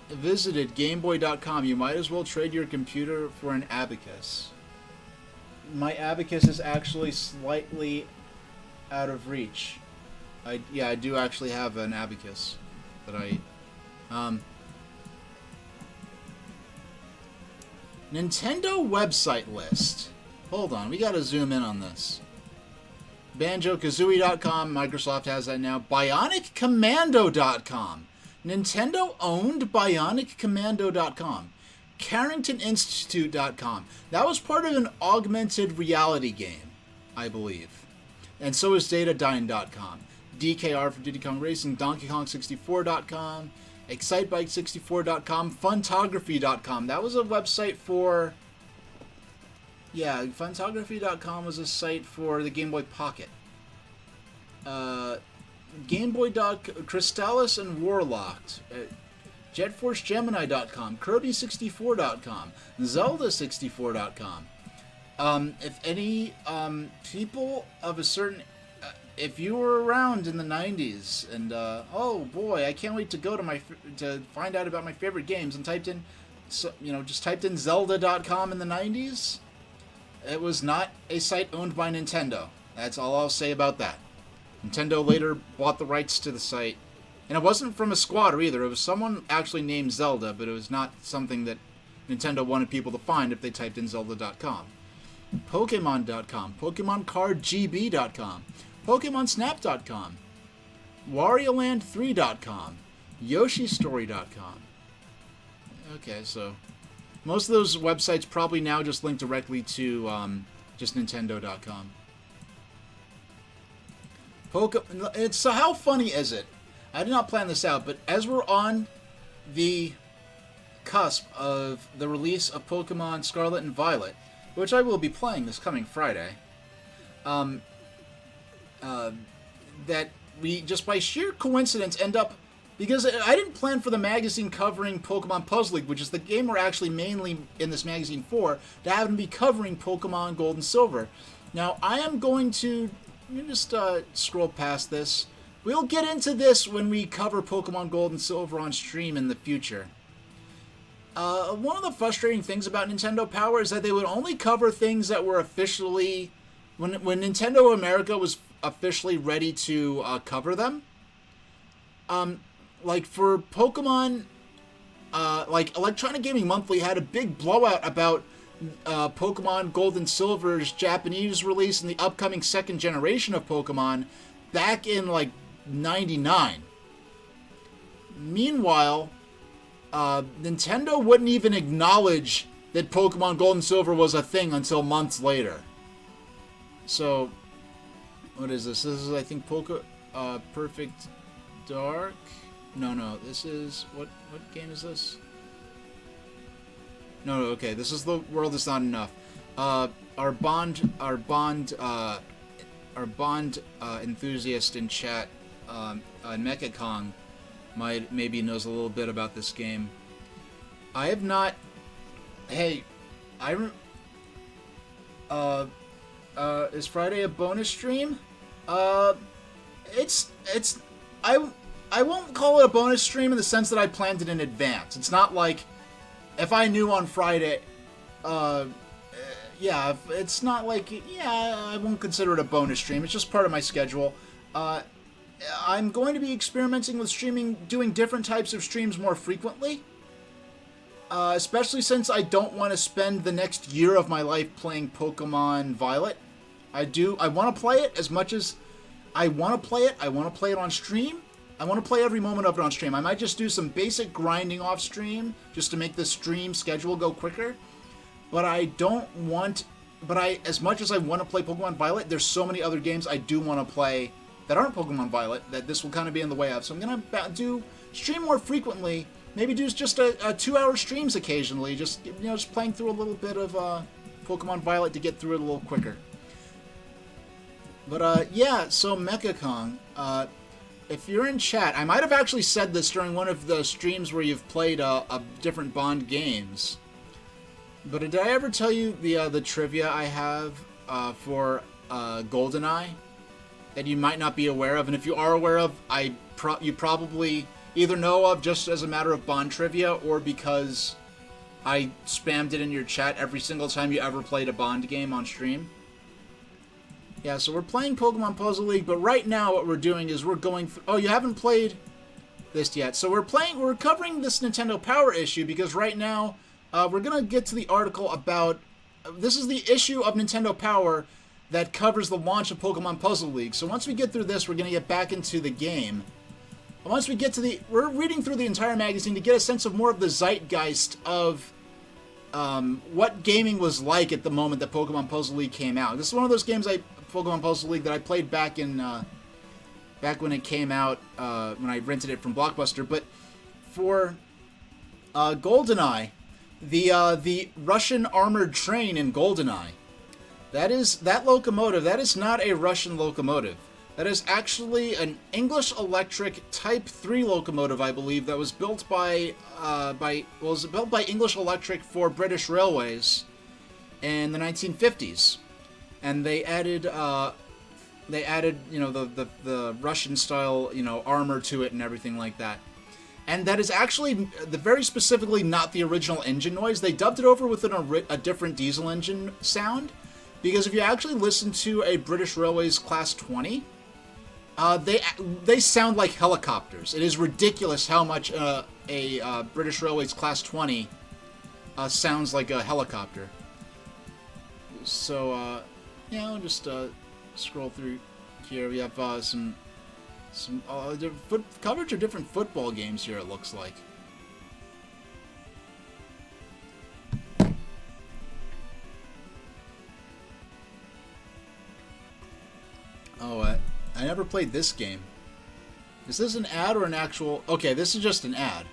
visited GameBoy.com, you might as well trade your computer for an abacus. My abacus is actually slightly out of reach. I do actually have an abacus that Nintendo website list. Hold on, we gotta zoom in on this. BanjoKazooie.com, Microsoft has that now. BionicCommando.com. Nintendo owned BionicCommando.com. CarringtonInstitute.com. That was part of an augmented reality game, I believe. And so is Datadyne.com. DKR for Diddy Kong Racing, DonkeyKong64.com, ExciteBike64.com, Funtography.com. That was a website for... Yeah, Funtography.com was a site for the Game Boy Pocket. Game Boy Crystallis and Warlocked. JetForceGemini.com, Kirby64.com, Zelda64.com. If any people of a certain... if you were around in the 90s and, oh boy, I can't wait to go to find out about my favorite games and typed in, just typed in Zelda.com in the 90s, it was not a site owned by Nintendo. That's all I'll say about that. Nintendo later bought the rights to the site. And it wasn't from a squatter either. It was someone actually named Zelda, but it was not something that Nintendo wanted people to find if they typed in Zelda.com. Pokemon.com, PokemonCardGB.com, PokemonSnap.com, WarioLand3.com, YoshiStory.com. Okay, so most of those websites probably now just link directly to just Nintendo.com. So how funny is it? I did not plan this out, but as we're on the cusp of the release of Pokemon Scarlet and Violet, which I will be playing this coming Friday, that we just by sheer coincidence end up, because I didn't plan for the magazine covering Pokemon Puzzle League, which is the game we're actually mainly in this magazine for, to have them be covering Pokemon Gold and Silver. Now, I am going to, let me just scroll past this. We'll get into this when we cover Pokemon Gold and Silver on stream in the future. One of the frustrating things about Nintendo Power is that they would only cover things that were officially... When Nintendo America was officially ready to cover them, like for Pokemon, like Electronic Gaming Monthly had a big blowout about Pokemon Gold and Silver's Japanese release and the upcoming second generation of Pokemon back in like 99. Meanwhile, Nintendo wouldn't even acknowledge that Pokemon Gold and Silver was a thing until months later. So, what is this? This is, I think, Perfect Dark? No, this is... What game is this? No, okay, this is The World Is Not Enough. Our Bond enthusiast in chat, Mecha Kong, maybe knows a little bit about this game. I have not... Hey, Is Friday a bonus stream? It's I won't call it a bonus stream in the sense that I planned it in advance. It's not like if I knew on Friday, yeah, it's not like, yeah, I won't consider it a bonus stream. It's just part of my schedule. I'm going to be experimenting with streaming, doing different types of streams more frequently. Especially since I don't want to spend the next year of my life playing Pokemon Violet. I want to play it as much as I want to play it. I want to play it on stream. I want to play every moment of it on stream. I might just do some basic grinding off stream just to make the stream schedule go quicker. But as much as I want to play Pokemon Violet, there's so many other games I do want to play that aren't Pokemon Violet that this will kind of be in the way of. So I'm going to do stream more frequently. Maybe do just a 2-hour streams occasionally. Just playing through a little bit of Pokemon Violet to get through it a little quicker. But yeah, so Mecha Kong, if you're in chat, I might have actually said this during one of the streams where you've played different Bond games. But did I ever tell you the trivia I have for GoldenEye that you might not be aware of? And if you are aware of, you probably either know of just as a matter of Bond trivia or because I spammed it in your chat every single time you ever played a Bond game on stream. Yeah, so we're playing Pokemon Puzzle League, but right now what we're doing is we're going through... Oh, you haven't played this yet. So we're covering this Nintendo Power issue because right now we're going to get to the article about... This is the issue of Nintendo Power that covers the launch of Pokemon Puzzle League. So once we get through this, we're going to get back into the game. And once we get to we're reading through the entire magazine to get a sense of more of the zeitgeist of what gaming was like at the moment that Pokemon Puzzle League came out. This is one of those games Pokemon Puzzle League that I played back when it came out, when I rented it from Blockbuster. But for GoldenEye, the Russian armored train in GoldenEye, that locomotive, that is not a Russian locomotive. That is actually an English Electric Type 3 locomotive, I believe, that was built by English Electric for British Railways in the 1950s. And they added the Russian style, armor to it and everything like that. And that is actually very specifically not the original engine noise. They dubbed it over with a different diesel engine sound, because if you actually listen to a British Railways Class 20, they sound like helicopters. It is ridiculous how much a British Railways Class 20 sounds like a helicopter. So I'll just scroll through here. We have some coverage of different football games here, it looks like. Oh, I never played this game. Is this an ad or an actual... Okay, this is just an ad.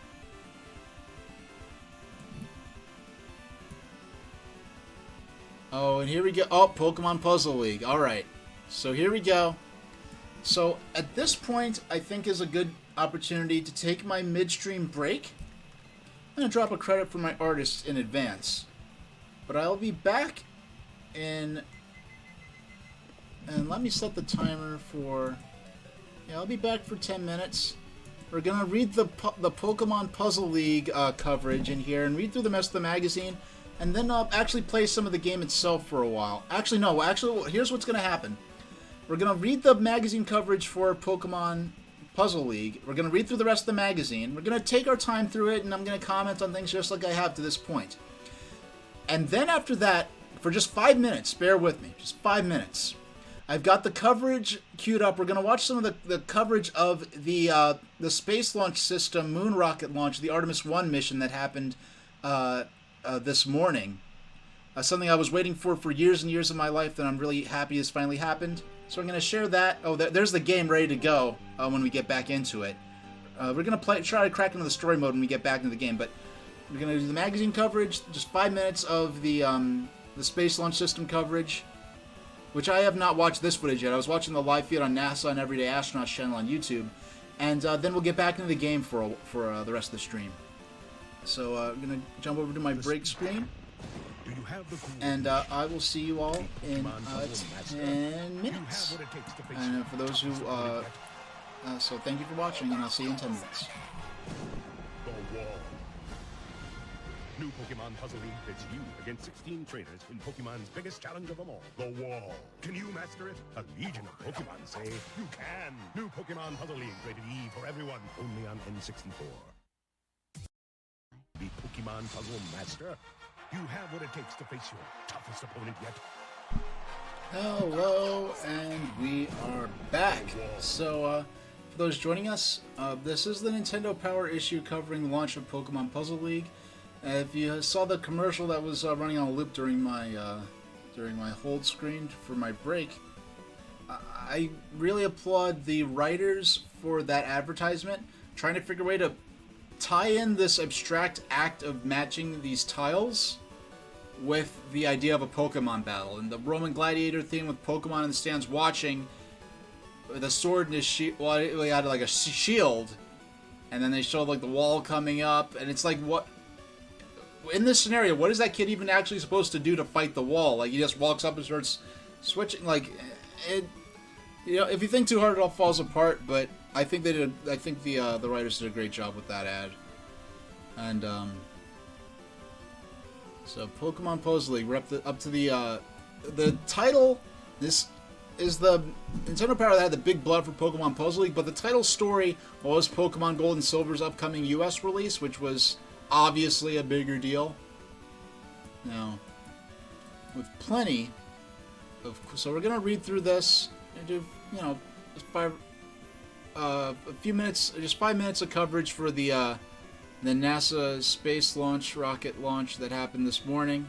Oh, and here we go. Oh, Pokemon Puzzle League. Alright. So here we go. So at this point, I think is a good opportunity to take my midstream break. I'm going to drop a credit for my artists in advance. But I'll be back in... And let me set the timer for... Yeah, I'll be back for 10 minutes. We're going to read the Pokemon Puzzle League coverage in here and read through the rest of the magazine. And then I'll actually play some of the game itself for a while. Actually, no. Actually, here's what's going to happen. We're going to read the magazine coverage for Pokemon Puzzle League. We're going to read through the rest of the magazine. We're going to take our time through it, and I'm going to comment on things just like I have to this point. And then after that, for just 5 minutes, bear with me, just 5 minutes, I've got the coverage queued up. We're going to watch some of the coverage of the Space Launch System moon rocket launch, the Artemis 1 mission that happened this morning. Something I was waiting for years and years of my life that I'm really happy has finally happened. So I'm going to share that. Oh, there's the game ready to go when we get back into it. We're going to try to crack into the story mode when we get back into the game, but we're going to do the magazine coverage, just 5 minutes of the Space Launch System coverage, which I have not watched this footage yet. I was watching the live feed on NASA and Everyday Astronauts channel on YouTube, and then we'll get back into the game for the rest of the stream. So I'm going to jump over to my break screen. Do you have the cool And I will see you all in Pokemon Puzzle Master? 10 You have minutes. what it takes to face And your for those who, toughest opponent yet. so thank you for watching, and I'll see you in 10 minutes. The Wall. New Pokemon Puzzle League pits you against 16 trainers in Pokemon's biggest challenge of them all, the Wall. Can you master it? A legion of Pokemon say you can. New Pokemon Puzzle League rated E for everyone, only on N64. The Pokemon Puzzle Master. You have what it takes to face your toughest opponent yet. Hello, and we are back. So, for those joining us, this is the Nintendo Power issue covering the launch of Pokemon Puzzle League. If you saw the commercial that was running on a loop during my hold screen for my break, I really applaud the writers for that advertisement, trying to figure a way to tie in this abstract act of matching these tiles with the idea of a Pokemon battle. And the Roman Gladiator theme with Pokemon in the stands watching, with a sword in his shield, well, he had like a shield, and then they showed like the wall coming up, and it's like, what, in this scenario, what is that kid even actually supposed to do to fight the wall? Like, he just walks up and starts switching, like, it, you know, if you think too hard, it all falls apart, but I think they did, I think the writers did a great job with that ad. And, so Pokemon Puzzle League, we're up to the title. This is the Nintendo Power that had the big blood for Pokemon Puzzle League, but the title story was Pokemon Gold and Silver's upcoming US release, which was obviously a bigger deal. Now, with plenty of, so we're gonna read through this and do, you know, a few minutes, just 5 minutes of coverage for the NASA space launch, rocket launch that happened this morning.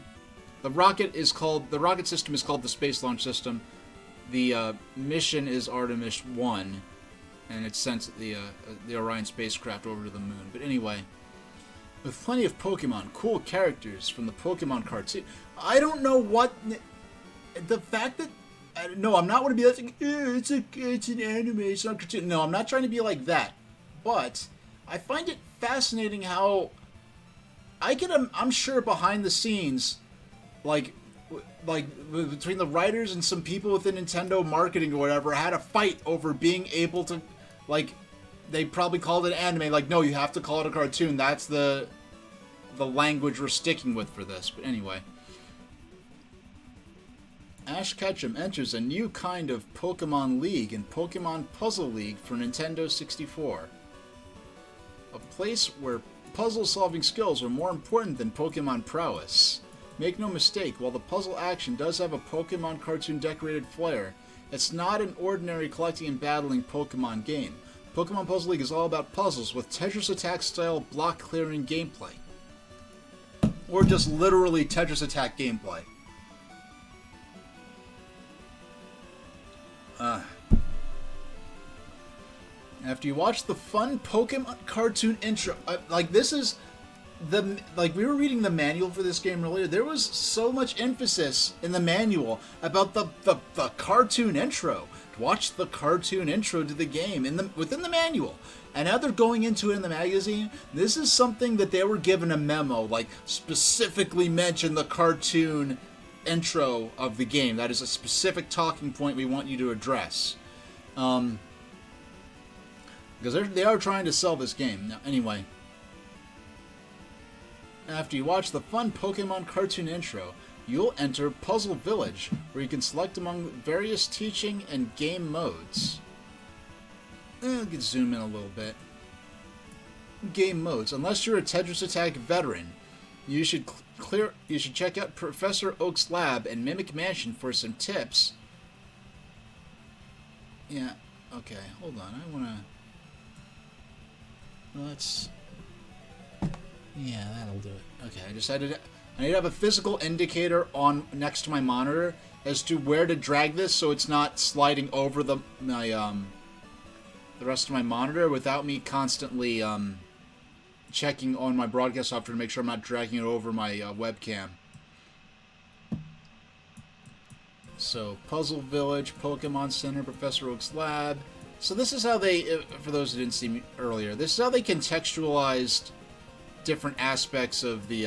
The rocket system is called the Space Launch System. The mission is Artemis 1, and it sent the Orion spacecraft over to the moon. But anyway, with plenty of Pokemon, cool characters from the Pokemon cartoon. I don't know what the fact that no, I'm not going to be like, it's an anime, it's not a cartoon. No, I'm not trying to be like that. But I find it fascinating how I'm sure behind the scenes, like between the writers and some people within Nintendo marketing or whatever, had a fight over being able to, like, they probably called it anime. Like, no, you have to call it a cartoon. That's the language we're sticking with for this. But anyway, Ash Ketchum enters a new kind of Pokemon League in Pokemon Puzzle League for Nintendo 64. A place where puzzle-solving skills are more important than Pokemon prowess. Make no mistake, while the puzzle action does have a Pokemon cartoon-decorated flair, it's not an ordinary collecting and battling Pokemon game. Pokemon Puzzle League is all about puzzles with Tetris Attack-style block-clearing gameplay. Or just literally Tetris Attack gameplay. After you watch the fun Pokemon cartoon intro, like this is like we were reading the manual for this game earlier. There was so much emphasis in the manual about the cartoon intro. Watch the cartoon intro to the game within the manual, and now they're going into it in the magazine. This is something that they were given a memo, like specifically mention the cartoon intro of the game. That is a specific talking point we want you to address. Because they are trying to sell this game. Now, anyway, after you watch the fun Pokemon cartoon intro, you'll enter Puzzle Village, where you can select among various teaching and game modes. I can zoom in a little bit. Game modes. Unless you're a Tetris Attack veteran, you should check out Professor Oak's lab and Mimic Mansion for some tips. Yeah, okay, hold on. I wanna. Yeah, that'll do it. Okay, I need to have a physical indicator on next to my monitor as to where to drag this so it's not sliding over the rest of my monitor without me constantly checking on my broadcast software to make sure I'm not dragging it over my webcam. So, Puzzle Village, Pokemon Center, Professor Oak's lab. So this is how they, for those who didn't see me earlier, this is how they contextualized different aspects of the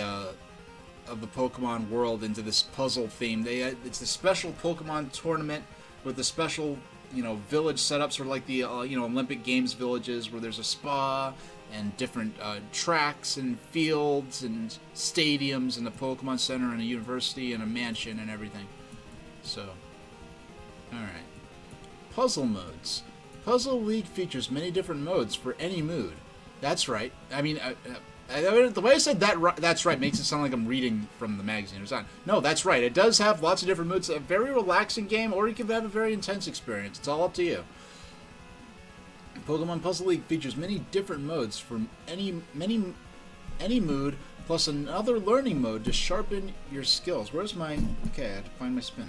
of the Pokemon world into this puzzle theme. It's a special Pokemon tournament with the special, village setups, sort of like the Olympic Games villages, where there's a spa and different tracks and fields and stadiums and a Pokemon Center and a university and a mansion and everything. So, all right. Puzzle modes. Puzzle League features many different modes for any mood. That's right. I mean, the way I said that's right makes it sound like I'm reading from the magazine. It's not. No, that's right. It does have lots of different moods. A very relaxing game, or you can have a very intense experience. It's all up to you. Pokemon Puzzle League features many different modes for any mood, plus another learning mode to sharpen your skills. Where's my... Okay, I had to find my spinner.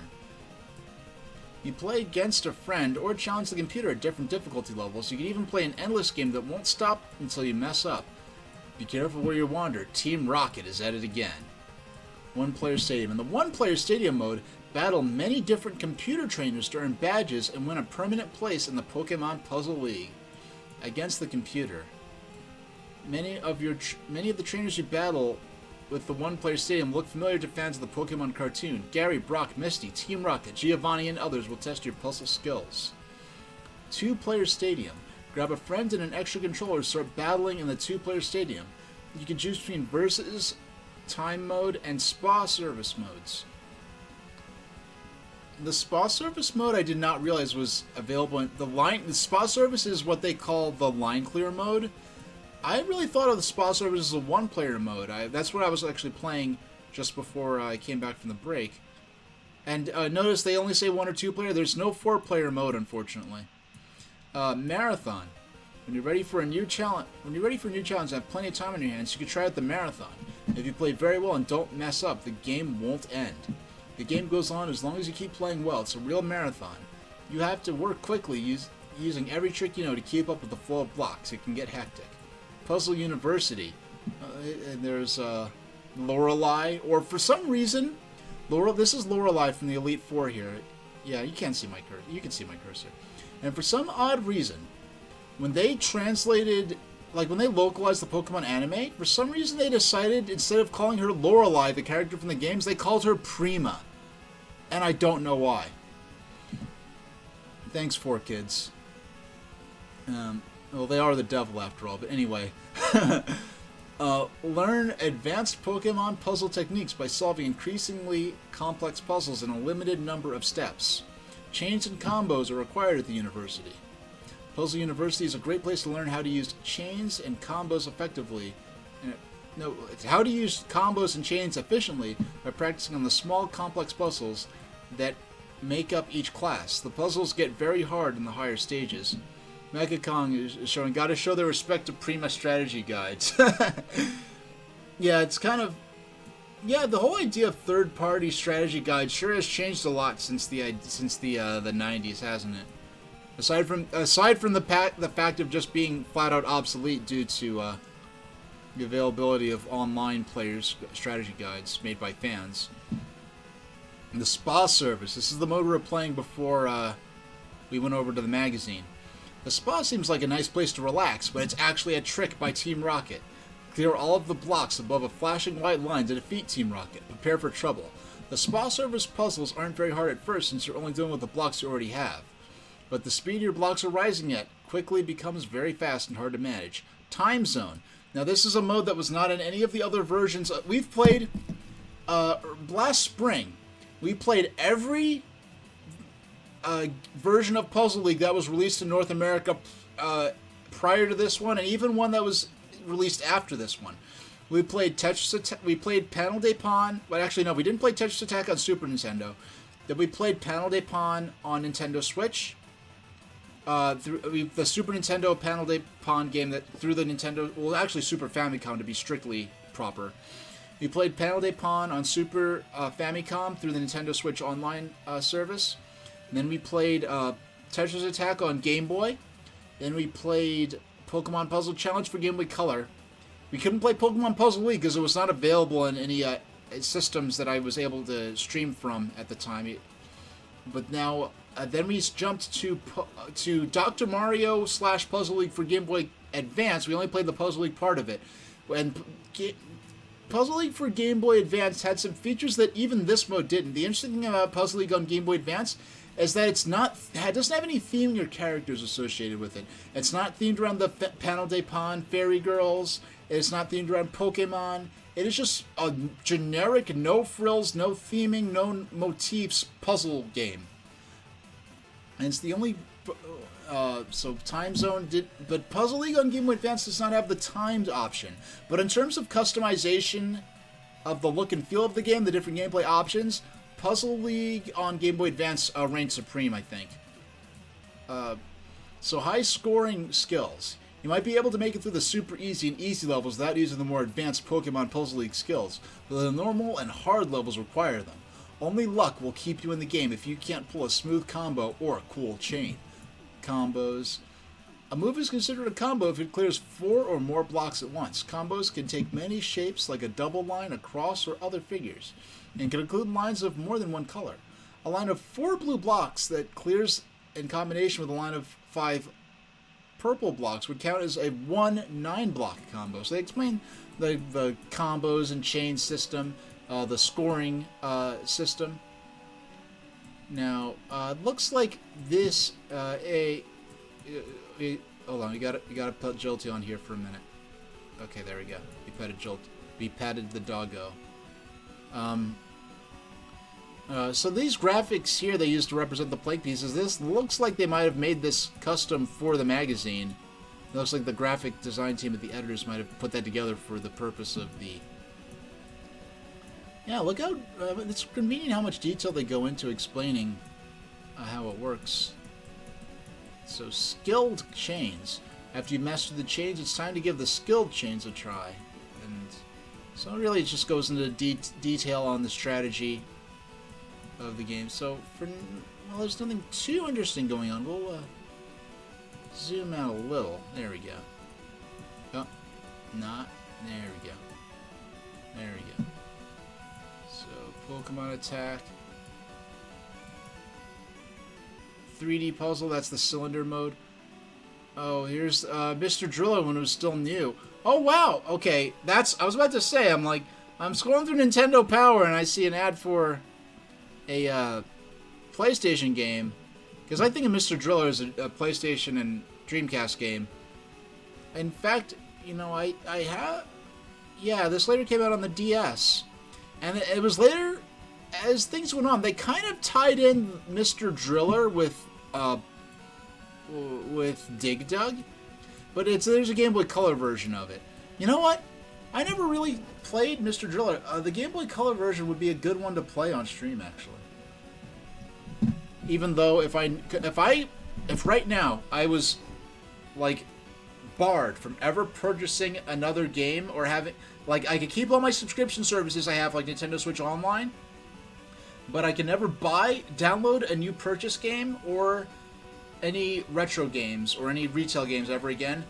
You play against a friend or challenge the computer at different difficulty levels. You can even play an endless game that won't stop until you mess up. Be careful where you wander. Team Rocket is at it again. One-player stadium. In the one-player stadium mode, battle many different computer trainers to earn badges and win a permanent place in the Pokemon Puzzle League. Against the computer. Many of the trainers you battle with the one-player stadium look familiar to fans of the Pokemon cartoon. Gary, Brock, Misty, Team Rocket, Giovanni, and others will test your puzzle skills. Two-player stadium. Grab a friend and an extra controller, start battling in the two-player stadium. You can choose between Versus, Time Mode, and Spa Service modes. The Spa Service mode I did not realize was available in the Spa Service is what they call the line clear mode. I really thought of the Spa Service as a one-player mode. That's what I was actually playing just before I came back from the break. And notice they only say 1 or 2 player. There's no 4-player mode, unfortunately. Marathon. When you're ready for a new challenge, and have plenty of time on your hands, you can try out the marathon. If you play very well and don't mess up, the game won't end. The game goes on as long as you keep playing well. It's a real marathon. You have to work quickly, using every trick you know to keep up with the flow of blocks. It can get hectic. Puzzle University. And there's Lorelei, or for some reason, this is Lorelei from the Elite Four here. Yeah, you can't see my cursor. You can see my cursor. And for some odd reason, when they translated, when they localized the Pokemon anime, for some reason they decided, instead of calling her Lorelei, the character from the games, they called her Prima. And I don't know why. Thanks, 4Kids. Well, they are the devil after all, but anyway. Learn advanced Pokemon puzzle techniques by solving increasingly complex puzzles in a limited number of steps. Chains and combos are required at the university. Puzzle University is a great place to learn how to use chains and combos effectively. How to use combos and chains efficiently by practicing on the small, complex puzzles that make up each class. The puzzles get very hard in the higher stages. Mega Kong is showing, gotta show their respect to Prima strategy guides. Yeah, it's kind of... Yeah, the whole idea of third-party strategy guides sure has changed a lot since the 90s, hasn't it? Aside from the fact of just being flat-out obsolete due to the availability of online players' strategy guides made by fans. The Spa Service. This is the mode we were playing before we went over to the magazine. The spa seems like a nice place to relax, but it's actually a trick by Team Rocket. Clear all of the blocks above a flashing white line to defeat Team Rocket. Prepare for trouble. The Spa Service puzzles aren't very hard at first since you're only dealing with the blocks you already have. But the speed your blocks are rising at quickly becomes very fast and hard to manage. Time Zone. Now this is a mode that was not in any of the other versions. We've played, last spring, we played every version of Puzzle League that was released in North America prior to this one, and even one that was released after this one. We played we played Panel de Pon, but actually no, we didn't play Tetris Attack on Super Nintendo. Then we played Panel de Pon on Nintendo Switch. The Super Nintendo Panel de Pon game that through the Nintendo, well actually Super Famicom to be strictly proper. We played Panel de Pon on Super Famicom through the Nintendo Switch Online service. And then we played Tetris Attack on Game Boy. Then we played Pokemon Puzzle Challenge for Game Boy Color. We couldn't play Pokemon Puzzle League because it was not available in any systems that I was able to stream from at the time. But now, then we jumped to Dr. Mario / Puzzle League for Game Boy Advance. We only played the Puzzle League part of it. And Puzzle League for Game Boy Advance had some features that even this mode didn't. The interesting thing about Puzzle League on Game Boy Advance is that it doesn't have any theming or characters associated with it. It's not themed around the Panel de Pon, Fairy Girls. It's not themed around Pokemon. It is just a generic, no frills, no theming, no motifs puzzle game. And it's the only... so Time Zone did... But Puzzle League on Game Boy Advance does not have the timed option. But in terms of customization of the look and feel of the game, the different gameplay options, Puzzle League on Game Boy Advance reigns supreme, I think. So high scoring skills. You might be able to make it through the super easy and easy levels without using the more advanced Pokemon Puzzle League skills, but the normal and hard levels require them. Only luck will keep you in the game if you can't pull a smooth combo or a cool chain. Combos. A move is considered a combo if it clears 4 or more blocks at once. Combos can take many shapes like a double line, a cross, or other figures, and can include lines of more than one color. A line of 4 blue blocks that clears in combination with a line of 5 purple blocks would count as a 1-9 block combo. So they explain the combos and chain system, the scoring system. Now, looks like this hold on, you gotta put Jolty on here for a minute. Okay, there we go. We patted the doggo. So these graphics here they used to represent the play pieces. This looks like they might have made this custom for the magazine. It looks like the graphic design team of the editors might have put that together for the purpose of the... Yeah, look how... it's convenient how much detail they go into explaining how it works. So, skilled chains. After you master the chains, it's time to give the skilled chains a try. And so really it just goes into detail on the strategy of the game. So, well, there's nothing too interesting going on. We'll zoom out a little. There we go. Oh, not. There we go. There we go. So, Pokemon Attack. 3D puzzle, that's the cylinder mode. Oh, here's Mr. Driller when it was still new. Oh, wow. Okay, I was about to say, I'm scrolling through Nintendo Power and I see an ad for a PlayStation game. Because I think of Mr. Driller as a PlayStation and Dreamcast game. In fact, you know, I have... Yeah, this later came out on the DS. And it was later, as things went on, they kind of tied in Mr. Driller with Dig Dug. But there's a Game Boy Color version of it. You know what? I never really played Mr. Driller. The Game Boy Color version would be a good one to play on stream, actually. Even though if right now I was like barred from ever purchasing another game or having, like, I could keep all my subscription services I have, like Nintendo Switch Online, but I can never download a new purchase game or any retro games or any retail games ever again,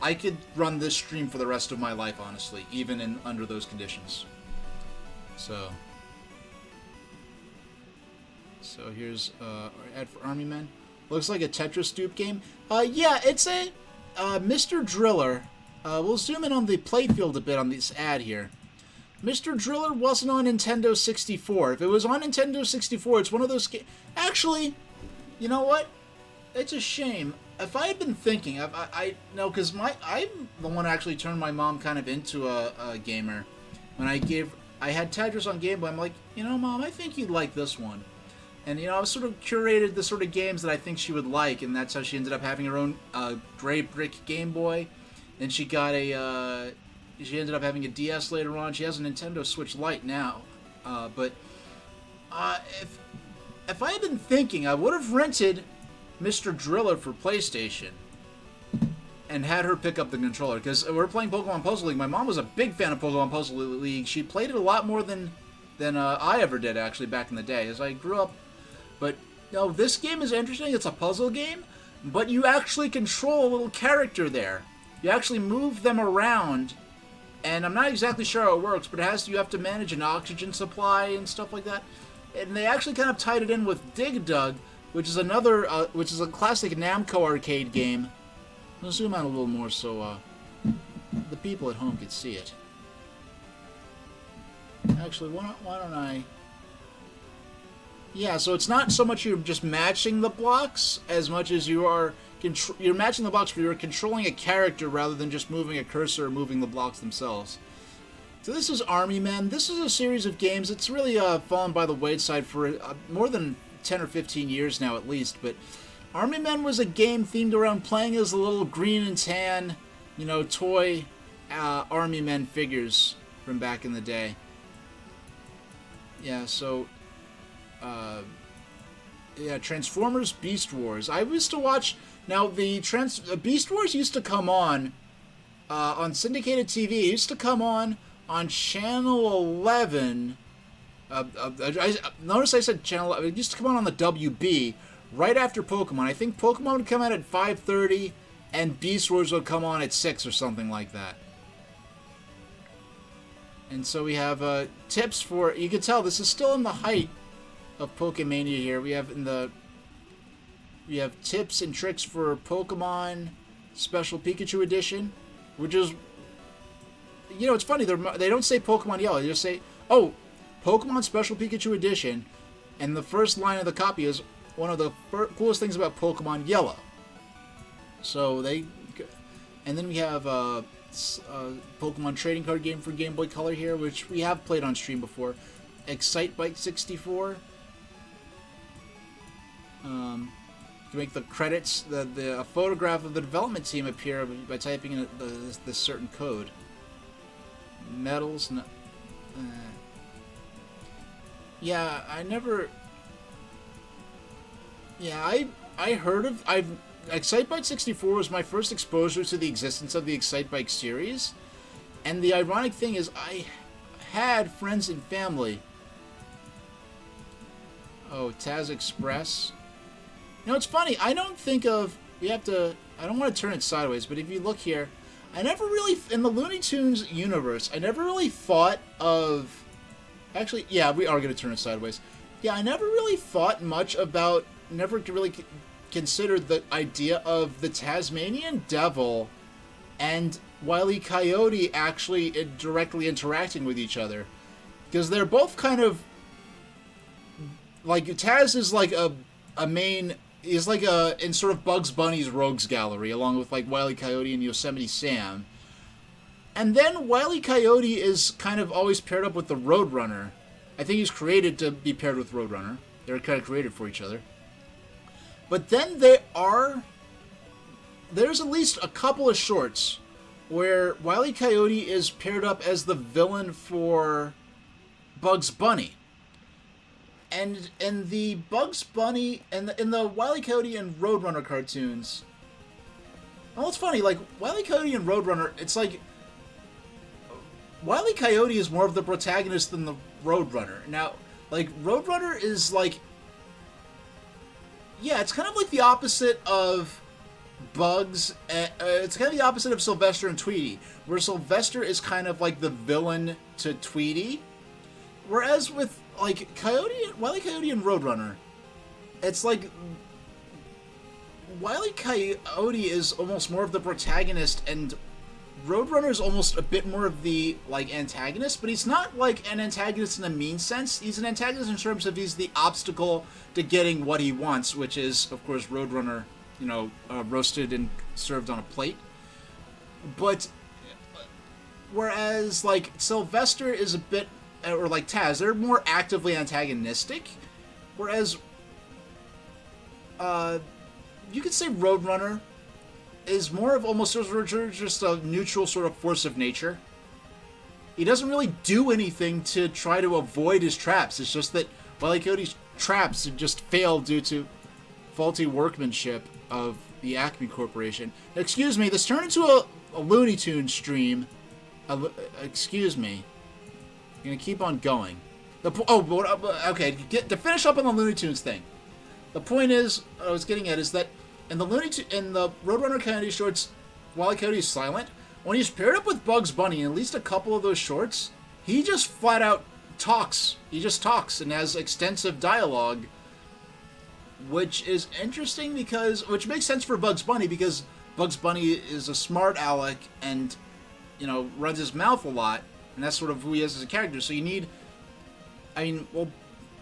I could run this stream for the rest of my life, honestly, even under those conditions. So here's ad for Army Men. Looks like a Tetris dupe game. Yeah, it's a Mr. Driller. We'll zoom in on the playfield a bit on this ad here. Mr. Driller wasn't on Nintendo 64. If it was on Nintendo 64, it's one of those games. Actually, you know what? It's a shame. If I had been thinking, no, because I'm the one who actually turned my mom kind of into a gamer. When I had Tetris on Game Boy, I'm like, you know, Mom, I think you'd like this one. And, you know, I sort of curated the sort of games that I think she would like, and that's how she ended up having her own gray brick Game Boy. Then she got she ended up having a DS later on. She has a Nintendo Switch Lite now. But if I had been thinking, I would have rented Mr. Driller for PlayStation and had her pick up the controller, because we're playing Pokemon Puzzle League. My mom was a big fan of Pokemon Puzzle League. She played it a lot more than I ever did, actually, back in the day, as I grew up. But, no, this game is interesting. It's a puzzle game, but you actually control a little character there. You actually move them around, and I'm not exactly sure how it works, but you have to manage an oxygen supply and stuff like that. And they actually kind of tied it in with Dig Dug, which is a classic Namco arcade game. I'll zoom out a little more so the people at home could see it. Actually, why don't I... Yeah, so it's not so much you're just matching the blocks as much as you are... You're matching the blocks, but you're controlling a character rather than just moving a cursor or moving the blocks themselves. So this is Army Men. This is a series of games. It's really fallen by the wayside for more than 10 or 15 years now at least, but Army Men was a game themed around playing as a little green and tan, you know, toy Army Men figures from back in the day. Yeah, so... yeah, Transformers Beast Wars. I used to watch... Now, the Beast Wars used to come on syndicated TV. It used to come on Channel 11. Notice I said Channel 11. It used to come on the WB right after Pokemon. I think Pokemon would come out at 5:30, and Beast Wars would come on at 6 or something like that. And so we have tips for... You can tell this is still in the height of Pokemania here. We have tips and tricks for Pokemon Special Pikachu Edition, which is, you know, it's funny. They don't say Pokemon Yellow. They just say, oh, Pokemon Special Pikachu Edition, and the first line of the copy is one of the coolest things about Pokemon Yellow. So and then we have a Pokemon trading card game for Game Boy Color here, which we have played on stream before. Excitebike 64. To make the credits, a photograph of the development team appear by typing in this certain code. Medals. Yeah, I never. Yeah, I heard of. Excitebike 64 was my first exposure to the existence of the Excitebike series, and the ironic thing is, I had friends and family. Oh, Taz Express. You know, it's funny, I don't think of... I don't want to turn it sideways, but if you look here, I never really... In the Looney Tunes universe, I never really thought of... Actually, yeah, we are going to turn it sideways. Yeah, I never really thought much about... Never really considered the idea of the Tasmanian Devil and Wile E. Coyote actually directly interacting with each other. Because they're both kind of... Like, Taz is like a main... Is like in sort of Bugs Bunny's Rogues Gallery, along with like Wile E. Coyote and Yosemite Sam. And then Wile E. Coyote is kind of always paired up with the Roadrunner. I think he's created to be paired with Roadrunner. They're kind of created for each other. But then there's at least a couple of shorts where Wile E. Coyote is paired up as the villain for Bugs Bunny. And in the Bugs Bunny, and in the Wile E. Coyote and Roadrunner cartoons, well, it's funny, like, Wile E. Coyote and Roadrunner, it's like, Wile E. Coyote is more of the protagonist than the Roadrunner. Now, like, Roadrunner is like, yeah, it's kind of like the opposite of Bugs, it's kind of the opposite of Sylvester and Tweety, where Sylvester is kind of like the villain to Tweety, whereas with like Wile E. Coyote and Roadrunner, it's like Wile E. Coyote is almost more of the protagonist, and Roadrunner is almost a bit more of the like antagonist. But he's not like an antagonist in a mean sense. He's an antagonist in terms of he's the obstacle to getting what he wants, which is, of course, Roadrunner, you know, roasted and served on a plate. But whereas like Sylvester is a bit, or like Taz, they're more actively antagonistic, whereas you could say Roadrunner is more of almost just a neutral sort of force of nature. He doesn't really do anything to try to avoid his traps. It's just that Wile E. Coyote's traps just failed due to faulty workmanship of the Acme Corporation. Excuse me, this turned into a Looney Tunes stream. Excuse me. I'm gonna keep on going. Okay. To finish up on the Looney Tunes thing, the point is, I was getting at is that in the Roadrunner Coyote shorts, Wile E. Coyote is silent. When he's paired up with Bugs Bunny in at least a couple of those shorts, he just flat out talks. He just talks and has extensive dialogue, which is interesting which makes sense for Bugs Bunny because Bugs Bunny is a smart aleck and, you know, runs his mouth a lot. and that's sort of who he is as a character. So you need, I mean, well,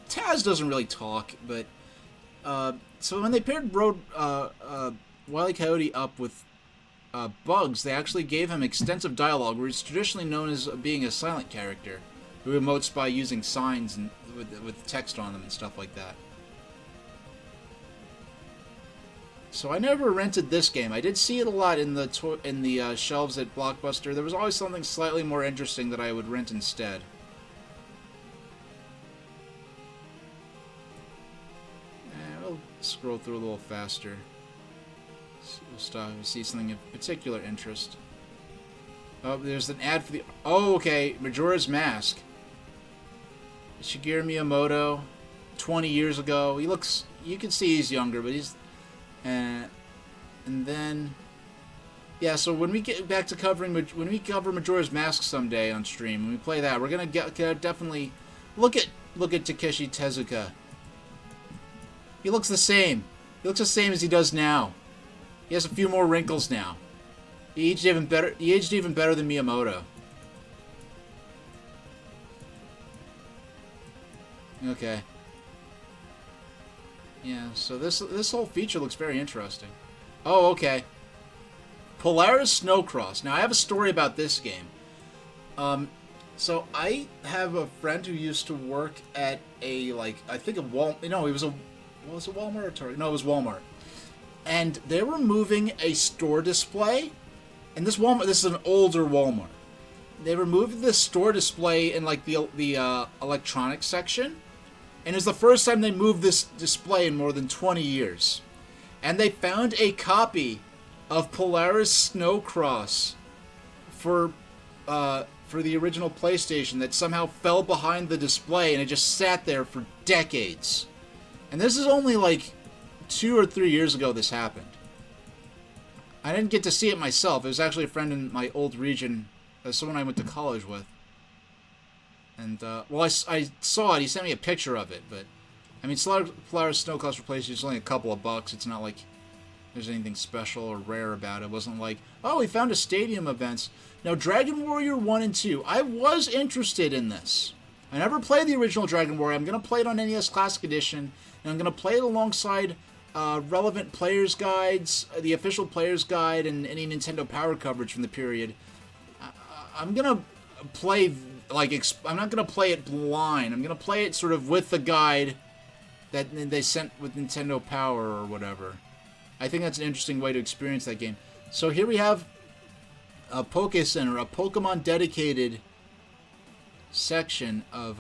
Taz doesn't really talk, but so when they paired Wile E. Coyote up with Bugs, they actually gave him extensive dialogue, where he's traditionally known as being a silent character who emotes by using signs and with text on them and stuff like that. So I never rented this game. I did see it a lot in the shelves at Blockbuster. There was always something slightly more interesting that I would rent instead. We'll scroll through a little faster. We'll stop and see something of particular interest. Oh, there's an ad for the... Oh, okay. Majora's Mask. Shigeru Miyamoto, 20 years ago. He looks... You can see he's younger, but he's... and then... Yeah, so when we get back to covering... When we cover Majora's Mask someday on stream, when we play that, we're going to definitely... Look at Takeshi Tezuka. He looks the same. He looks the same as he does now. He has a few more wrinkles now. He aged even better than Miyamoto. Okay. Yeah, so this whole feature looks very interesting. Oh, okay. Polaris Snowcross. Now, I have a story about this game. So I have a friend who used to work at a, like, I think a Walmart. No, it was a Walmart or Target? No, it was Walmart. And they were moving a store display. And this is an older Walmart. They removed this store display in, like, the electronics section. And it was the first time they moved this display in more than 20 years. And they found a copy of Polaris Snowcross for the original PlayStation that somehow fell behind the display, and it just sat there for decades. And this is only like 2 or 3 years ago this happened. I didn't get to see it myself. It was actually a friend in my old region, someone I went to college with. And, well, I saw it. He sent me a picture of it, but... I mean, Polaris Snowcross for PlayStation is only a couple of bucks. It's not like there's anything special or rare about it. It wasn't like, oh, we found a stadium events. Now, Dragon Warrior 1 and 2. I was interested in this. I never played the original Dragon Warrior. I'm going to play it on NES Classic Edition, and I'm going to play it alongside relevant players' guides, the official players' guide, and any Nintendo Power coverage from the period. I'm going to play... I'm not going to play it blind. I'm going to play it sort of with the guide that they sent with Nintendo Power or whatever. I think that's an interesting way to experience that game. So here we have a Poke Center, a Pokemon-dedicated section of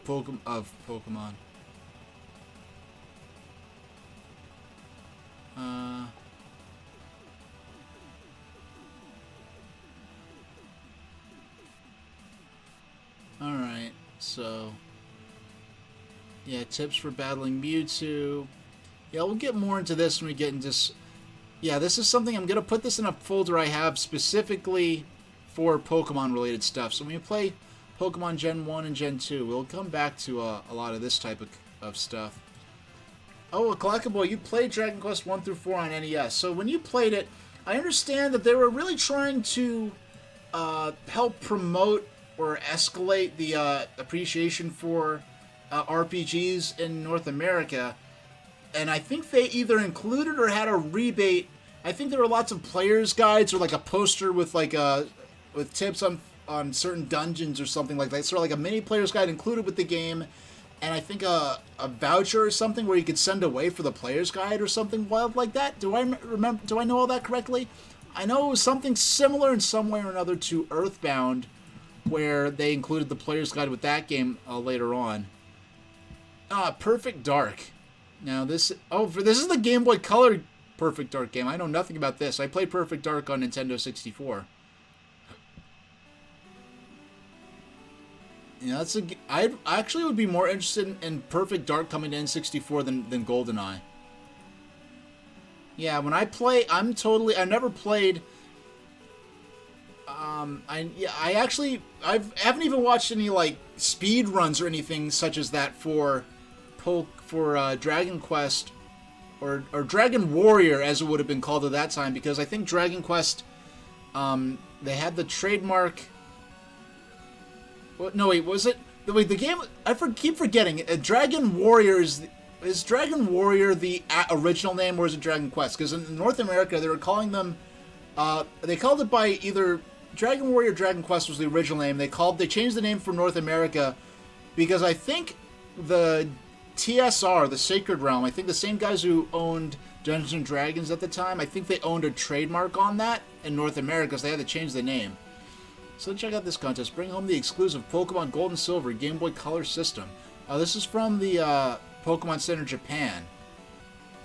Pokemon. Alright, so... Yeah, tips for battling Mewtwo. Yeah, we'll get more into this when we get into... Yeah, this is something... I'm going to put this in a folder I have specifically for Pokemon-related stuff. So when you play Pokemon Gen 1 and Gen 2, we'll come back to a lot of this type of stuff. Oh, Collectible, you played Dragon Quest 1 through 4 on NES. So when you played it, I understand that they were really trying to help promote or escalate the appreciation for RPGs in North America, and I think they either included or had a rebate. I think there were lots of players' guides or like a poster with like with tips on certain dungeons or something like that. Sort of like a mini player's guide included with the game, and I think a voucher or something where you could send away for the player's guide or something wild like that. Do I remember? Do I know all that correctly? I know it was something similar in some way or another to Earthbound, where they included the player's guide with that game later on. Perfect Dark. Now this is the Game Boy Color Perfect Dark game. I know nothing about this. I played Perfect Dark on Nintendo 64. Yeah, I actually would be more interested in Perfect Dark coming to N64 than GoldenEye. Yeah, when I play, I never played. I haven't even watched any like speed runs or anything such as that for Dragon Quest or Dragon Warrior, as it would have been called at that time, because I think Dragon Quest, they had the trademark What? No, wait. Was it? Wait, the game. Keep forgetting. Dragon Warrior is Dragon Warrior the original name, or is it Dragon Quest? Because in North America, they were calling them. They called it by either Dragon Warrior or Dragon Quest was the original name. They changed the name for North America because I think the TSR, the Sacred Realm, I think the same guys who owned Dungeons and Dragons at the time, I think they owned a trademark on that in North America, so they had to change the name. So check out this contest. Bring home the exclusive Pokemon Gold and Silver Game Boy Color system. This is from the Pokemon Center Japan.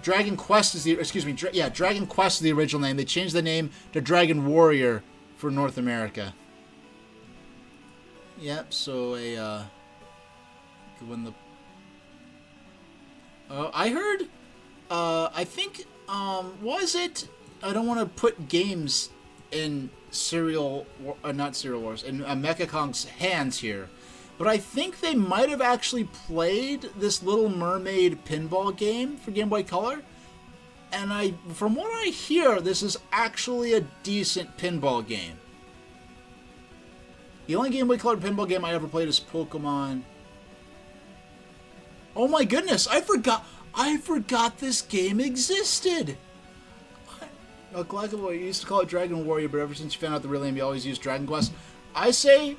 Dragon Quest is Dragon Quest is the original name. They changed the name to Dragon Warrior for North America. Yep. So when the I heard, I think was it? I don't want to put games in not Serial Wars, in Mecha Kong's hands here, but I think they might have actually played this Little Mermaid pinball game for Game Boy Color, and from what I hear, this is actually a decent pinball game. The only Game Boy Color pinball game I ever played is Pokemon. Oh my goodness, I forgot this game existed. Glackaboy used to call it Dragon Warrior, but ever since you found out the real name, you always use Dragon Quest. I say,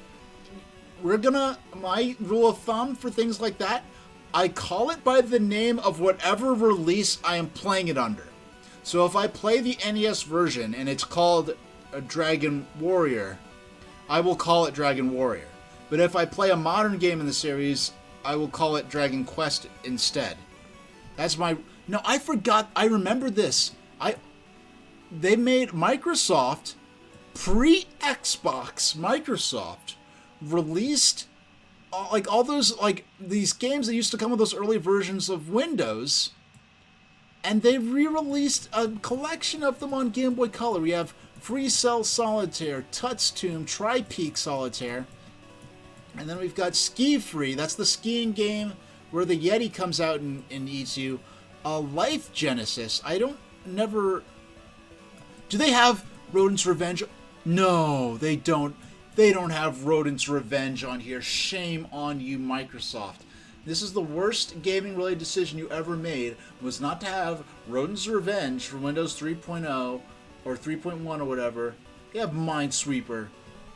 my rule of thumb for things like that, I call it by the name of whatever release I am playing it under. So if I play the NES version and it's called Dragon Warrior, I will call it Dragon Warrior. But if I play a modern game in the series, I will call it Dragon Quest instead. That's my... No, I forgot. I remember this. They made Microsoft, pre-Xbox Microsoft, released all those, these games that used to come with those early versions of Windows, and they re-released a collection of them on Game Boy Color. We have Free Cell Solitaire, Tuts Tomb, Tri-Peak Solitaire, and then we've got Ski Free. That's the skiing game where the Yeti comes out and eats you. Life Genesis. Do they have Rodent's Revenge? No, they don't. They don't have Rodent's Revenge on here. Shame on you, Microsoft. This is the worst gaming-related decision you ever made, was not to have Rodent's Revenge for Windows 3.0 or 3.1 or whatever. You have Minesweeper.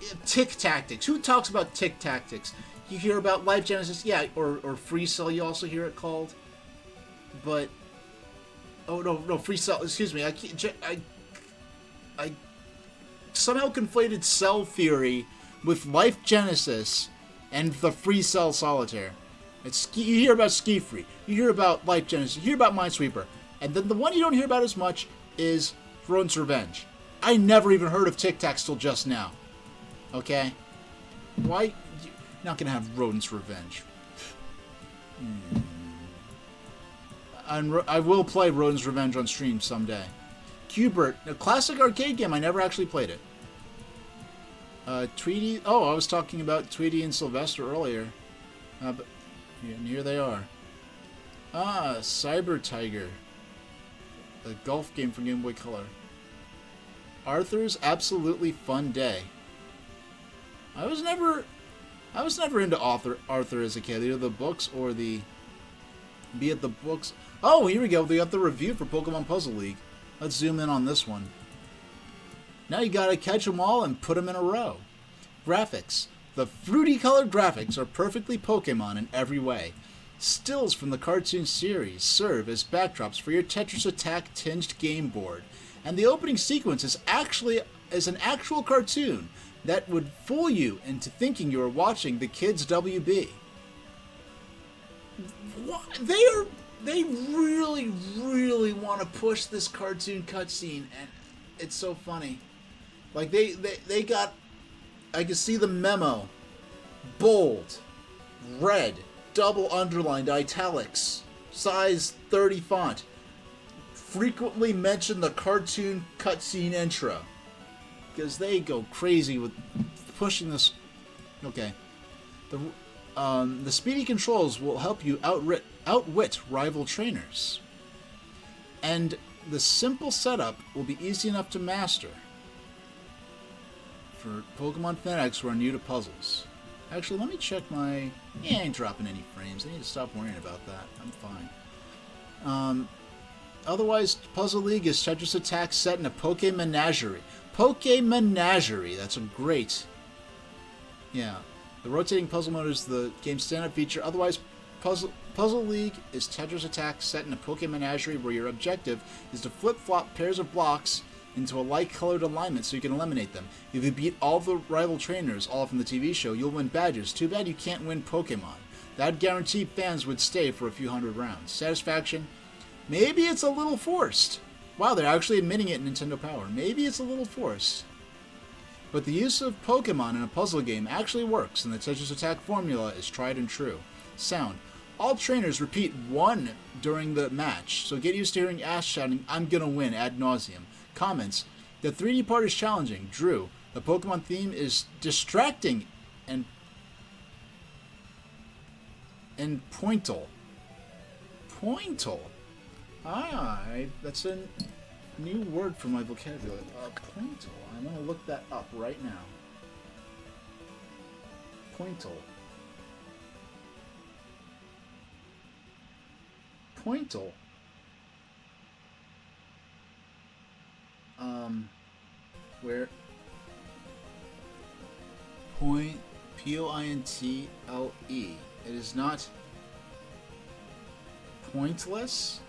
You have Tick Tactics. Who talks about Tick Tactics? You hear about Life Genesis, yeah, or Free Cell, you also hear it called. But, oh, no, Free Cell, excuse me, I somehow conflated Cell Theory with Life Genesis and the Free Cell Solitaire. You hear about Ski Free, you hear about Life Genesis, you hear about Minesweeper, and then the one you don't hear about as much is Rodent's Revenge. I never even heard of Tic Tacs till just now. Okay? Why? You're not gonna have Rodent's Revenge. I will play Rodent's Revenge on stream someday. Q*bert, a classic arcade game. I never actually played it. Tweety. Oh, I was talking about Tweety and Sylvester earlier. But here they are. Cyber Tiger. The golf game for Game Boy Color. Arthur's Absolutely Fun Day. I was never into Arthur as a kid. Either the books or the... Be it the books... Oh, here we go. They got the review for Pokemon Puzzle League. Let's zoom in on this one. Now you gotta catch them all and put them in a row. Graphics. The fruity colored graphics are perfectly Pokemon in every way. Stills from the cartoon series serve as backdrops for your Tetris Attack tinged game board. And the opening sequence is an actual cartoon that would fool you into thinking you are watching the Kids WB. What? They really, really want to push this cartoon cutscene, and it's so funny. Like, they got... I can see the memo. Bold. Red. Double underlined italics. Size 30 font. Frequently mention the cartoon cutscene intro. Because they go crazy with pushing this... Okay. The speedy controls will help you outwit rival trainers. And the simple setup will be easy enough to master for Pokemon fanatics who are new to puzzles. Actually, let me check my... Yeah, I ain't dropping any frames. I need to stop worrying about that. I'm fine. Otherwise, Puzzle League is Tetris Attack set in a Poke Menagerie. Poke Menagerie. That's a great... Yeah. The rotating puzzle mode is the game's stand-up feature. Otherwise, Puzzle League is Tetris Attack set in a Poke Menagerie where your objective is to flip-flop pairs of blocks into a light-colored alignment so you can eliminate them. If you beat all the rival trainers, all from the TV show, you'll win badges. Too bad you can't win Pokemon. That'd guarantee fans would stay for a few hundred rounds. Satisfaction? Maybe it's a little forced. Wow, they're actually admitting it in Nintendo Power. Maybe it's a little forced. But the use of Pokemon in a puzzle game actually works, and the Tetris Attack formula is tried and true. Sound. All trainers repeat 1 during the match, so get used to hearing Ash shouting, "I'm gonna win," ad nauseum. Comments. The 3D part is challenging. Drew. The Pokemon theme is distracting and pointal. Pointal. That's a new word for my vocabulary. Pointal. I'm going to look that up right now. Pointal. Pointal. Where? Point. Pointle. It is not pointless.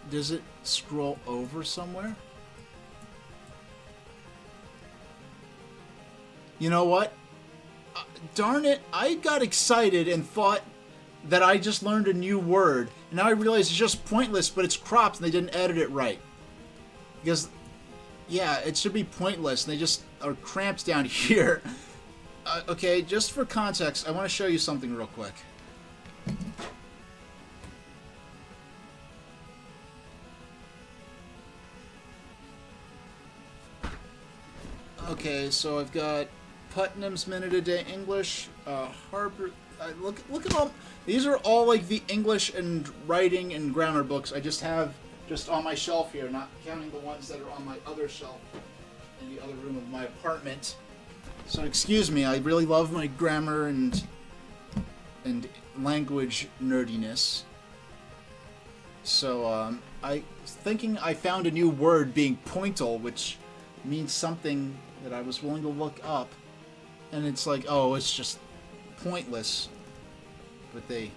Does it scroll over somewhere? You know what? Darn it, I got excited and thought that I just learned a new word. And now I realize it's just pointless, but it's cropped and they didn't edit it right. Because, yeah, it should be pointless and they just are cramped down here. Okay, just for context, I want to show you something real quick. Okay, so I've got Putnam's Minute a Day English, Harper. Look at all. These are all like the English and writing and grammar books I just have just on my shelf here, not counting the ones that are on my other shelf in the other room of my apartment. So excuse me, I really love my grammar and language nerdiness. So I was thinking I found a new word being pointal, which means something that I was willing to look up, and it's like, oh, it's just pointless, but they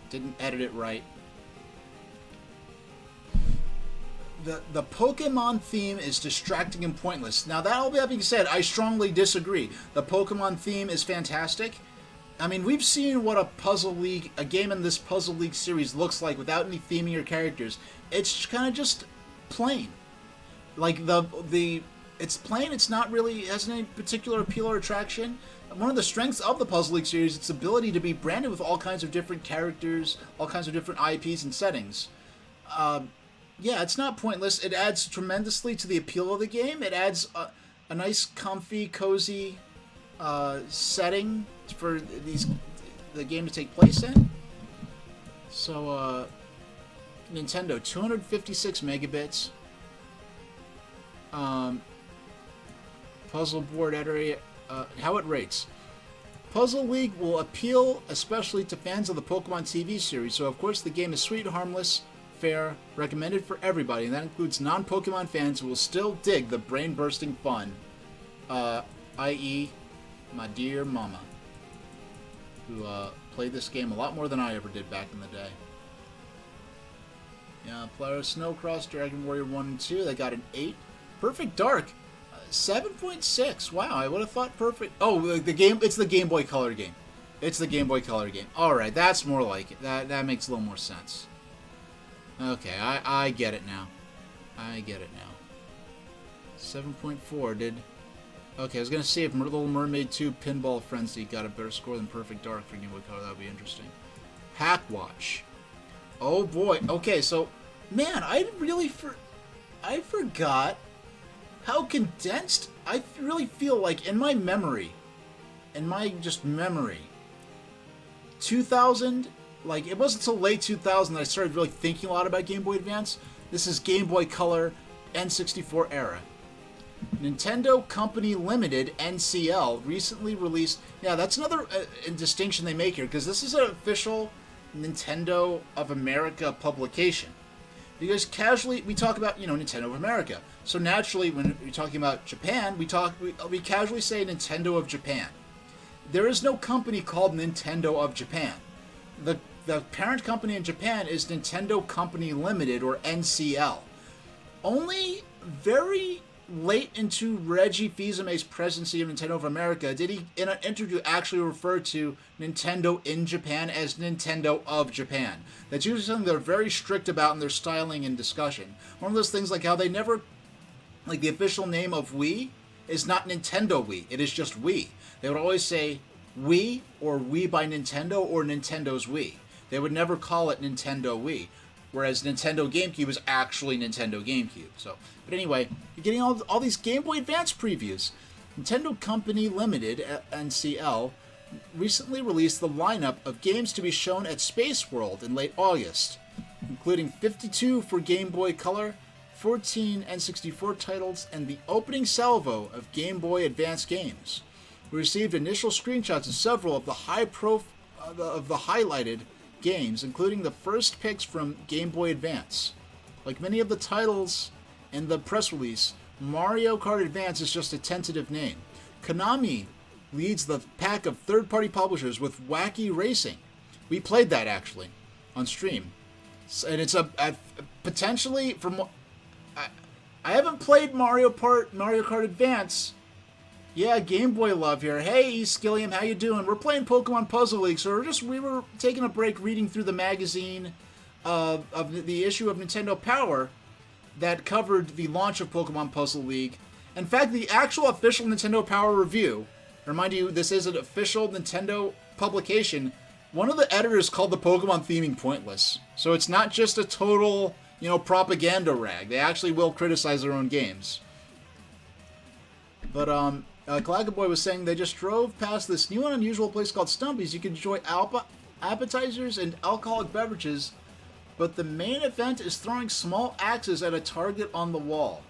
didn't edit it right. The Pokemon theme is distracting and pointless. Now, that all that being said, I strongly disagree. The Pokemon theme is fantastic. I mean, we've seen what a game in this Puzzle League series looks like without any theming or characters. It's kind of just plain. Like, it's plain, it's not really, it hasn't any particular appeal or attraction. One of the strengths of the Puzzle League series is its ability to be branded with all kinds of different characters, all kinds of different IPs and settings. Yeah, it's not pointless. It adds tremendously to the appeal of the game. It adds a nice, comfy, cozy setting for the game to take place in. So, Nintendo, 256 megabits. Puzzle board area, how it rates. Puzzle League will appeal especially to fans of the Pokemon TV series, so of course the game is sweet, harmless, fair, recommended for everybody, and that includes non-Pokemon fans who will still dig the brain-bursting fun, i.e. my dear mama, who played this game a lot more than I ever did back in the day. Yeah, Polaris Snowcross, Dragon Warrior 1 and 2, they got an 8. Perfect Dark, 7.6. Wow, I would have thought Perfect... Oh, the game, it's the Game Boy Color game. It's the Game Boy Color game. Alright, that's more like it. That makes a little more sense. Okay, I get it now. I get it now. 7.4 did... Okay, I was going to see if Little Mermaid 2 Pinball Frenzy got a better score than Perfect Dark for Game Boy Color. That would be interesting. Hackwatch. Oh boy. Okay, so... Man, I forgot how condensed... I really feel like in my memory... 2000... Like, it wasn't until late 2000 that I started really thinking a lot about Game Boy Advance. This is Game Boy Color N64 era. Nintendo Company Limited, NCL, recently released... Yeah, that's another distinction they make here, because this is an official Nintendo of America publication. Because casually, we talk about, Nintendo of America. So naturally, when we're talking about Japan, we casually say Nintendo of Japan. There is no company called Nintendo of Japan. The parent company in Japan is Nintendo Company Limited, or NCL. Only very late into Reggie Fils-Aimé's presidency of Nintendo of America did he, in an interview, actually refer to Nintendo in Japan as Nintendo of Japan. That's usually something they're very strict about in their styling and discussion. One of those things like how they never, like the official name of Wii is not Nintendo Wii, it is just Wii. They would always say Wii or Wii by Nintendo or Nintendo's Wii. They would never call it Nintendo Wii. Whereas Nintendo GameCube is actually Nintendo GameCube. So, but anyway, you're getting all these Game Boy Advance previews. Nintendo Company Limited, NCL, recently released the lineup of games to be shown at Space World in late August, including 52 for Game Boy Color, 14 N64 titles, and the opening salvo of Game Boy Advance games. We received initial screenshots of several of the highlighted games, including the first picks from Game Boy Advance. Like many of the titles in the press release, Mario Kart Advance is just a tentative name. Konami leads the pack of third-party publishers with Wacky Racing. We played that, actually, on stream. And it's a potentially, from I haven't played Mario Kart Advance. Yeah, Game Boy love here. Hey, Skilliam, how you doing? We're playing Pokemon Puzzle League, so we were taking a break reading through the magazine of the issue of Nintendo Power that covered the launch of Pokemon Puzzle League. In fact, the actual official Nintendo Power review, remind you, this is an official Nintendo publication. One of the editors called the Pokemon theming pointless. So it's not just a total, propaganda rag. They actually will criticize their own games. But, Clackaboy was saying they just drove past this new and unusual place called Stumpy's. You can enjoy appetizers and alcoholic beverages, but the main event is throwing small axes at a target on the wall.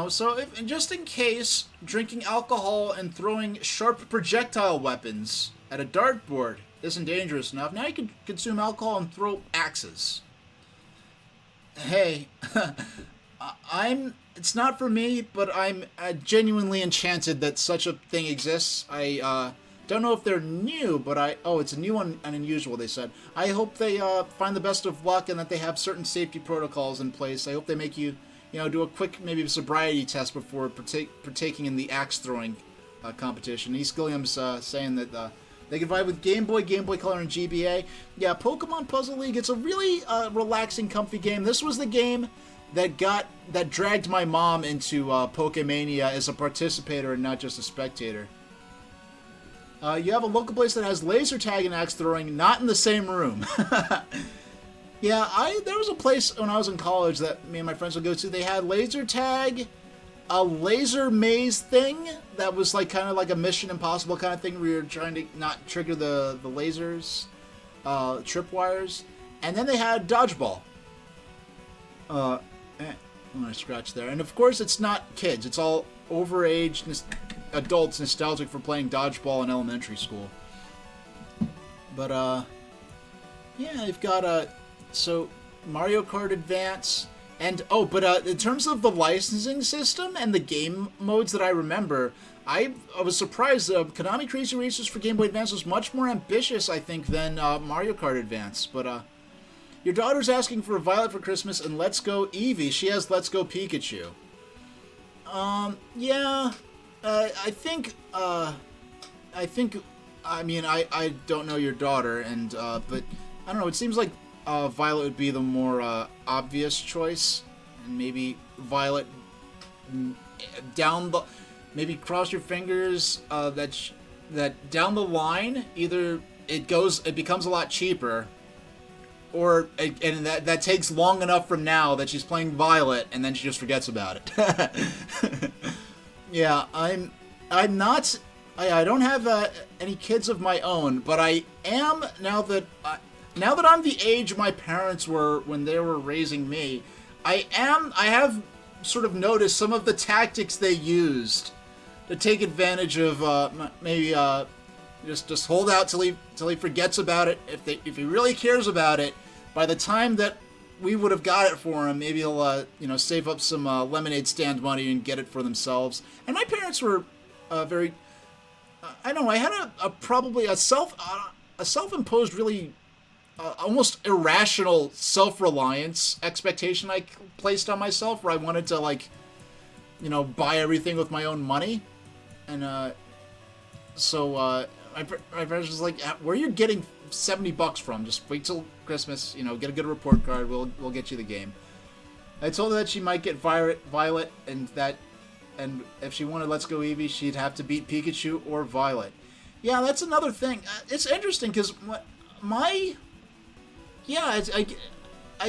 So just in case drinking alcohol and throwing sharp projectile weapons at a dartboard isn't dangerous enough, now you can consume alcohol and throw axes. Hey, it's not for me, but I'm genuinely enchanted that such a thing exists. I don't know if they're new, but it's a new one and unusual, they said. I hope they find the best of luck and that they have certain safety protocols in place. I hope they make you, do a quick maybe sobriety test before partaking in the axe throwing competition. Skilliam's saying that they can vibe with Game Boy Color, and GBA. Yeah, Pokemon Puzzle League, it's a really relaxing, comfy game. This was the game that dragged my mom into Pokemania as a participator and not just a spectator. You have a local place that has laser tag and axe throwing, not in the same room. Yeah, there was a place when I was in college that me and my friends would go to. They had laser tag, a laser maze thing that was kind of like a Mission Impossible kind of thing where you're trying to not trigger the lasers, tripwires, and then they had dodgeball. I'm gonna scratch there. And of course, it's not kids. It's all overage adults nostalgic for playing dodgeball in elementary school. But yeah, they've got so Mario Kart Advance, and in terms of the licensing system and the game modes that I remember, I was surprised. Konami Crazy Racers for Game Boy Advance was much more ambitious, I think, than Mario Kart Advance. But your daughter's asking for a Violet for Christmas and Let's Go Eevee. She has Let's Go Pikachu. Yeah, I think, I mean, I don't know your daughter, and, but, I don't know, it seems like, Violet would be the more, obvious choice, and maybe Violet maybe cross your fingers, that down the line, either it becomes a lot cheaper, or and that takes long enough from now that she's playing Violet and then she just forgets about it. Yeah, I don't have any kids of my own, but I am now that I'm the age my parents were when they were raising me. I have sort of noticed some of the tactics they used to take advantage of maybe just hold out till he forgets about it. If he really cares about it, by the time that we would have got it for him, maybe he'll save up some lemonade stand money and get it for themselves. And my parents were very. I know I had probably a self-imposed, really almost irrational self-reliance expectation I placed on myself, where I wanted to buy everything with my own money, and so my parents was like, "Where are you getting $70 from? Just wait till Christmas, get a good report card. We'll get you the game." I told her that she might get Violet, and if she wanted Let's Go Eevee, she'd have to beat Pikachu or Violet. Yeah, that's another thing. It's interesting because I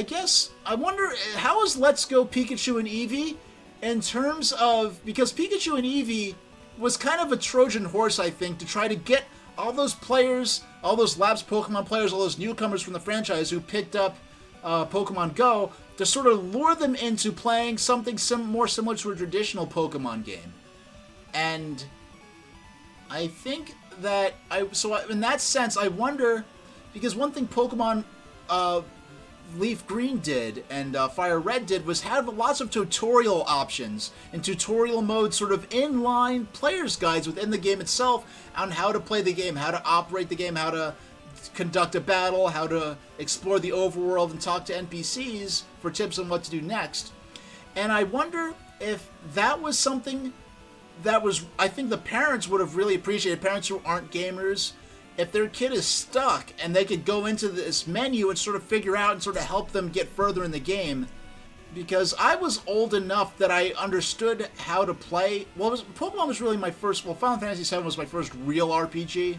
guess I wonder how is Let's Go Pikachu and Eevee in terms of, because Pikachu and Eevee was kind of a Trojan horse, I think, to try to get all those players, all those lapsed Pokemon players, all those newcomers from the franchise who picked up Pokemon Go, to sort of lure them into playing something more similar to a traditional Pokemon game. And I think that in that sense, I wonder, because one thing Pokemon Leaf Green did and Fire Red did was have lots of tutorial options and tutorial modes, sort of inline player's guides within the game itself on how to play the game, how to operate the game, how to conduct a battle, how to explore the overworld and talk to NPCs for tips on what to do next. And I wonder if that was something that I think the parents would have really appreciated, parents who aren't gamers, if their kid is stuck and they could go into this menu and sort of figure out and sort of help them get further in the game. Because I was old enough that I understood how to play. Pokemon was really my first, Final Fantasy VII was my first real RPG.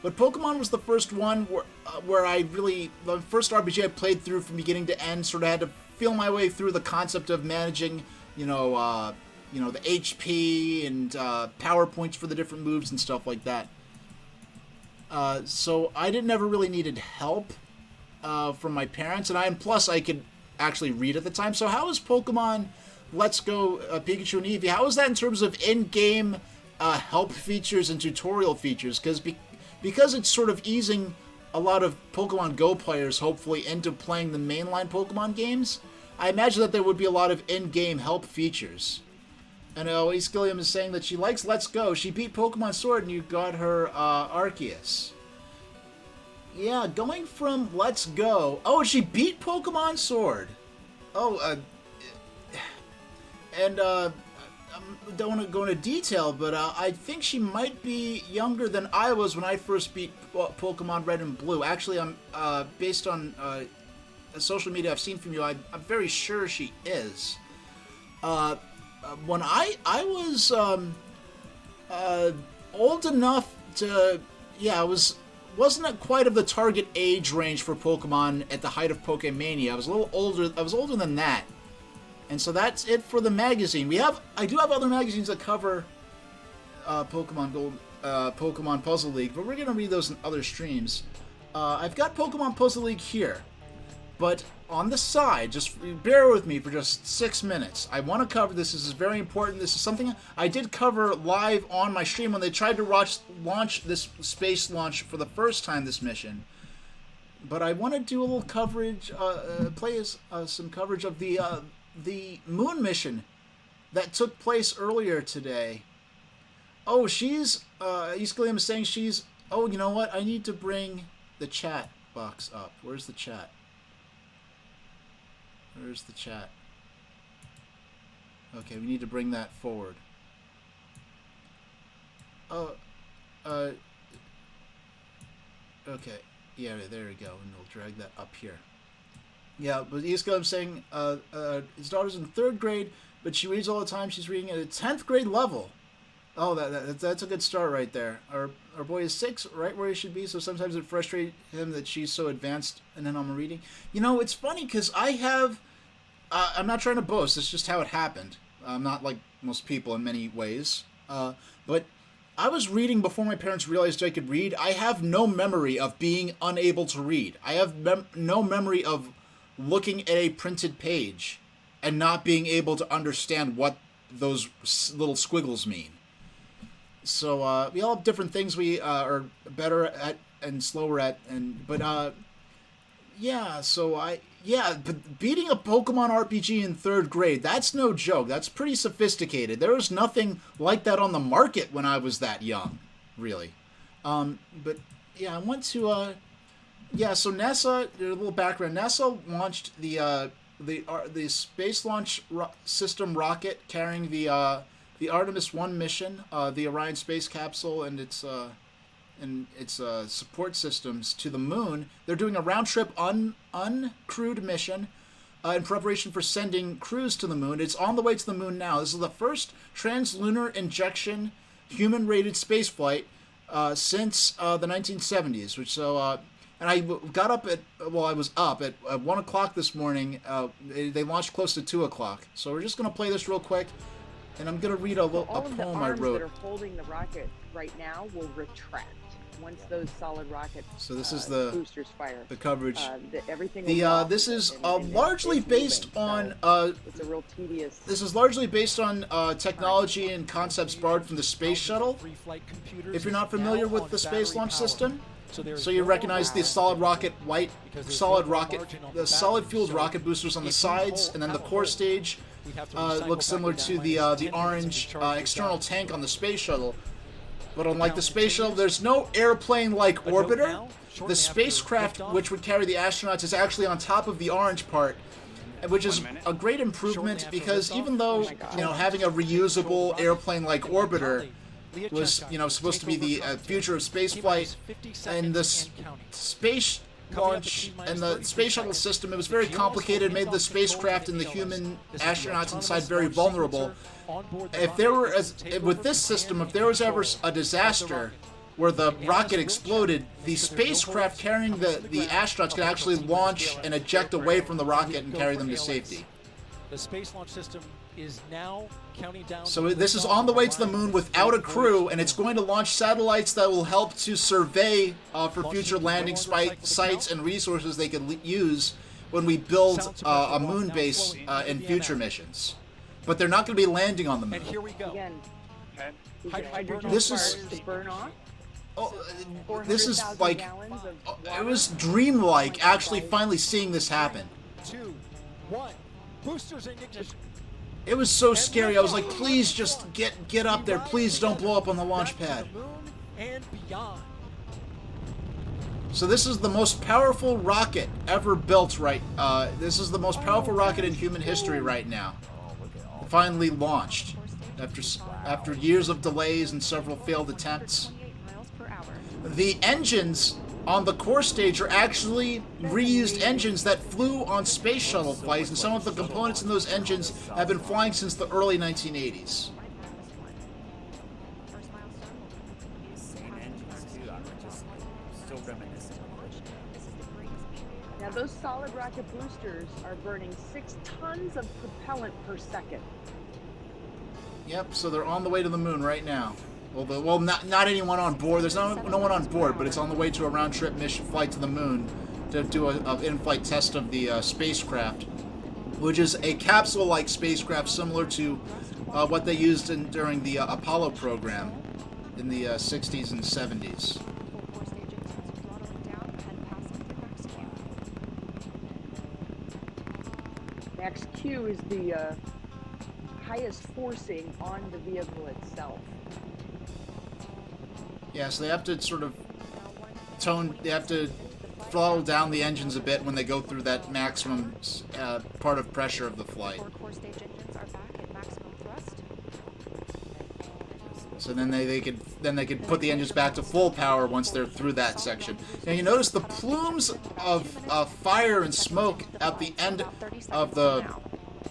But Pokemon was the first one where the first RPG I played through from beginning to end, sort of had to feel my way through the concept of managing, the HP and power points for the different moves and stuff like that. So I never really needed help from my parents, and plus I could actually read at the time. So how is Pokemon Let's Go Pikachu and Eevee? How is that in terms of in-game help features and tutorial features? Because it's sort of easing a lot of Pokemon Go players, hopefully, into playing the mainline Pokemon games, I imagine that there would be a lot of in-game help features. And Askelium is saying that she likes Let's Go. She beat Pokemon Sword and you got her Arceus. Yeah, going from Let's Go... Oh, she beat Pokemon Sword. I don't want to go into detail, but I think she might be younger than I was when I first beat Pokemon Red and Blue. Actually, I'm based on social media I've seen from you, I'm very sure she is. When I was old enough to, wasn't at quite of the target age range for Pokemon at the height of Pokemania. I was a little older. I was older than that. And so that's it for the magazine. I do have other magazines that cover Pokemon Gold, Pokemon Puzzle League, but we're gonna read those in other streams. I've got Pokemon Puzzle League here, but on the side, just bear with me for just 6 minutes. I want to cover this. This is very important. This is something I did cover live on my stream when they tried to launch this space launch for the first time, this mission. But I want to do a little coverage, some coverage of the moon mission that took place earlier today. Oh, Askelium is saying she's... Oh, you know what? I need to bring the chat box up. Where's the chat? Where's the chat? Okay, we need to bring that forward. Okay. Yeah, there we go. And we'll drag that up here. Yeah, but Askelium saying his daughter's in 3rd grade, but she reads all the time. She's reading at a 10th grade level. Oh, that's a good start right there. Our boy is 6, right where he should be, so sometimes it frustrates him that she's so advanced and then I'm reading. It's funny because I have... I'm not trying to boast, it's just how it happened. I'm not like most people in many ways. But I was reading before my parents realized I could read. I have no memory of being unable to read. I have no memory of looking at a printed page and not being able to understand what those little squiggles mean. So we all have different things we are better at and slower at, but beating a Pokemon RPG in 3rd grade, that's no joke. That's pretty sophisticated. There was nothing like that on the market when I was that young, really. But yeah, I went to so NASA, a little background. NASA launched the Space Launch System rocket carrying the Artemis 1 mission, the Orion space capsule and its support systems to the moon. They're doing a round-trip uncrewed mission in preparation for sending crews to the moon. It's on the way to the moon now. This is the first translunar injection human-rated spaceflight since the 1970s. And I got up I was up at 1 o'clock this morning. They launched close to 2 o'clock. So we're just going to play this real quick. And I'm going to read a poem I wrote. All of the arms that are holding the rocket right now will retract once those solid rocket boosters fire. The coverage. Everything will this is and largely it's based moving, on it's a real tedious. This is largely based on technology and concepts borrowed from the space shuttle. If you're not familiar with the Space Launch System, so you recognize the solid fueled rocket boosters on the sides, and then the core stage looks similar to the orange external tank on the space shuttle. But unlike the space shuttle, there's no airplane-like orbiter. The spacecraft, which would carry the astronauts, is actually on top of the orange part, which is a great improvement because even though having a reusable airplane-like orbiter was supposed to be the future of spaceflight, and the space launch and the space shuttle system, it was very complicated, made the spacecraft and the human astronauts inside very vulnerable. If there were, with this system, if there was ever a disaster where the rocket exploded, the spacecraft carrying the astronauts could actually launch and eject away from the rocket and carry them to safety. The Space Launch System is now counting down. So this is on the way to the moon without a crew, and it's going to launch satellites that will help to survey for future landing sites and resources they could use when we build a moon base in future missions. But they're not going to be landing on the moon. And here we go. Again, This is- to burn off. This is 400,000 like, gallons of it water. was dreamlike actually finally seeing this happen. 2, 1. Boosters in ignition. It was so scary. I was like, please just get up there. Please don't blow up on the launch pad. Back to the moon and beyond. So this is the most powerful rocket ever built, right? This is the most powerful rocket in human history right now. Finally launched after years of delays and several failed attempts. The engines on the core stage are actually reused engines that flew on space shuttle flights, and some of the components in those engines have been flying since the early 1980s. Now those solid rocket boosters are burning 6 tons of propellant per second. Yep, so they're on the way to the moon right now. Well, not anyone on board. There's no one on board, but it's on the way to a round-trip mission flight to the moon to do an in-flight test of the spacecraft, which is a capsule-like spacecraft similar to what they used during the Apollo program in the 60s and 70s. Max Q is the highest forcing on the vehicle itself. Yeah, so they have to sort of they have to throttle down the engines a bit when they go through that maximum part of pressure of the flight. So then they could put the engines back to full power once they're through that section. Now you notice the plumes of fire and smoke at the end of the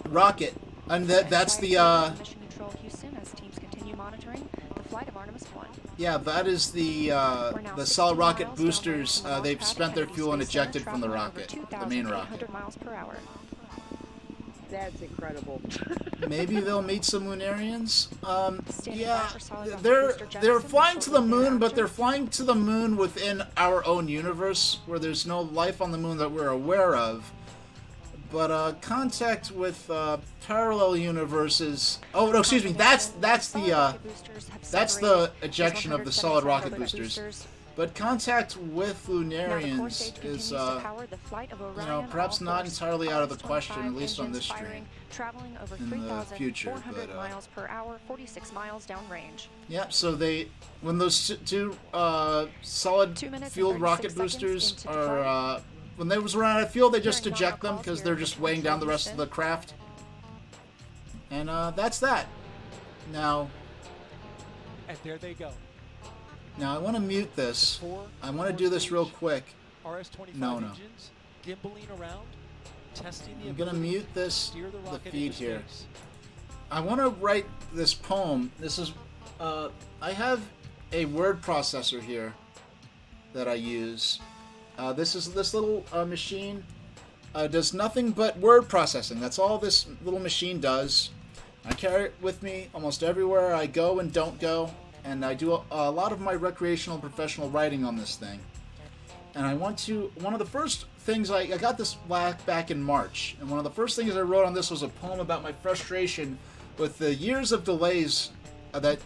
rocket, and that's the yeah, that is the solid rocket boosters. They've spent their fuel and ejected from the rocket, the main rocket. That's incredible. Maybe they'll meet some Lunarians. Yeah, they're flying to the moon, but they're flying to the moon within our own universe, where there's no life on the moon that we're aware of. But contact with parallel universes. Oh no, excuse me. That's the ejection of the solid rocket boosters. But contact with Lunarians is, perhaps not entirely out of the question, at least on this stream. Traveling over in the future, 3,400 miles per hour, 46 miles downrange. Yep. So when those two solid fueled rocket boosters are, when they run out of fuel, they just eject them because they're just weighing down the rest of the craft. And that's that. Now. And there they go. Now I want to mute this. I want to do this real quick. RS-25 no. engines, gimbaling around, testing the I'm gonna mute this, the feed here. Space. I want to write this poem. This is, I have a word processor here that I use. This little machine does nothing but word processing. That's all this little machine does. I carry it with me almost everywhere I go and don't go. And I do a lot of my recreational and professional writing on this thing. And one of the first things, I got this back in March, and one of the first things I wrote on this was a poem about my frustration with the years of delays that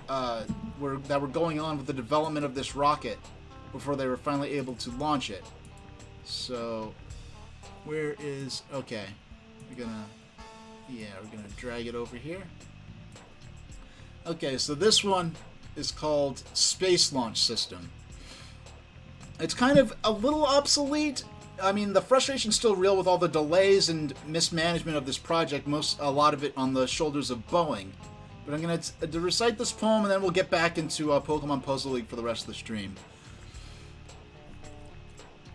were going on with the development of this rocket before they were finally able to launch it. So, we're gonna drag it over here. Okay, so this one is called Space Launch System. It's kind of a little obsolete. I mean, the frustration's still real with all the delays and mismanagement of this project, a lot of it on the shoulders of Boeing. But I'm going to recite this poem, and then we'll get back into Pokemon Puzzle League for the rest of the stream.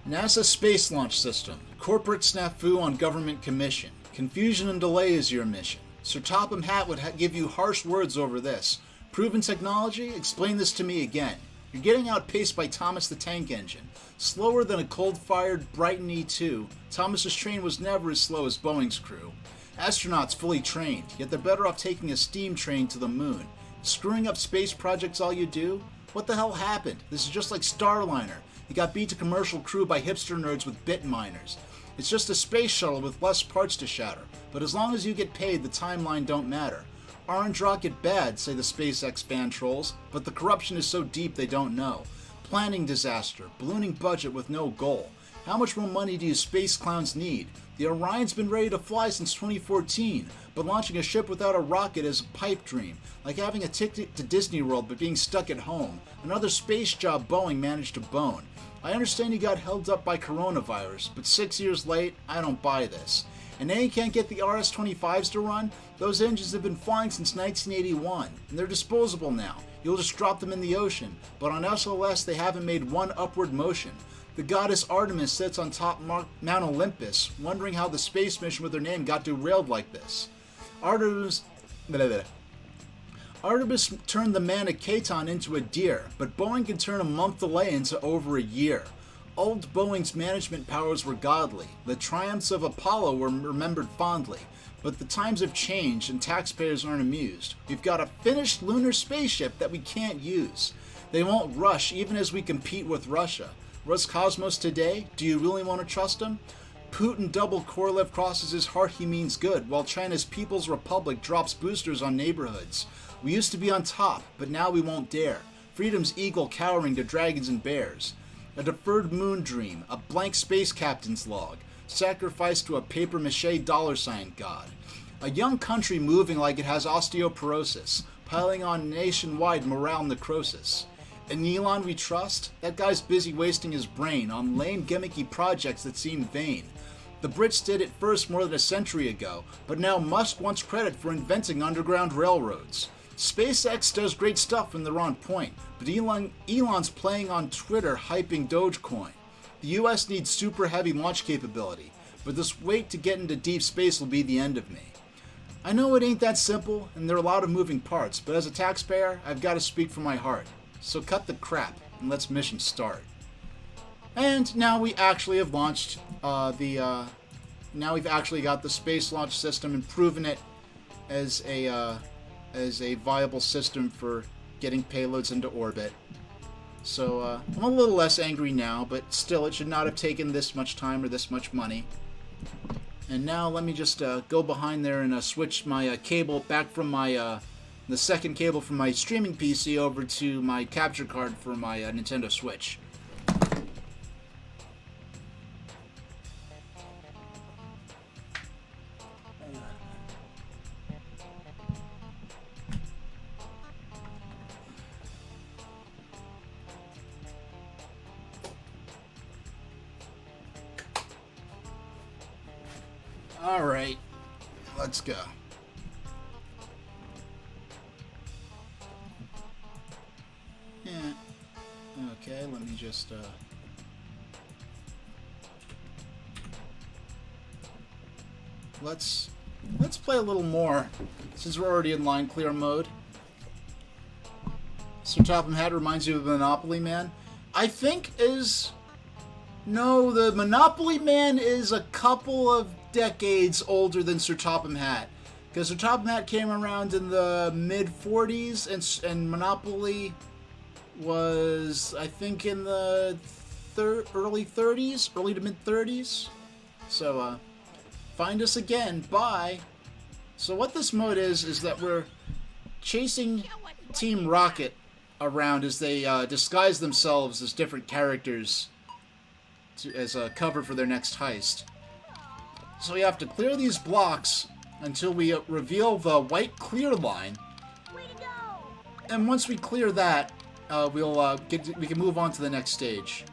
NASA Space Launch System. Corporate snafu on government commission. Confusion and delay is your mission. Sir Topham Hatt would give you harsh words over this. Proven technology? Explain this to me again. You're getting outpaced by Thomas the Tank Engine. Slower than a coal-fired Brighton E-2, Thomas's train was never as slow as Boeing's crew. Astronauts fully trained, yet they're better off taking a steam train to the moon. Screwing up space projects all you do? What the hell happened? This is just like Starliner. It got beat to commercial crew by hipster nerds with bit miners. It's just a space shuttle with less parts to shatter, but as long as you get paid, the timeline don't matter. Orange rocket bad, say the SpaceX fan trolls, but the corruption is so deep they don't know. Planning disaster, ballooning budget with no goal. How much more money do you space clowns need? The Orion's been ready to fly since 2014, but launching a ship without a rocket is a pipe dream, like having a ticket to Disney World but being stuck at home. Another space job Boeing managed to bone. I understand you got held up by coronavirus, but 6 years late, I don't buy this. And now you can't get the RS-25s to run? Those engines have been flying since 1981, and they're disposable now. You'll just drop them in the ocean, but on SLS they haven't made one upward motion. The goddess Artemis sits on top Mount Olympus, wondering how the space mission with her name got derailed like this. Artemis turned the man at Caton into a deer, but Boeing can turn a month delay into over a year. Old Boeing's management powers were godly. The triumphs of Apollo were remembered fondly. But the times have changed and taxpayers aren't amused. We've got a finished lunar spaceship that we can't use. They won't rush even as we compete with Russia. Roscosmos today, do you really want to trust him? Putin double Korolev crosses his heart he means good, while China's People's Republic drops boosters on neighborhoods. We used to be on top, but now we won't dare. Freedom's eagle cowering to dragons and bears. A deferred moon dream, a blank space captain's log, sacrificed to a papier-mâché $ god. A young country moving like it has osteoporosis, piling on nationwide morale necrosis. An Elon we trust? That guy's busy wasting his brain on lame gimmicky projects that seem vain. The Brits did it first more than a century ago, but now Musk wants credit for inventing underground railroads. SpaceX does great stuff when they're on point, but Elon's playing on Twitter hyping Dogecoin. The US needs super heavy launch capability, but this wait to get into deep space will be the end of me. I know it ain't that simple, and there are a lot of moving parts, but as a taxpayer, I've got to speak from my heart. So cut the crap, and let's mission start. And now we actually have launched now we've actually got the space launch system and proven it as a viable system for getting payloads into orbit. So I'm a little less angry now, but still it should not have taken this much time or this much money. And now let me just go behind there and switch my cable back from my the second cable from my streaming PC over to my capture card for my Nintendo Switch. All right, let's go. Yeah. Okay, let me just let's play a little more since we're already in line clear mode. Sir Topham Hatt reminds you of Monopoly Man. I think is no, the Monopoly Man is a couple of decades older than Sir Topham Hatt, because Sir Topham Hatt came around in the mid 40s and Monopoly was, I think, in the early 30s, early to mid 30s. So find us again. Bye. So what this mode is that we're chasing Team Rocket around as they disguise themselves as different characters as a cover for their next heist. So we have to clear these blocks until we reveal the white clear line. And once we clear that, we can move on to the next stage.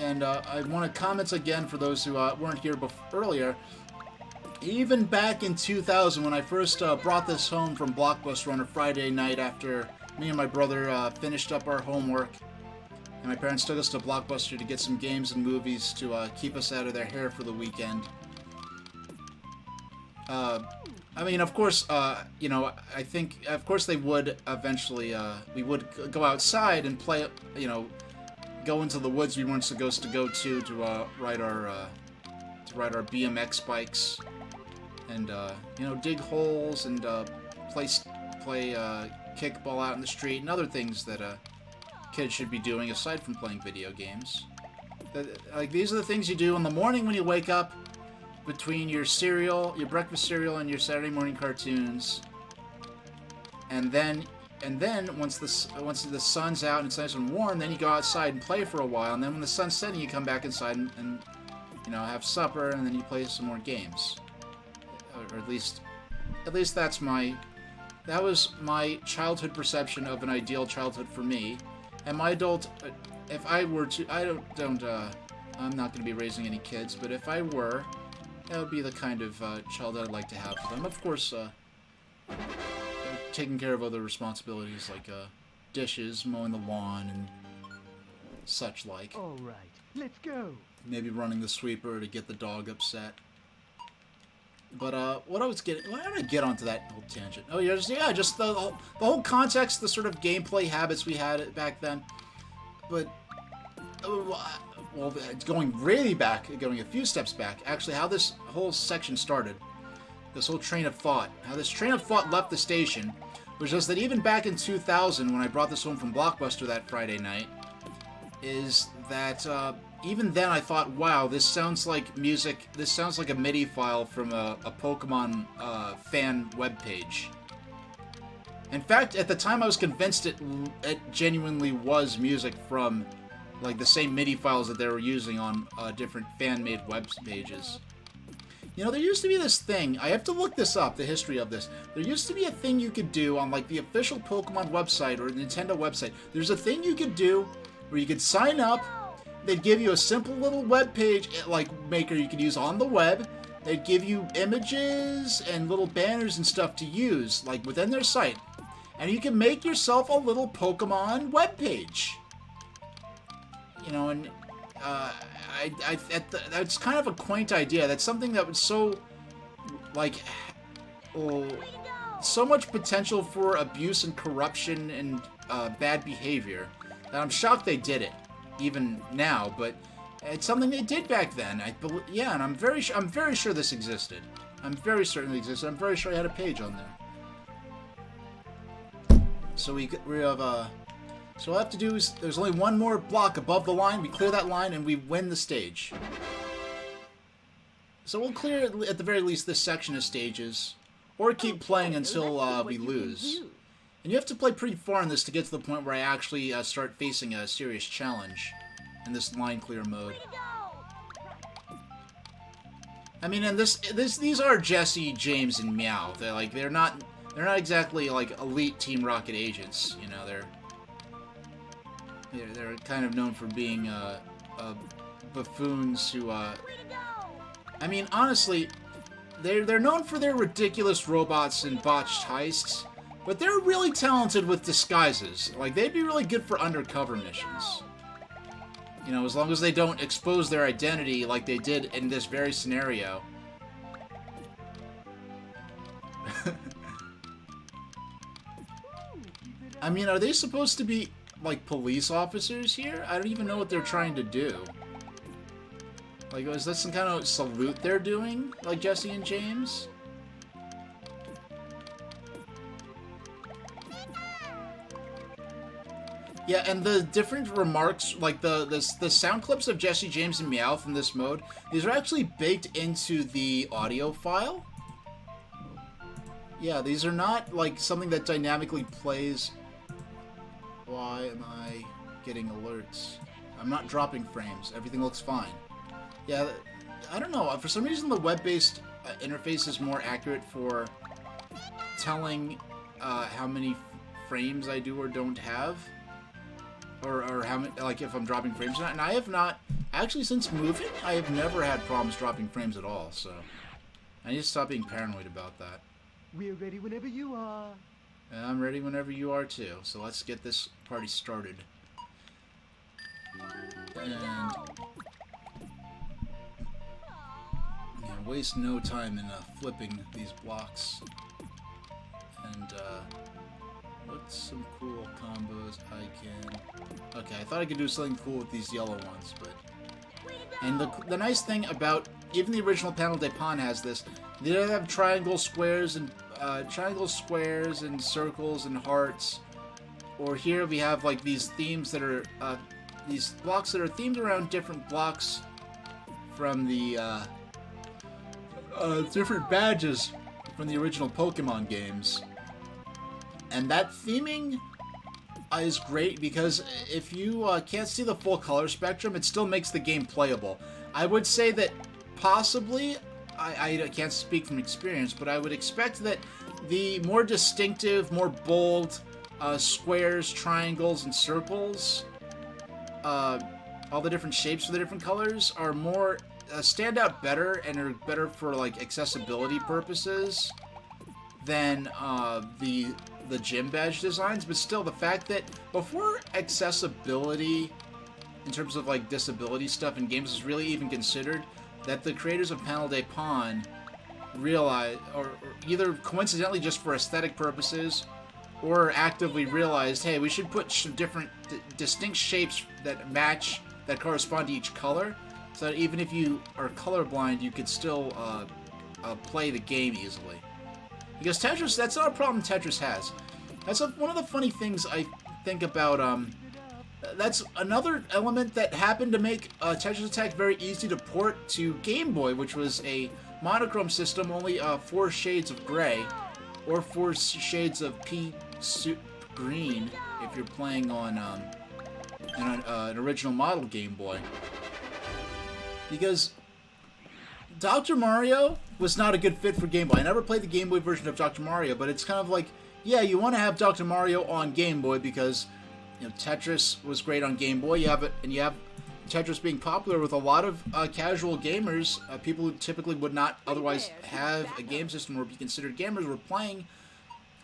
And I want to comment again for those who weren't here earlier. Even back in 2000, when I first brought this home from Blockbuster on a Friday night after me and my brother finished up our homework, and my parents took us to Blockbuster to get some games and movies to keep us out of their hair for the weekend. I mean, of course, you know, I think, of course they would eventually, we would go outside and play, you know, go into the woods we weren't supposed to go to ride our BMX bikes, and you know, dig holes and play kickball out in the street and other things that kids should be doing aside from playing video games. Like, these are the things you do in the morning when you wake up, between your cereal, your breakfast cereal, and your Saturday morning cartoons, and then once the sun's out and it's nice and warm, then you go outside and play for a while, and then when the sun's setting, you come back inside and you know, have supper, and then you play some more games. Or at least that was my childhood perception of an ideal childhood for me. And my adult, if I were to, I'm not going to be raising any kids, but if I were, that would be the kind of child I'd like to have for them. Of course, taking care of other responsibilities like dishes, mowing the lawn, and such like. All right, let's go. Maybe running the sweeper to get the dog upset. But what I was getting, why did I get onto that whole tangent? Oh, yeah, just the whole context, the sort of gameplay habits we had back then. But well, it's going really back, going a few steps back. Actually, how this whole section started, this whole train of thought, how this train of thought left the station, was just that even back in 2000, when I brought this home from Blockbuster that Friday night, is that even then I thought, wow, this sounds like music, this sounds like a MIDI file from a Pokemon fan webpage. In fact, at the time I was convinced it genuinely was music from like the same MIDI files that they were using on different fan-made web pages. You know, there used to be this thing, I have to look this up, the history of this. There used to be a thing you could do on like the official Pokemon website or Nintendo website. There's a thing you could do where you could sign up, they'd give you a simple little web page like maker you could use on the web. They'd give you images and little banners and stuff to use, like within their site. And you can make yourself a little Pokemon web page. You know, and that's kind of a quaint idea. That's something that was so, like, so much potential for abuse and corruption and bad behavior that I'm shocked they did it, even now. But it's something they did back then. Yeah, and I'm very sure this existed. I'm very certain it existed. I'm very sure I had a page on there. So we have So all I have to do is, there's only one more block above the line, we clear that line, and we win the stage. So we'll clear, at the very least, this section of stages, or keep playing until we lose. And you have to play pretty far in this to get to the point where I actually start facing a serious challenge in this line clear mode. I mean, and these are Jesse, James, and Meow. They're not exactly like elite Team Rocket agents. You know, they're kind of known for being buffoons who. I mean, honestly, they're known for their ridiculous robots and botched heists, but they're really talented with disguises. Like, they'd be really good for undercover missions. You know, as long as they don't expose their identity like they did in this very scenario. I mean, are they supposed to be, like, police officers here? I don't even know what they're trying to do. Like, is that some kind of salute they're doing? Like Jesse and James? Yeah, and the different remarks, like the sound clips of Jesse, James, and Meow from this mode, these are actually baked into the audio file. Yeah, these are not like something that dynamically plays. Why am I getting alerts? I'm not dropping frames. Everything looks fine. Yeah, I don't know. For some reason, the web-based interface is more accurate for telling how many frames I do or don't have. Or how many, like, if I'm dropping frames or not. And I have not, actually, since moving, I have never had problems dropping frames at all, so I need to stop being paranoid about that. We're ready whenever you are. And I'm ready whenever you are, too. So let's get this party started. And yeah, waste no time in flipping these blocks. And, what's some cool combos I can... Okay, I thought I could do something cool with these yellow ones, but... And the nice thing about... Even the original Panel de Pon has this. They don't have triangle squares and circles and hearts. Or here we have, like, these themes that are... these blocks that are themed around different blocks from the, different badges from the original Pokemon games. And that theming is great because if you can't see the full color spectrum, it still makes the game playable. I would say that possibly, I can't speak from experience, but I would expect that the more distinctive, more bold squares, triangles, and circles, all the different shapes for the different colors, are more stand out better and are better for like accessibility purposes than the gym badge designs. But still, the fact that before accessibility in terms of like disability stuff in games is really even considered, that the creators of Panel de Pon realized, or either coincidentally just for aesthetic purposes, or actively realized, hey, we should put some different distinct shapes that match, that correspond to each color, so that even if you are colorblind, you could still play the game easily. Because Tetris, that's not a problem Tetris has. That's one of the funny things I think about, that's another element that happened to make Tetris Attack very easy to port to Game Boy, which was a monochrome system, only 4 shades of gray, or 4 shades of pea soup green if you're playing on an original model Game Boy. Because Dr. Mario was not a good fit for Game Boy. I never played the Game Boy version of Dr. Mario, but it's kind of like, yeah, you want to have Dr. Mario on Game Boy because, you know, Tetris was great on Game Boy. You have it, and you have Tetris being popular with a lot of casual gamers, people who typically would not otherwise have a game system or be considered gamers, were playing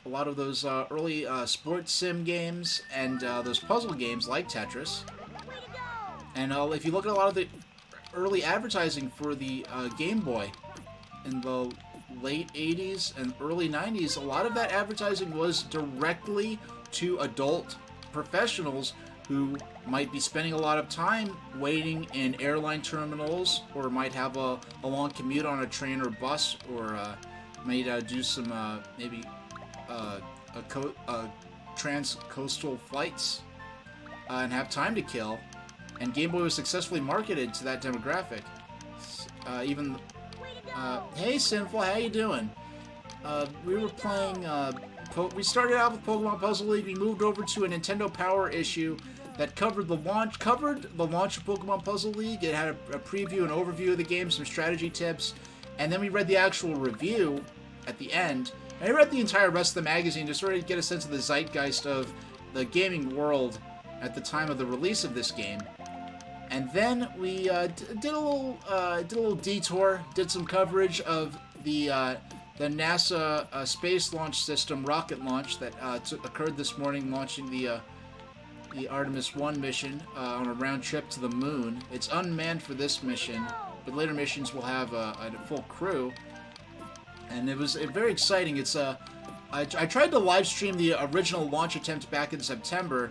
a lot of those early sports sim games and those puzzle games like Tetris. And if you look at a lot of the early advertising for the Game Boy in the late 80s and early 90s, a lot of that advertising was directly to adult professionals who might be spending a lot of time waiting in airline terminals, or might have a long commute on a train or bus, or might do some maybe trans-coastal flights. and have time to kill. And Game Boy was successfully marketed to that demographic. Hey Sinful, how you doing? We were playing, we started out with Pokemon Puzzle League, we moved over to a Nintendo Power issue that covered the launch of Pokemon Puzzle League. It had a preview and overview of the game, some strategy tips, and then we read the actual review at the end. And I read the entire rest of the magazine to sort of get a sense of the zeitgeist of the gaming world at the time of the release of this game. And then we did a little detour, did some coverage of the NASA space launch system rocket launch that occurred this morning, launching the Artemis 1 mission on a round trip to the moon. It's unmanned for this mission, but later missions will have a full crew. And it was very exciting. It's I tried to live stream the original launch attempt back in September,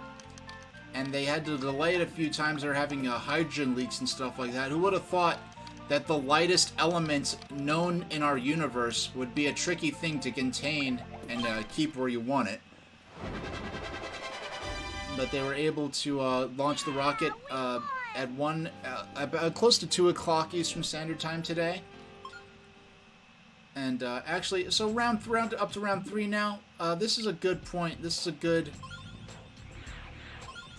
and they had to delay it a few times. They're having hydrogen leaks and stuff like that. Who would have thought that the lightest element known in our universe would be a tricky thing to contain and keep where you want it? But they were able to launch the rocket at close to 2 o'clock Eastern Standard Time today. And actually, so up to round 3 now. This is a good point. This is a good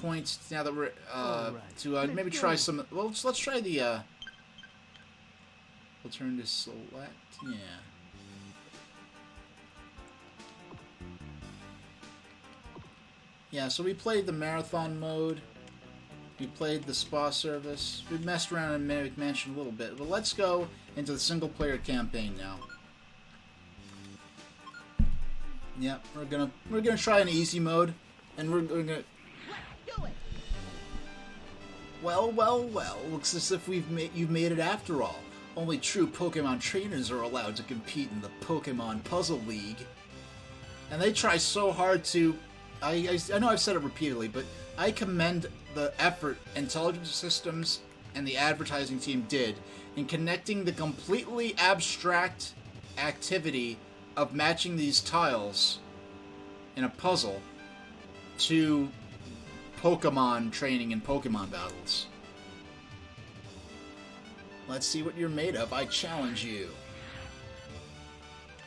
point now that we're to maybe try some. Well, let's try the. We'll turn to select. Yeah. Yeah. So we played the marathon mode. We played the spa service. We messed around in Mimic Mansion a little bit, but let's go into the single player campaign now. Yeah, we're gonna try an easy mode, and we're gonna. Well. Looks as if you've made it after all. Only true Pokemon trainers are allowed to compete in the Pokemon Puzzle League. And they try so hard to. I know I've said it repeatedly, but I commend the effort Intelligent Systems and the advertising team did in connecting the completely abstract activity of matching these tiles in a puzzle to Pokemon training and Pokemon battles. Let's see what you're made of. I challenge you.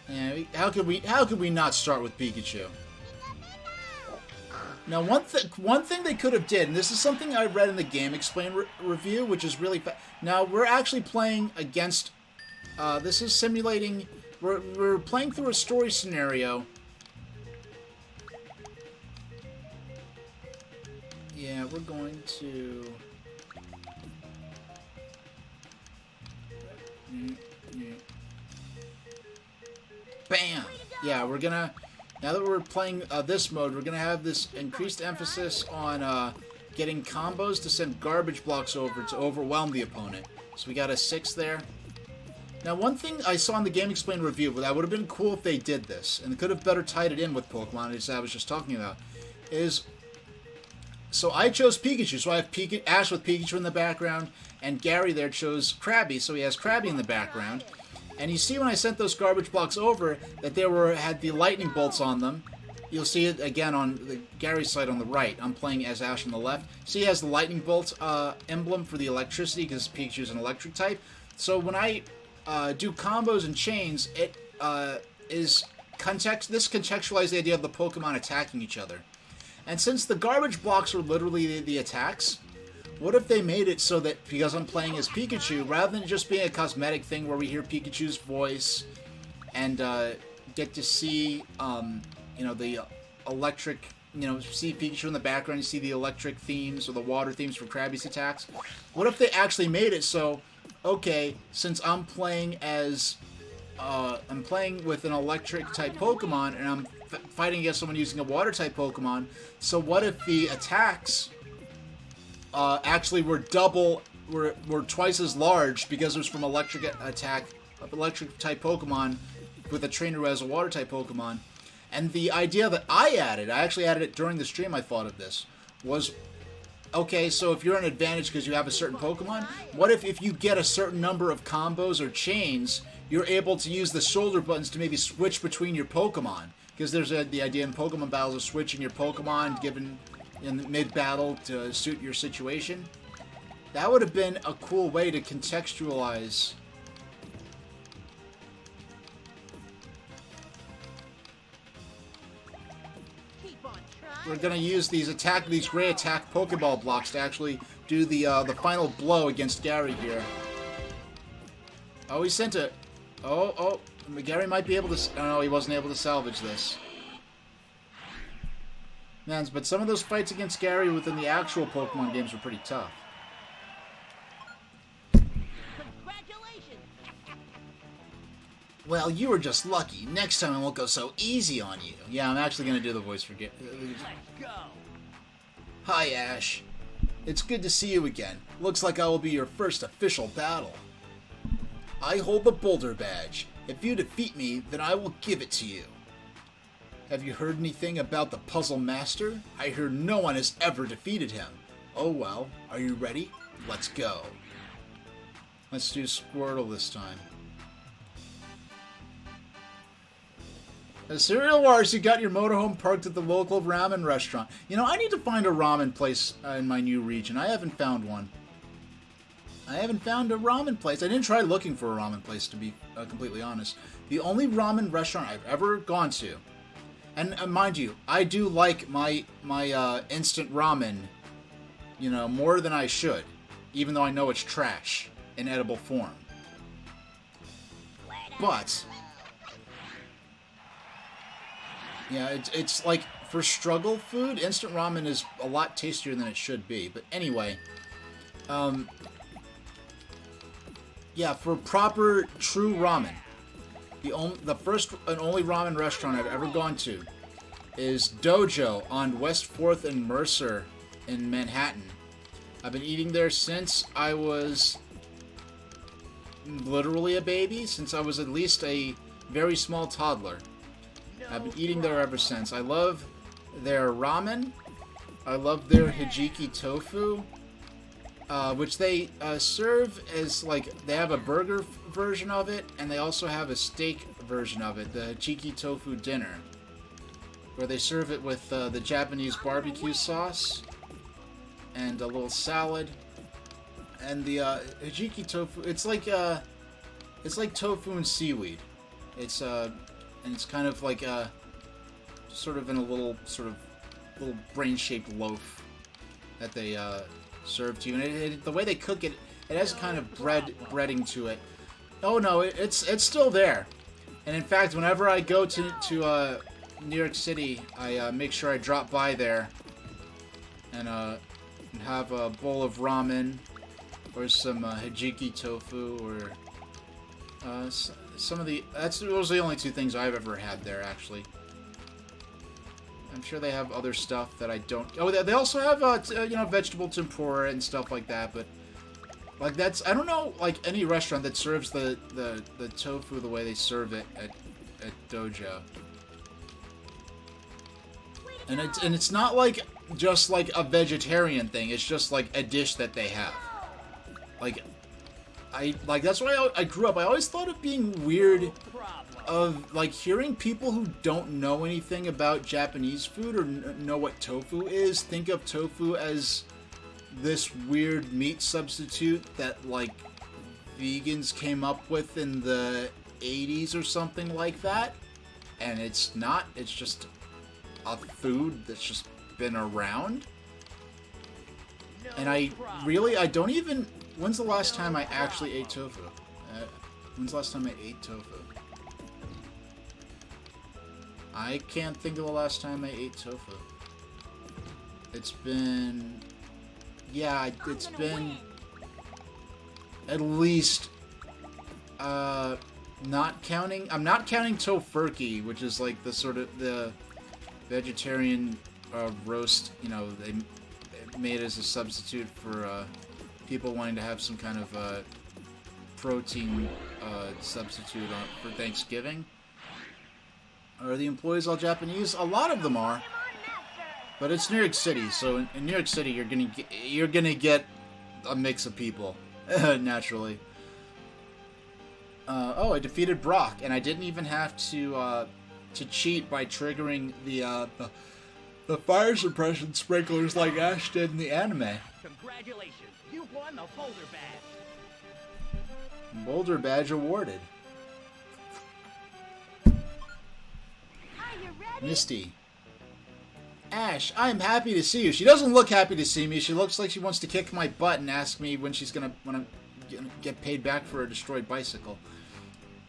Yeah, how could we not start with Pikachu? Now, one thing they could have did, and this is something I read in the Game Explain review, which is really now we're actually playing against. This is simulating. We're playing through a story scenario. Yeah, we're going to. Bam! Yeah, we're gonna. Now that we're playing this mode, we're gonna have this increased emphasis on getting combos to send garbage blocks over to overwhelm the opponent. So we got a 6 there. Now, one thing I saw in the Game Explain review, but that would have been cool if they did this, and they could have better tied it in with Pokemon, as I was just talking about, is... So I chose Pikachu, so I have Ash with Pikachu in the background, and Gary there chose Krabby, so he has Krabby in the background. And you see when I sent those garbage blocks over, that they had the lightning bolts on them. You'll see it again on the Gary's side on the right. I'm playing as Ash on the left. See, he has the lightning bolt emblem for the electricity, because Pikachu's an electric type. So when I... do combos and chains, it this contextualizes the idea of the Pokemon attacking each other. And since the garbage blocks are literally the attacks, what if they made it so that, because I'm playing as Pikachu, rather than just being a cosmetic thing where we hear Pikachu's voice and get to see, the electric, see Pikachu in the background, you see the electric themes or the water themes for Krabby's attacks. What if they actually made it so, okay, since I'm playing as, I'm playing with an electric type Pokemon and I'm fighting against someone using a water type Pokemon, so what if the attacks actually were twice as large because it was from electric type Pokemon with a trainer who has a water type Pokemon? And the idea that I actually added it during the stream, I thought of this, was, okay, so if you're an advantage because you have a certain Pokemon, what if you get a certain number of combos or chains, you're able to use the shoulder buttons to maybe switch between your Pokemon? Because there's the idea in Pokemon battles of switching your Pokemon, given, in mid-battle to suit your situation. That would have been a cool way to contextualize. We're gonna use these gray attack Pokeball blocks to actually do the final blow against Gary here. Oh, he sent it. Oh, Gary might be able to. Oh no, he wasn't able to salvage this. Man, but some of those fights against Gary within the actual Pokemon games were pretty tough. Well, you were just lucky. Next time I won't go so easy on you. Yeah, I'm actually going to do the voice for Gary. Let's go. Hi, Ash. It's good to see you again. Looks like I will be your first official battle. I hold the Boulder Badge. If you defeat me, then I will give it to you. Have you heard anything about the Puzzle Master? I hear no one has ever defeated him. Oh well, are you ready? Let's go. Let's do Squirtle this time. Cereal Wars, you got your motorhome parked at the local ramen restaurant. You know, I need to find a ramen place in my new region. I haven't found one. I haven't found a ramen place. I didn't try looking for a ramen place, to be completely honest. The only ramen restaurant I've ever gone to, and mind you, I do like my instant ramen, you know, more than I should, even though I know it's trash in edible form. But yeah, it's like, for struggle food, instant ramen is a lot tastier than it should be. But anyway, yeah, for proper, true ramen, the first and only ramen restaurant I've ever gone to is Dojo on West 4th and Mercer in Manhattan. I've been eating there since I was literally a baby, since I was at least a very small toddler. I've been eating there ever since. I love their ramen. I love their hijiki tofu, which they serve as, like, they have a burger version of it, and they also have a steak version of it, the hijiki tofu dinner, where they serve it with the Japanese barbecue sauce and a little salad. And the hijiki tofu, it's like tofu and seaweed. It's and it's kind of like sort of in a little brain-shaped loaf that they serve to you. And the way they cook it, it has a kind of breading to it. Oh no, it's still there. And in fact, whenever I go to New York City, I make sure I drop by there and have a bowl of ramen or some hijiki tofu or some of the... Those are the only two things I've ever had there, actually. I'm sure they have other stuff that I don't... Oh, they also have, you know, vegetable tempura and stuff like that, but... Like, that's... I don't know, like, any restaurant that serves the tofu the way they serve it at Dojo. And it's not, like, just, like, a vegetarian thing. It's just, like, a dish that they have. Like, that's why I grew up. I always thought of being weird of, like, hearing people who don't know anything about Japanese food or know what tofu is think of tofu as this weird meat substitute that, like, vegans came up with in the 80s or something like that. And it's not. It's just a food that's just been around. And I don't even... When's the last time I actually ate tofu? When's the last time I ate tofu? I can't think of the last time I ate tofu. It's been... Yeah, it's been... At least... not counting... I'm not counting tofurkey, which is like the sort of... the vegetarian roast, you know, they made as a substitute for... people wanting to have some kind of protein substitute for Thanksgiving. Are the employees all Japanese? A lot of them are, but it's New York City, so in New York City you're gonna get a mix of people, naturally. Oh, I defeated Brock, and I didn't even have to cheat by triggering the fire suppression sprinklers like Ash did in the anime. Congratulations, you've won the Boulder Badge. Boulder Badge awarded. Are you ready? Misty. Ash, I'm happy to see you. She doesn't look happy to see me. She looks like she wants to kick my butt and ask me when I'm gonna get paid back for a destroyed bicycle.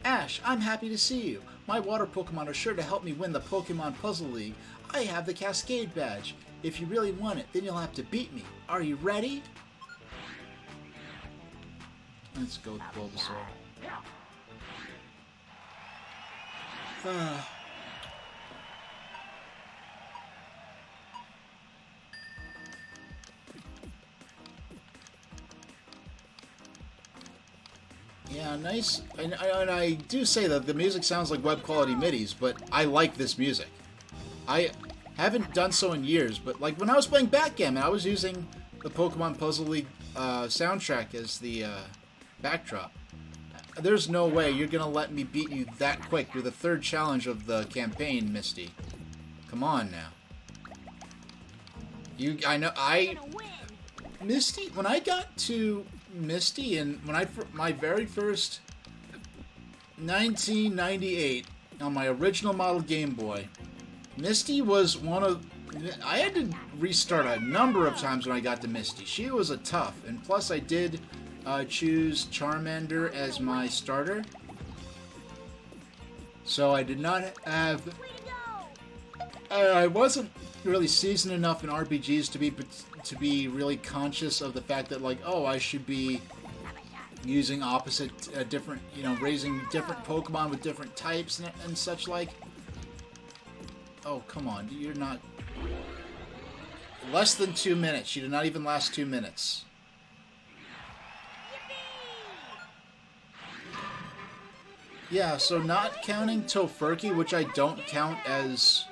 Ash, I'm happy to see you. My water Pokemon are sure to help me win the Pokemon Puzzle League. I have the Cascade Badge. If you really want it, then you'll have to beat me. Are you ready? Let's go with Bulbasaur. Yeah, nice. And I do say that the music sounds like web quality MIDIs, but I like this music. I haven't done so in years, but like when I was playing Backgammon, I was using the Pokemon Puzzle League soundtrack as the backdrop. There's no way you're gonna let me beat you that quick. You're the third challenge of the campaign, Misty. Come on now. Misty, when I got to Misty and my very first 1998 on my original model Game Boy, Misty was one of... I had to restart a number of times when I got to Misty. She was a tough, and plus I did choose Charmander as my starter. So I did not have... I wasn't really seasoned enough in RPGs to be really conscious of the fact that, like, oh, I should be using different, raising different Pokemon with different types and such like. Oh, come on, you're not... Less than 2 minutes. She did not even last 2 minutes. Yeah, so not counting Tofurky, which I don't count as...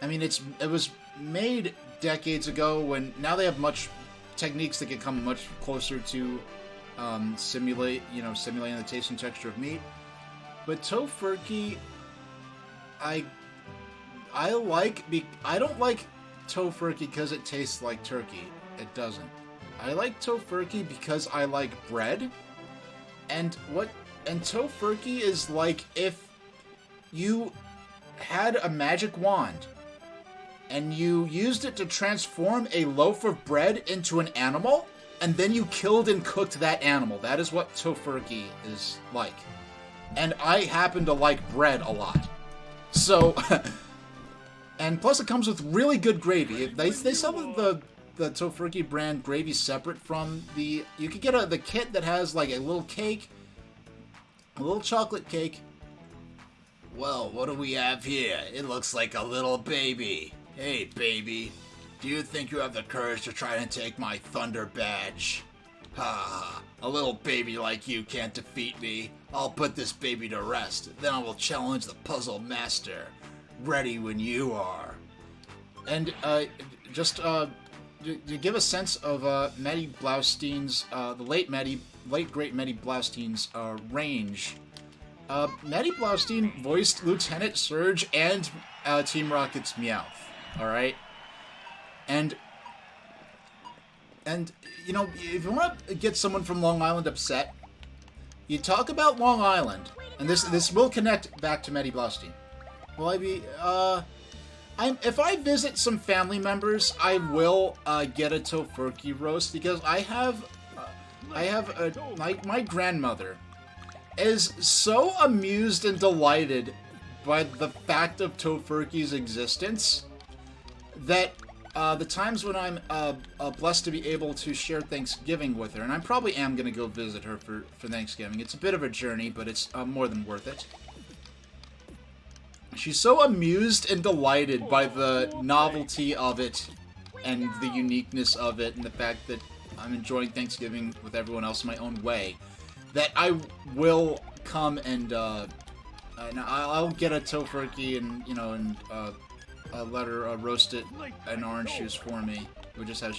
I mean, it was made decades ago when... Now they have techniques that can come much closer to simulating the taste and texture of meat. But Tofurky, I don't like Tofurky because it tastes like turkey. It doesn't. I like Tofurky because I like bread. And Tofurky is like if you had a magic wand and you used it to transform a loaf of bread into an animal, and then you killed and cooked that animal. That is what Tofurky is like. And I happen to like bread a lot. So, and plus it comes with really good gravy. They sell the Tofurky brand gravy separate from the... You could get the kit that has like a little cake, a little chocolate cake. Well, what do we have here? It looks like a little baby. Hey, baby. Do you think you have the courage to try and take my Thunder Badge? Ha! A little baby like you can't defeat me. I'll put this baby to rest. Then I will challenge the Puzzle Master. Ready when you are. And just to give a sense of Maddie Blaustein's, the late great Maddie Blaustein's range. Maddie Blaustein voiced Lieutenant Surge and Team Rocket's Meowth. All right, and if you want to get someone from Long Island upset, you talk about Long Island, and this will connect back to Maddie Blaustein. Will I be? If I visit some family members, I will get a Tofurky roast because my grandmother is so amused and delighted by the fact of Tofurky's existence that the times when I'm blessed to be able to share Thanksgiving with her, and I probably am going to go visit her for Thanksgiving. It's a bit of a journey, but it's more than worth it. She's so amused and delighted by the novelty of it and the uniqueness of it and the fact that I'm enjoying Thanksgiving with everyone else in my own way that I will come and I'll get a Tofurky and let her roast it in orange juice for me, which is how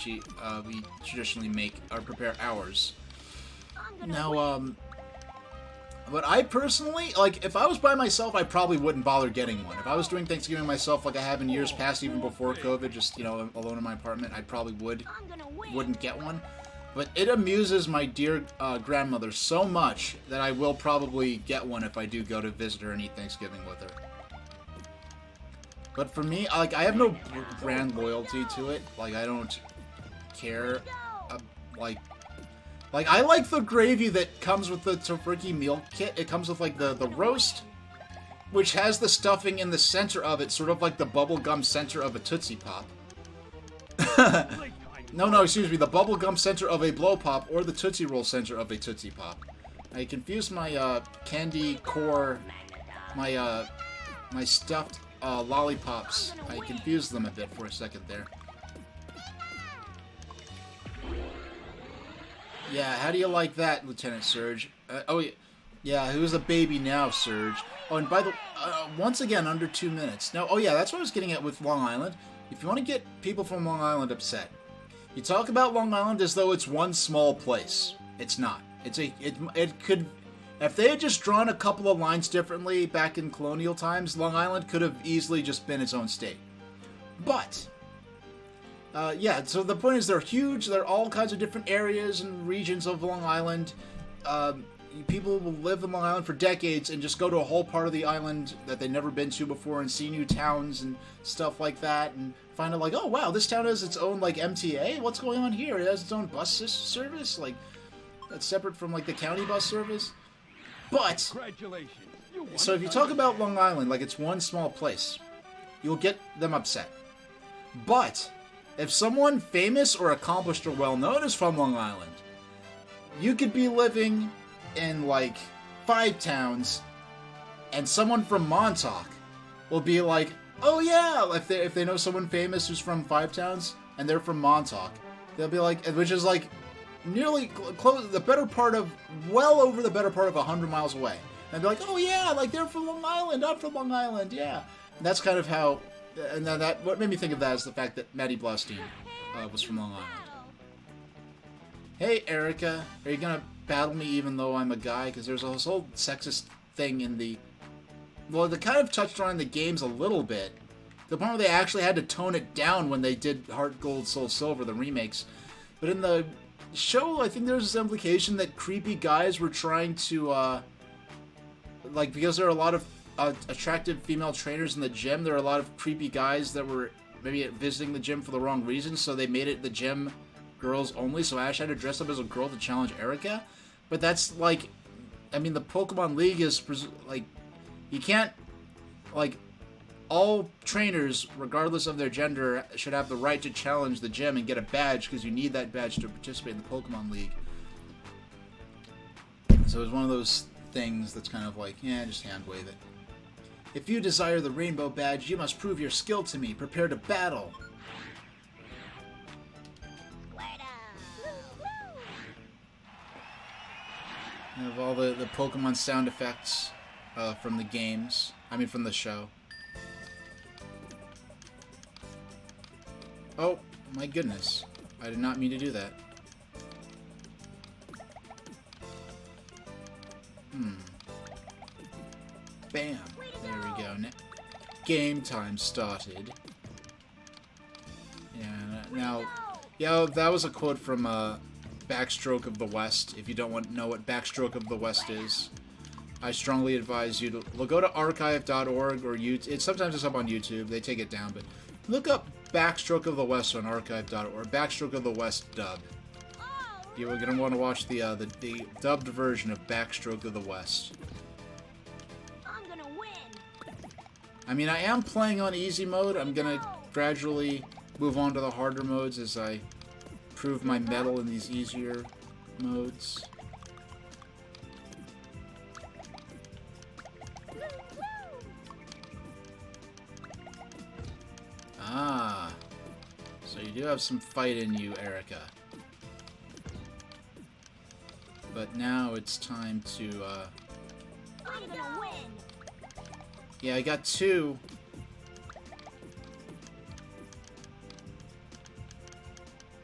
we traditionally make or prepare ours. Now, But I personally, like, if I was by myself, I probably wouldn't bother getting one. If I was doing Thanksgiving myself like I have in years past, even before COVID, just, you know, alone in my apartment, I probably wouldn't get one. But it amuses my dear grandmother so much that I will probably get one if I do go to visit her and eat Thanksgiving with her. But for me, like, I have no brand loyalty to it. Like, I don't care. Like, I like the gravy that comes with the Tofurky meal kit. It comes with, like, the roast, which has the stuffing in the center of it, sort of like the bubblegum center of a Tootsie Pop. No, excuse me, the bubblegum center of a Blow Pop, or the Tootsie Roll center of a Tootsie Pop. I confused my, candy core, my stuffed, lollipops. I confused them a bit for a second there. Yeah, how do you like that, Lieutenant Surge? Yeah, who's a baby now, Surge? Oh, and by the once again, under 2 minutes. Now, oh yeah, that's what I was getting at with Long Island. If you want to get people from Long Island upset, you talk about Long Island as though it's one small place. It's not. It could, if they had just drawn a couple of lines differently back in colonial times, Long Island could have easily just been its own state. But yeah, so the point is they're huge. They're all kinds of different areas and regions of Long Island. People will live in Long Island for decades and just go to a whole part of the island that they've never been to before and see new towns and stuff like that and find out like, oh wow, this town has its own like MTA? What's going on here? It has its own bus service? Like, that's separate from like the county bus service? But, so if you talk about Long Island like it's one small place, you'll get them upset. But if someone famous or accomplished or well-known is from Long Island, you could be living in, like, 5 towns, and someone from Montauk will be like, oh yeah, if they know someone famous who's from 5 towns, and they're from Montauk, they'll be like, which is, like, nearly close, well over the better part of 100 miles away. And be like, oh yeah, like, they're from Long Island, I'm from Long Island, yeah. And that's kind of how... And then what made me think of that is the fact that Maddie Blaustein was from Long Island. Hey, Erica, are you gonna battle me even though I'm a guy? Because there's this whole sexist thing in the... Well, they kind of touched on the games a little bit. The point where they actually had to tone it down when they did Heart Gold, Soul Silver, the remakes. But in the show, I think there's this implication that creepy guys were trying to, like, because there are a lot of attractive female trainers in the gym, there are a lot of creepy guys that were maybe visiting the gym for the wrong reasons, so they made it the gym girls only, so Ash had to dress up as a girl to challenge Erica. But that's like, I mean, the Pokemon League is like, you can't, like, all trainers, regardless of their gender, should have the right to challenge the gym and get a badge, because you need that badge to participate in the Pokemon League. So it's one of those things that's kind of like, yeah, just hand wave it. If you desire the Rainbow Badge, you must prove your skill to me. Prepare to battle. I have all the Pokemon sound effects from the games. I mean, from the show. Oh, my goodness. I did not mean to do that. Bam. There we go. Game time started. Yeah, now... Yeah, that was a quote from Backstroke of the West. If you don't know what Backstroke of the West is, I strongly advise you to go to archive.org or YouTube. Sometimes it's up on YouTube. They take it down, but look up Backstroke of the West on archive.org. Backstroke of the West dub. You're going to want to watch the dubbed version of Backstroke of the West. I mean, I am playing on easy mode. I'm going to gradually move on to the harder modes as I prove my mettle in these easier modes. Ah. So you do have some fight in you, Erica. But now it's time to, I'm gonna win. Yeah, I got 2.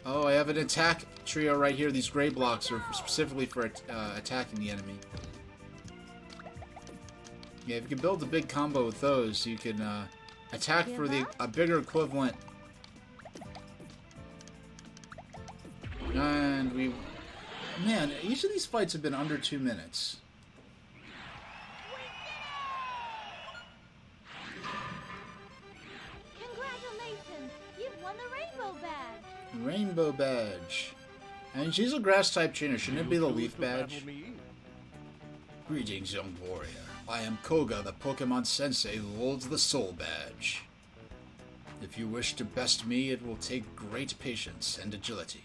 Oh, I have an attack trio right here. These gray blocks are specifically for attacking the enemy. Yeah, if you can build a big combo with those, you can attack for a bigger equivalent. And we... Man, each of these fights have been under 2 minutes. Congratulations! You've won the Rainbow Badge! Rainbow Badge. And she's a grass-type trainer. Shouldn't it be the Leaf Badge? Greetings, young warrior. I am Koga, the Pokemon Sensei who holds the Soul Badge. If you wish to best me, it will take great patience and agility.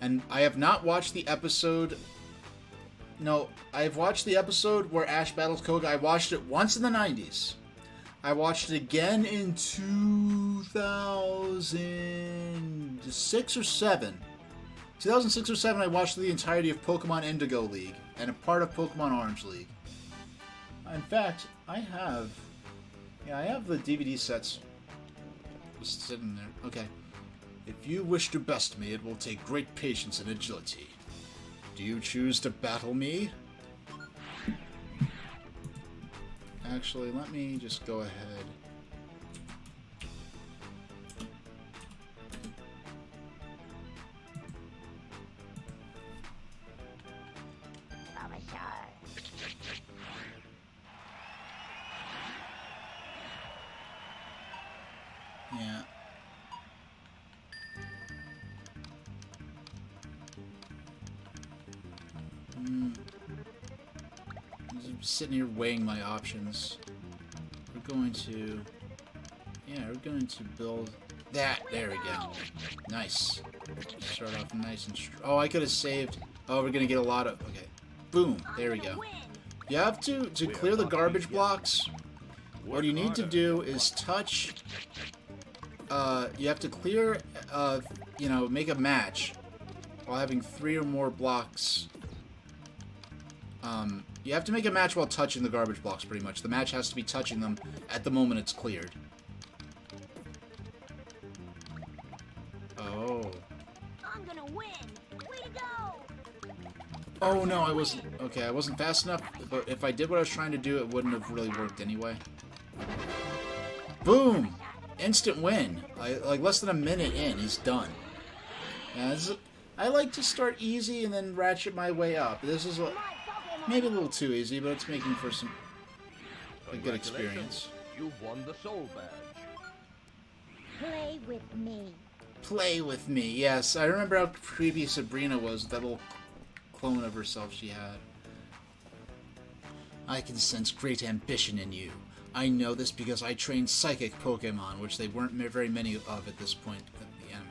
And I have not watched the episode... No, I have watched the episode where Ash battles Koga. I watched it once in the 90s. I watched it again in 2006 or 7. 2006 or 7, I watched the entirety of Pokemon Indigo League and a part of Pokemon Orange League. In fact, I have the DVD sets just sitting there. Okay. If you wish to best me, it will take great patience and agility. Do you choose to battle me? Actually, let me just go ahead. Yeah. I'm sitting here weighing my options. We're going to build that. There we go. Nice. Start off nice and strong. Oh, I could have saved. Oh, we're gonna get a lot of. Okay. Boom. There we go. You have to clear the garbage blocks. What you need to do is touch. You have to clear. Make a match while having 3 or more blocks. You have to make a match while touching the garbage blocks, pretty much. The match has to be touching them at the moment it's cleared. Oh. I'm gonna win! Way to go! Oh no, I wasn't... Okay, I wasn't fast enough, but if I did what I was trying to do, it wouldn't have really worked anyway. Boom! Instant win. Like less than a minute in, he's done. Yeah, I like to start easy and then ratchet my way up. This is maybe a little too easy, but it's making for a good experience. You've won the Soul Badge. Play with me. Play with me. Yes, I remember how creepy Sabrina was, that little clone of herself she had. I can sense great ambition in you. I know this because I trained psychic Pokemon, which they weren't very many of at this point of the anime.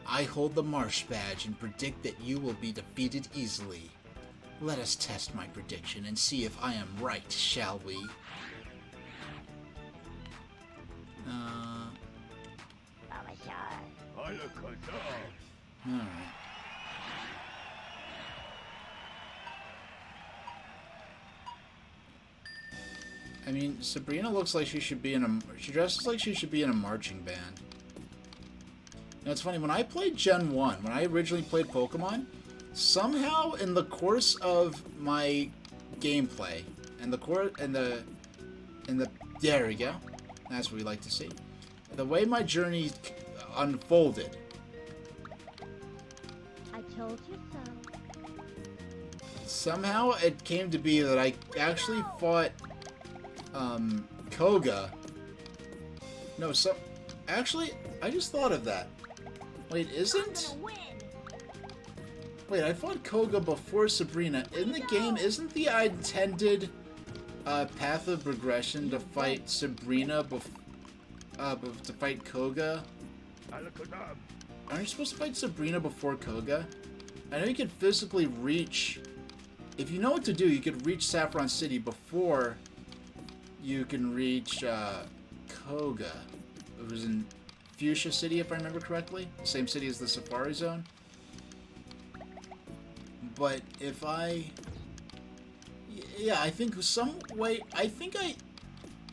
I hold the Marsh Badge and predict that you will be defeated easily. Let us test my prediction and see if I am right, shall we? Alright. I mean, Sabrina looks like she should be in a... She dresses like she should be in a marching band. You know, it's funny, when I played Gen 1, when I originally played Pokemon, somehow in the course of my gameplay, there we go. That's what we like to see. The way my journey unfolded. I told you so. Somehow it came to be that I actually fought Koga. No, actually, I just thought of that. Wait, Wait, I fought Koga before Sabrina. In the game, isn't the intended path of progression to fight Sabrina to fight Koga? Aren't you supposed to fight Sabrina before Koga? I know you can physically reach... If you know what to do, you could reach Saffron City before you can reach Koga. It was in Fuchsia City, if I remember correctly. The same city as the Safari Zone. But if I... Yeah, I think some way...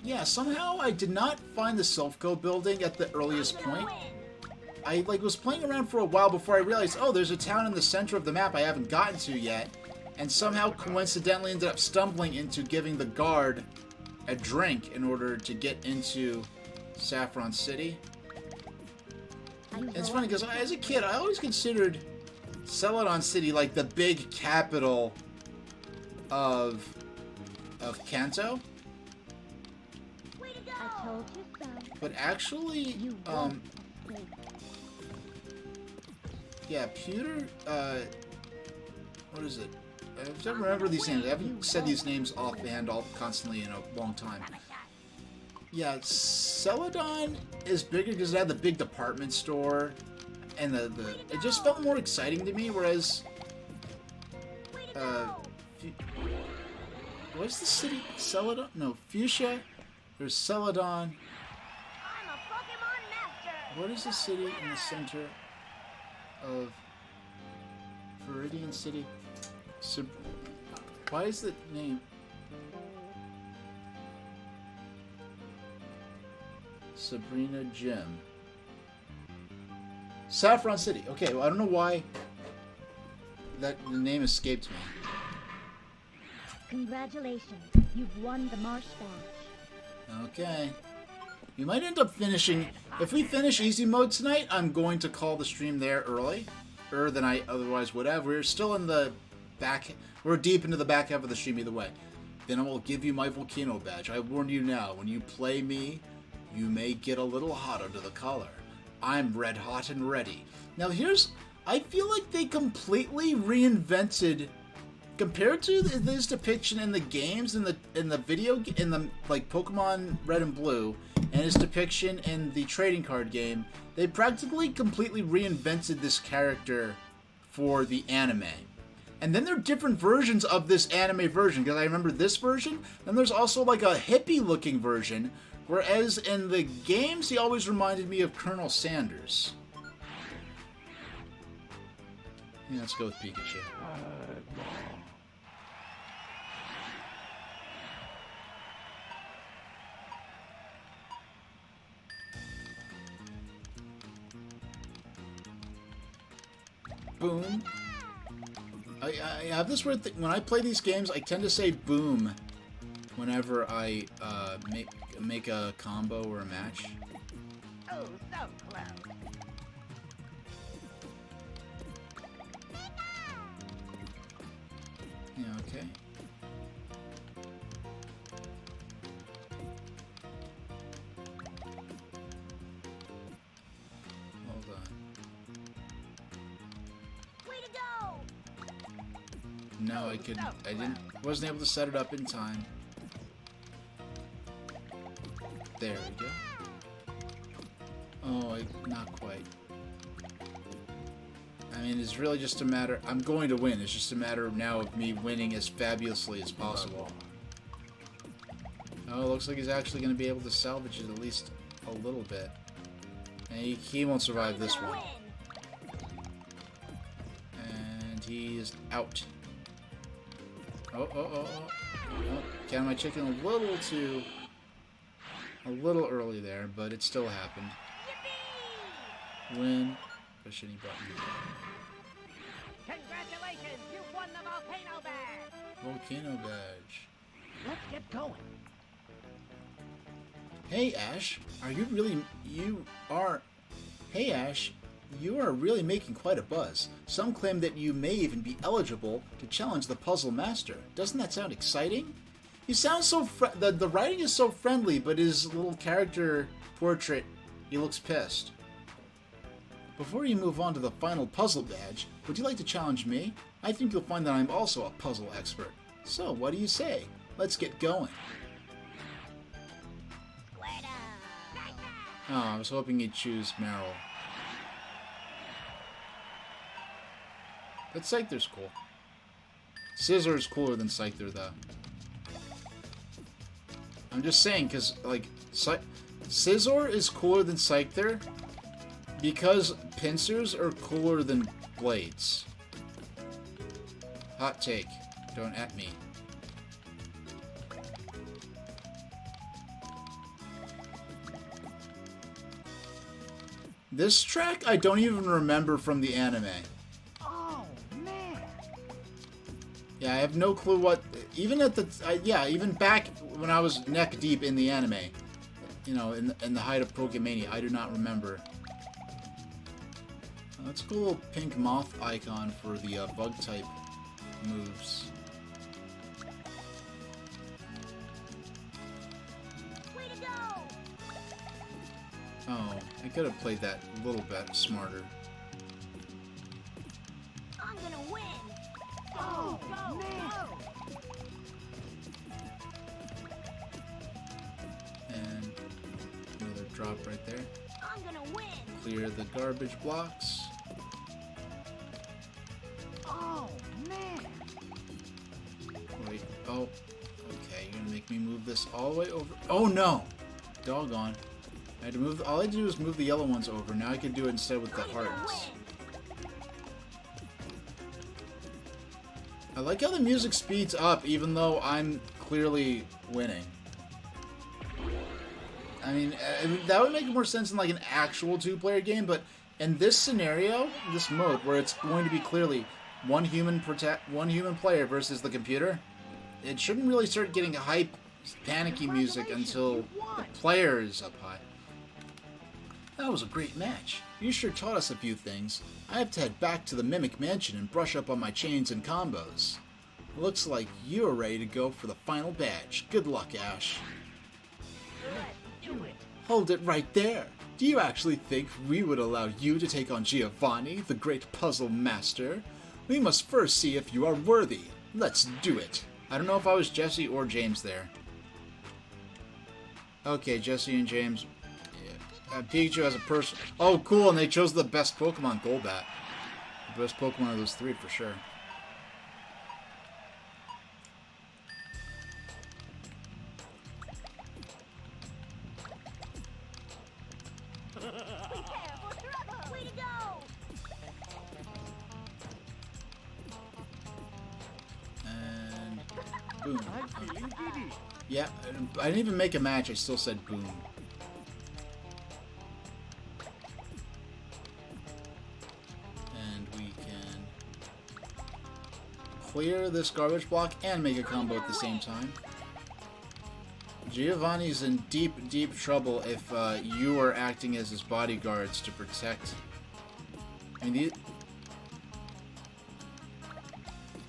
Yeah, somehow I did not find the Silph building at the earliest point. I was playing around for a while before I realized, oh, there's a town in the center of the map I haven't gotten to yet. And somehow coincidentally ended up stumbling into giving the guard a drink in order to get into Saffron City. And it's funny because as a kid, I always considered Celadon City like the big capital of Kanto. I told you so. But actually, yeah, Pewter, what is it? I don't remember these names. I haven't said these names offhand constantly in a long time. Yeah, Celadon is bigger because it had the big department store, and it just felt more exciting to me. Whereas, what's the city? Celadon? No, Fuchsia. There's Celadon. What is the city in the center of Viridian City? Why is the name? Sabrina Gym. Saffron City. Okay, well, I don't know why the name escaped me. Congratulations, you've won the Marsh Badge. Okay. We might end up finishing... If we finish easy mode tonight, I'm going to call the stream there earlier than I otherwise would have. We're still in the back... We're deep into the back half of the stream either way. Then I will give you my Volcano Badge. I warn you now, when you play me, you may get a little hot under the collar. I'm red hot and ready. Now here's... I feel like they completely reinvented... Compared to this depiction in the games, in the like Pokemon Red and Blue, and his depiction in the trading card game, they practically completely reinvented this character for the anime. And then there are different versions of this anime version, because I remember this version, and there's also like a hippie-looking version, whereas in the games he always reminded me of Colonel Sanders. Yeah, let's go with Pikachu. Boom. I have this weird thing. When I play these games, I tend to say boom whenever I make a combo or a match. Oh, so close. Yeah, okay. Hold on. No, wasn't able to set it up in time. There we go. Oh, not quite. I mean, it's really just a matter... I'm going to win. It's just a matter now of me winning as fabulously as possible. Oh, looks like he's actually going to be able to salvage it at least a little bit. And he won't survive this one. And he is out. Oh. Counted my chicken a little early there, but it still happened. Win. Push any button. Congratulations, you've won the Volcano Badge. Volcano Badge. Let's get going. Hey Ash, Hey Ash, you are really making quite a buzz. Some claim that you may even be eligible to challenge the Puzzle Master. Doesn't that sound exciting? You sound so the writing is so friendly, but his little character portrait, he looks pissed. Before you move on to the final puzzle badge, would you like to challenge me? I think you'll find that I'm also a puzzle expert. So, what do you say? Let's get going. Oh, I was hoping he'd choose Meryl. But Scyther's cool. Scizor is cooler than Scyther, though. I'm just saying, because, like, Scizor is cooler than Scyther because pincers are cooler than blades. Hot take. Don't at me. This track I don't even remember from the anime. Oh, man. Yeah, I have no clue what... Even at the... yeah, even back when I was neck deep in the anime, you know, in the height of Pokemania, I do not remember. That's a cool little pink moth icon for the bug-type moves. Way to go! Oh, I could have played that a little bit smarter. I'm gonna win! Oh, Go, man. And another drop right there. I'm gonna win! Clear the garbage blocks. Oh, man. Wait, oh, okay, you're gonna make me move this all the way over. Oh no! Doggone. I had to move, all I had to do was move the yellow ones over. Now I can do it instead with the hearts. I like how the music speeds up even though I'm clearly winning. I mean, that would make more sense in like an actual two-player game, but in this scenario, this mode, where it's going to be clearly one human player versus the computer, it shouldn't really start getting hype, panicky music until the player is up high. That was a great match. You sure taught us a few things. I have to head back to the Mimic Mansion and brush up on my chains and combos. Looks like you're ready to go for the final badge. Good luck, Ash. Hold it right there. Do you actually think we would allow you to take on Giovanni, the great puzzle master? We must first see if you are worthy. Let's do it. I don't know if I was Jesse or James there. Okay, Jesse and James. Pikachu as a person. Oh, cool, and they chose the best Pokemon, Golbat. The best Pokemon of those three, for sure. Way to go! And boom. I'm feeling giddy. Yeah, I didn't even make a match, I still said boom. And we can clear this garbage block and make a combo at the same time. Giovanni's in deep, deep trouble if you are acting as his bodyguards to protect. I mean,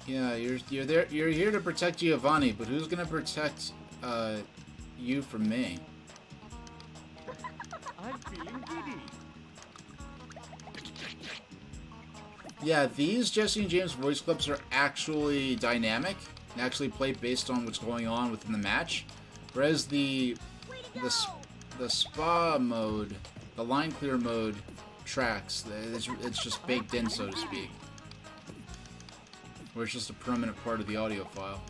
yeah, you're there. You're here to protect Giovanni, but who's gonna protect you from me? I'm feeling giddy. Yeah, these Jesse and James voice clips are actually dynamic and actually play based on what's going on within the match. Whereas the spa mode, the line clear mode tracks, it's just baked in, so to speak. Where it's just a permanent part of the audio file.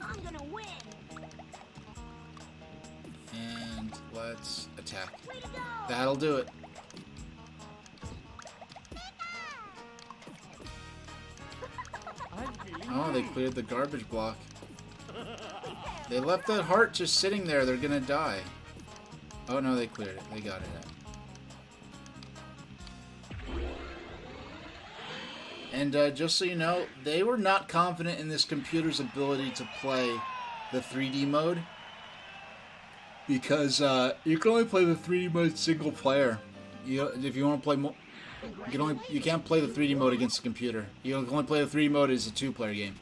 I'm gonna win! And let's attack. Way to go! That'll do it. I'm feeling Oh, they cleared the garbage block. They left that heart just sitting there. They're gonna die. Oh no, they cleared it. They got it out. And just so you know, they were not confident in this computer's ability to play the 3D mode. Because you can only play the 3D mode single player. If you want to play you can't play the 3D mode against the computer. You can only play the 3D mode as a two-player game.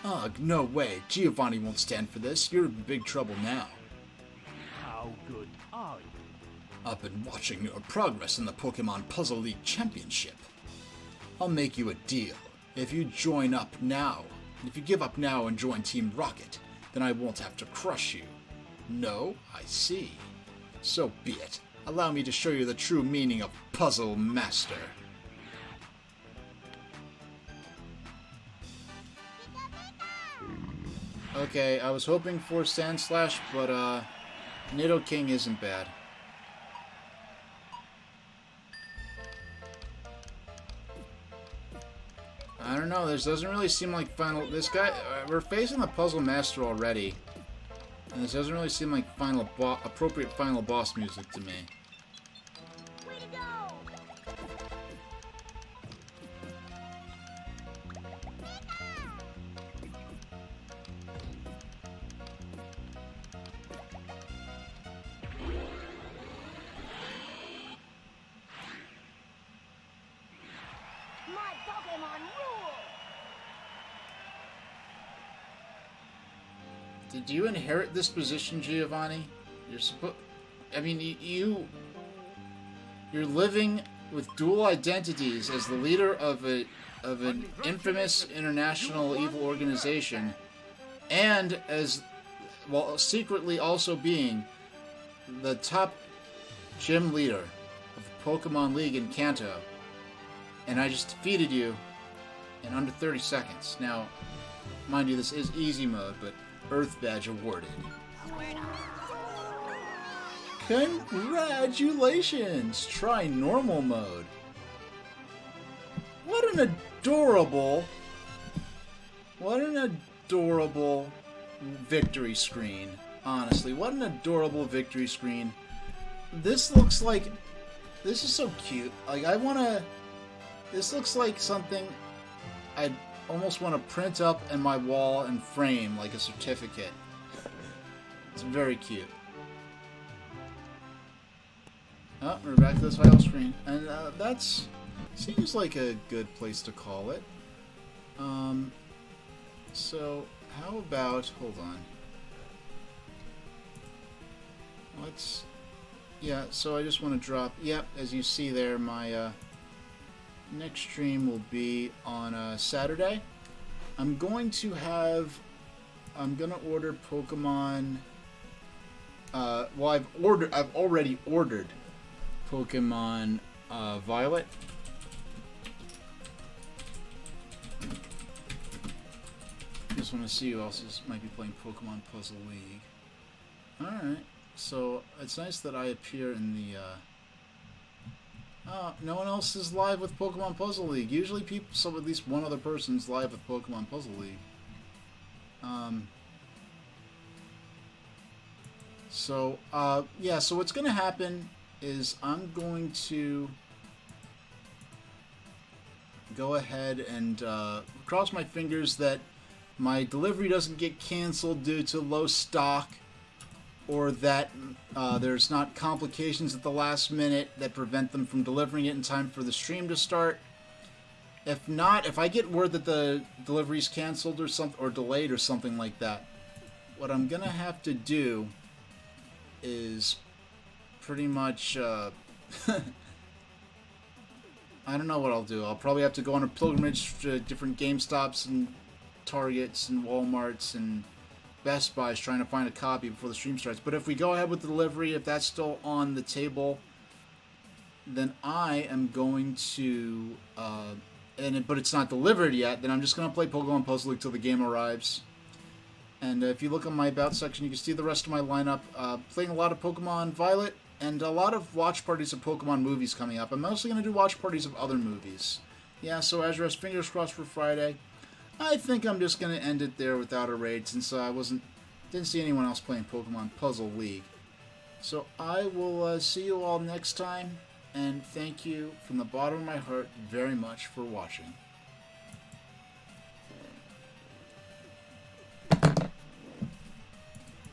Ugh, no way. Giovanni won't stand for this. You're in big trouble now. How good are you? I've been watching your progress in the Pokemon Puzzle League Championship. I'll make you a deal. If you join up now, if you give up now and join Team Rocket, then I won't have to crush you. No? I see. So be it. Allow me to show you the true meaning of Puzzle Master. Okay, I was hoping for Sandslash, but Nidoking isn't bad. I don't know. This doesn't really seem like final. This guy, we're facing the puzzle master already, and this doesn't really seem like appropriate final boss music to me. Way to go! My Pokemon rule! Did you inherit this position, Giovanni? You're supposed. I mean, you're living with dual identities as the leader of an infamous international evil organization, and as well secretly also being the top gym leader of the Pokemon League in Kanto. And I just defeated you in under 30 seconds. Now, mind you, this is easy mode, but Earth Badge awarded. Congratulations! Try normal mode. What an adorable victory screen. Honestly, what an adorable victory screen. This looks like... This is so cute. Like, this looks like something I'd almost want to print up in my wall and frame like a certificate. It's very cute. Oh, we're back to this title screen. And that's... seems like a good place to call it. So, how about... hold on. Let's... yeah, so I just want to drop... yep, as you see there, my... next stream will be on Saturday. I'm going to order Pokemon. Well, I've already ordered Pokemon Violet. Just want to see who else might be playing Pokemon Puzzle League. All right, so it's nice that I appear in the. No one else is live with Pokemon Puzzle League. Usually so at least one other person's live with Pokemon Puzzle League. Yeah, so what's going to happen is I'm going to go ahead and cross my fingers that my delivery doesn't get canceled due to low stock, or that there's not complications at the last minute that prevent them from delivering it in time for the stream to start. If not, if I get word that the delivery's canceled or something, or delayed or something like that, what I'm gonna have to do is pretty much, I don't know what I'll do. I'll probably have to go on a pilgrimage to different GameStops and Targets and Walmarts and Best Buys trying to find a copy before the stream starts. But if we go ahead with the delivery, if that's still on the table, then I am going to, but it's not delivered yet, then I'm just going to play Pokemon Puzzle League till the game arrives. And if you look on my About section, you can see the rest of my lineup. Playing a lot of Pokemon Violet, and a lot of watch parties of Pokemon movies coming up. I'm mostly going to do watch parties of other movies. Yeah, so Azurus, fingers crossed for Friday. I think I'm just going to end it there without a raid, since I didn't see anyone else playing Pokemon Puzzle League. So I will see you all next time, and thank you from the bottom of my heart very much for watching.